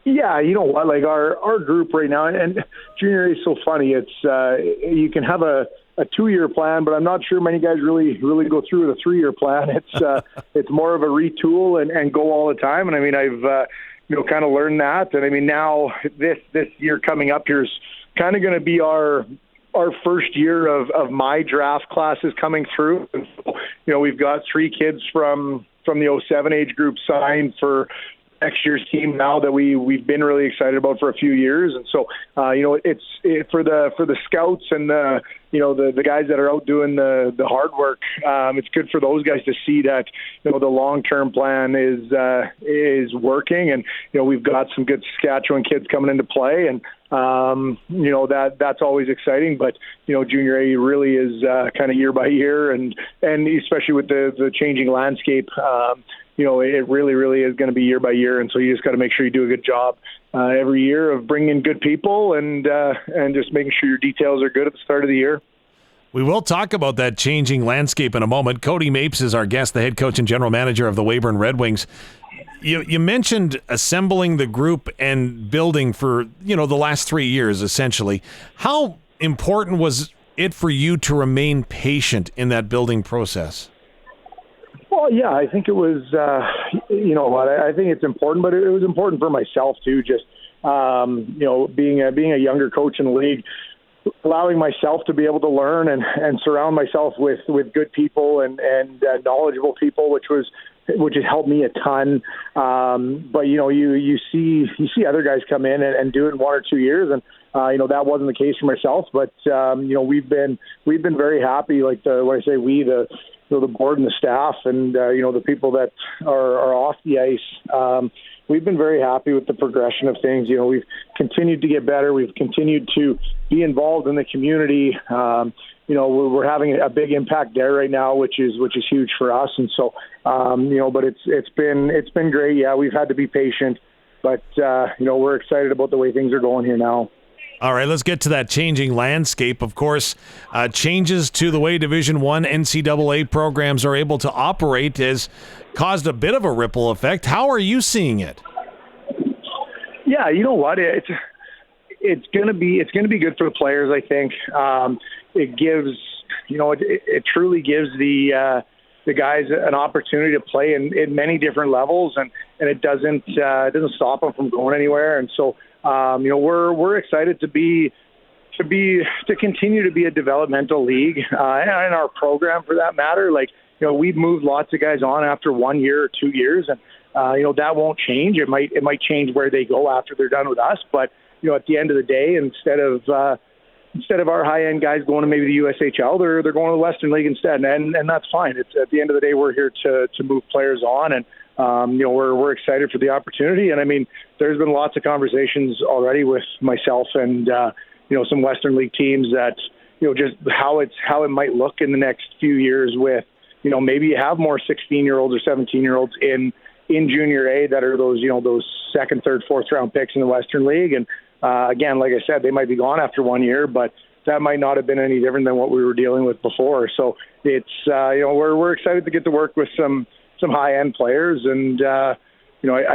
L: Yeah, you know what? Like our group right now, and junior is so funny. It's you can have a 2-year plan, but I'm not sure many guys really go through with a 3-year plan. It's more of a retool and go all the time. And I mean, I've kind of learned that. And I mean, now this year coming up here is kind of going to be our first year of my draft classes coming through. And so, we've got 3 kids from the 07 age group signed for next year's team now that we've been really excited about for a few years. And so it's for the scouts and the guys that are out doing the hard work. It's good for those guys to see that the long-term plan is working, and we've got some good Saskatchewan kids coming into play, and That's always exciting. But Junior A really is kind of year by year, and especially with the changing landscape, it really is going to be year by year. And so you just got to make sure you do a good job every year of bringing in good people and just making sure your details are good at the start of the year.
A: We will talk about that changing landscape in a moment. Cody Mapes is our guest, the head coach and general manager of the Weyburn Red Wings. You mentioned assembling the group and building for, the last 3 years, essentially. How important was it for you to remain patient in that building process?
L: Well, yeah, I think it was, I think it's important, but it was important for myself too, just, being a younger coach in the league, allowing myself to be able to learn and surround myself with good people and knowledgeable people, which has helped me a ton. But you see other guys come in and do it in 1 or 2 years, and that wasn't the case for myself. But we've been very happy. Like when I say we, the board and the staff, and the people that are off the ice. We've been very happy with the progression of things. We've continued to get better. We've continued to be involved in the community. We're having a big impact there right now, which is huge for us. And so, but it's been great. Yeah, we've had to be patient, but we're excited about the way things are going here now.
A: All right, let's get to that changing landscape. Of course, changes to the way Division I NCAA programs are able to operate has caused a bit of a ripple effect. How are you seeing it?
L: Yeah, you know what? It's going to be good for the players, I think. It gives, it truly gives the guys an opportunity to play in many different levels, and it doesn't stop them from going anywhere. And so, we're excited to continue to be a developmental league, and our program for that matter. We've moved lots of guys on after 1 year or 2 years, and that won't change. It might change where they go after they're done with us, but at the end of the day, instead of our high-end guys going to maybe the USHL, they're going to the Western League instead, and that's fine. It's at the end of the day, we're here to move players on, and we're excited for the opportunity. And I mean, there's been lots of conversations already with myself and some Western League teams that just how it might look in the next few years with maybe you have more 16-year-olds or 17-year-olds in Junior A that are those second, third, fourth round picks in the Western League. And again, like I said, they might be gone after 1 year, but that might not have been any different than what we were dealing with before. So it's we're excited to get to work with some high-end players, and I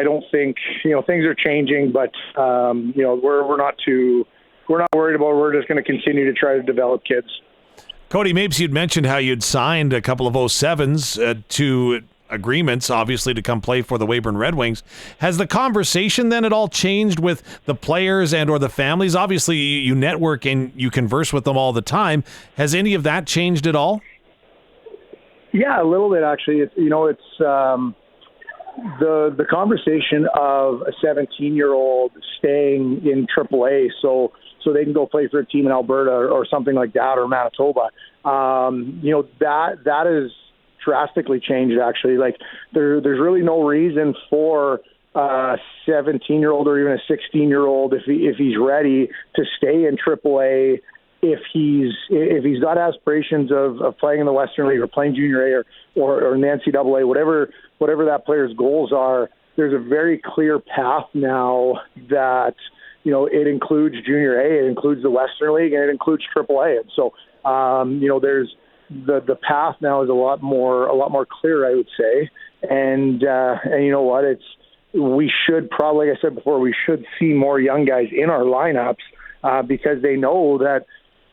L: don't think things are changing, but we're not worried about it. We're just going to continue to try to develop kids.
A: Cody Mapes, you'd mentioned how you'd signed a couple of 07s to agreements, obviously, to come play for the Weyburn Red Wings. Has the conversation then at all changed with the players and or the families? Obviously, you network and you converse with them all the time. Has any of that changed at all?
L: Yeah, a little bit actually. It's the conversation of a 17-year-old staying in AAA so they can go play for a team in Alberta or something like that, or Manitoba. That is drastically changed actually. Like there's really no reason for a 17-year-old or even a 16-year-old if he's ready to stay in AAA. If he's got aspirations of playing in the Western League or playing Junior A or in the NCAA, whatever that player's goals are, there's a very clear path now that it includes Junior A, it includes the Western League, and it includes AAA. And so there's the path now is a lot more clear, I would say. And you know what? We should probably, like I said before, we should see more young guys in our lineups because they know that.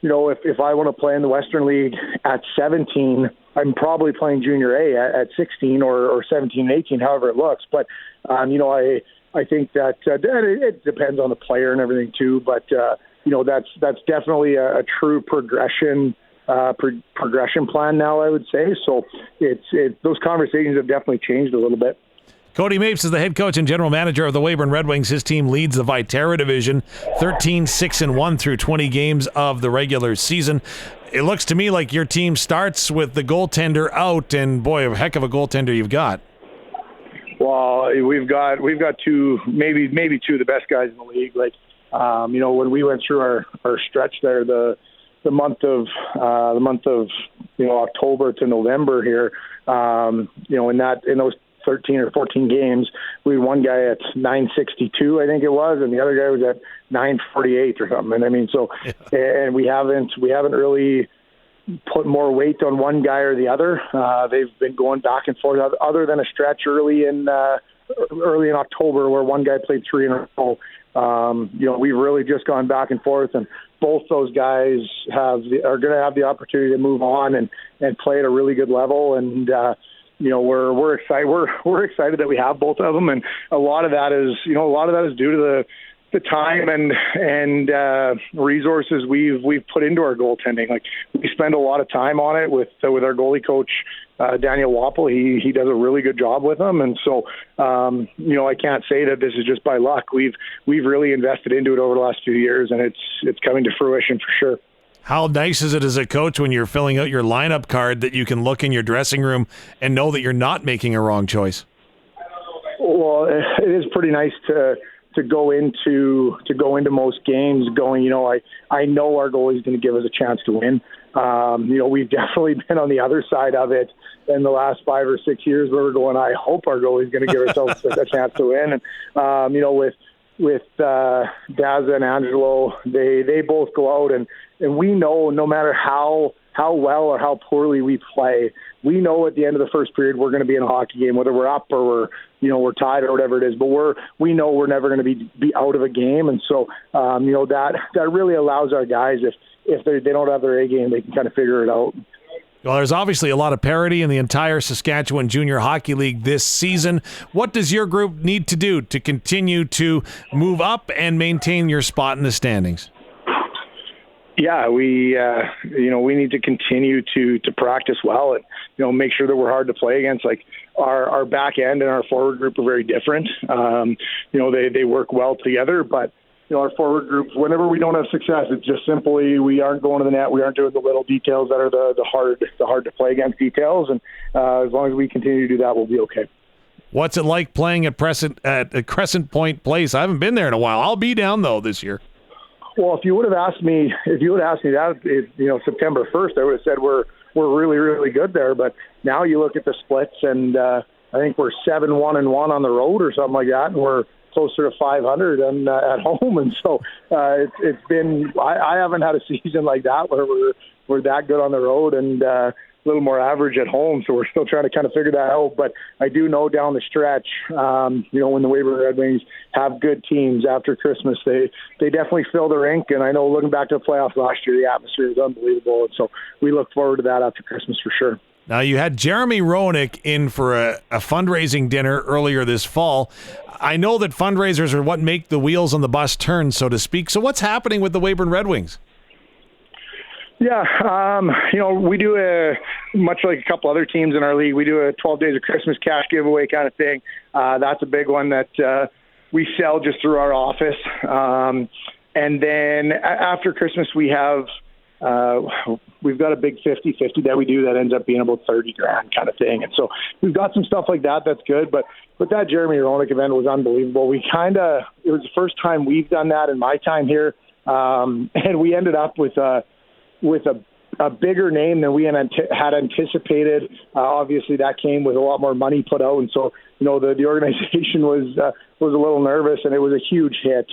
L: If I want to play in the Western League at 17, I'm probably playing Junior A at 16 or 17, 18, however it looks. But, I think that it depends on the player and everything too. But, that's definitely a true progression plan now, I would say. So those conversations have definitely changed a little bit.
A: Cody Mapes is the head coach and general manager of the Weyburn Red Wings. His team leads the Viterra division, 13-6-1 through 20 games of the regular season. It looks to me like your team starts with the goaltender out, and boy, a heck of a goaltender you've got.
L: Well, we've got two, maybe two of the best guys in the league. Like When we went through our stretch there, the month of October to November here, in those 13 or 14 games, we had one guy at 962, I think it was, and the other guy was at 948 or something. And I mean, and we haven't really put more weight on one guy or the other. They've been going back and forth, other than a stretch early in October where one guy played 3 in a row. We've really just gone back and forth, and both those guys are going to have the opportunity to move on and play at a really good level. And we're excited. We're excited that we have both of them, and a lot of that is due to the time and resources we've put into our goaltending. Like, we spend a lot of time on it with our goalie coach, Daniel Wapple. He does a really good job with them, and so I can't say that this is just by luck. We've really invested into it over the last few years, and it's coming to fruition for sure.
A: How nice is it as a coach when you're filling out your lineup card that you can look in your dressing room and know that you're not making a wrong choice?
L: Well, it is pretty nice to go into most games going, I know our goalie is going to give us a chance to win. We've definitely been on the other side of it in the last 5 or 6 years where we're going, I hope our goalie is going to give ourselves a chance to win. And, with Daza and Angelo, they both go out and we know no matter how well or how poorly we play, we know at the end of the first period we're going to be in a hockey game, whether we're up or we're tied or whatever it is. But we know we're never going to be out of a game, and so that really allows our guys, if they don't have their A game, they can kind of figure it out.
A: Well, there's obviously a lot of parity in the entire Saskatchewan Junior Hockey League this season. What does your group need to do to continue to move up and maintain your spot in the standings?
L: Yeah, we need to continue to practice well and make sure that we're hard to play against. Like, our back end and our forward group are very different. They work well together, but our forward group, whenever we don't have success, it's just simply we aren't going to the net. We aren't doing the little details that are the hard to play against details. And as long as we continue to do that, we'll be okay.
A: What's it like playing at Crescent Point Place? I haven't been there in a while. I'll be down though this year.
L: Well, if you would have asked me that, September 1st, I would have said we're really, really good there. But now you look at the splits, and I think we're 7-1-1 on the road or something like that, and we're closer to 500 and at home. And so it's been. I haven't had a season like that where we're that good on the road and a little more average at home. So we're still trying to kind of figure that out. But I do know down the stretch, when the Weyburn Red Wings have good teams after Christmas, they definitely fill the rink. And I know looking back to the playoffs last year, the atmosphere was unbelievable. And so we look forward to that after Christmas for sure.
A: Now, you had Jeremy Roenick in for a fundraising dinner earlier this fall. I know that fundraisers are what make the wheels on the bus turn, so to speak. So what's happening with the Weyburn Red Wings?
L: Yeah, we do much like a couple other teams in our league, we do a 12 Days of Christmas cash giveaway kind of thing. That's a big one that we sell just through our office. And then after Christmas, we've got a big 50-50 that we do that ends up being about $30,000 kind of thing. And so we've got some stuff like that that's good. But that Jeremy Roenick event was unbelievable. It was the first time we've done that in my time here. And we ended up with a bigger name than we had anticipated. Obviously, that came with a lot more money put out, and so the organization was a little nervous, and it was a huge hit.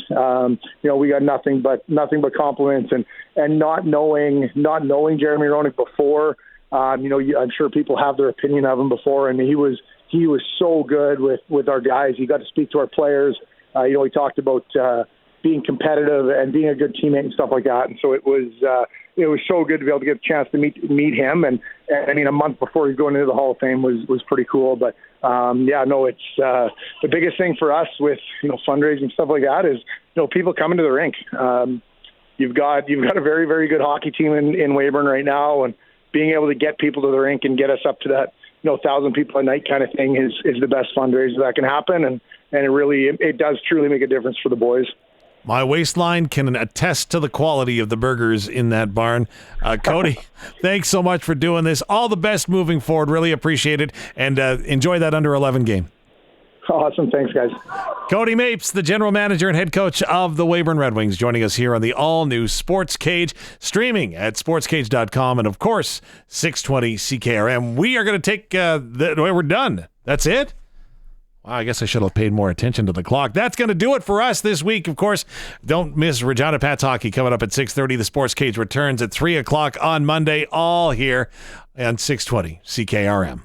L: We got nothing but compliments, and not knowing Jeremy Roenick before. I'm sure people have their opinion of him before, and he was so good with our guys. He got to speak to our players. He talked about being competitive and being a good teammate and stuff like that, and so it was so good to be able to get a chance to meet him. And I mean, a month before he's going into the Hall of Fame was pretty cool. But it's the biggest thing for us with fundraising stuff like that is people coming to the rink. You've got a very, very good hockey team in Weyburn right now, and being able to get people to the rink and get us up to that 1,000 people a night kind of thing is the best fundraiser that can happen, and it does truly make a difference for the boys.
A: My waistline can attest to the quality of the burgers in that barn. Cody, thanks so much for doing this. All the best moving forward. Really appreciate it. And enjoy that under 11 game.
L: Awesome. Thanks, guys.
A: Cody Mapes, the general manager and head coach of the Weyburn Red Wings, joining us here on the All New Sports Cage, streaming at sportscage.com and, of course, 620 CKRM. We are going to take we're done. That's it? Wow, I guess I should have paid more attention to the clock. That's going to do it for us this week. Of course, don't miss Regina Pats Hockey coming up at 6:30. The Sports Cage returns at 3 o'clock on Monday, all here on 620 CKRM.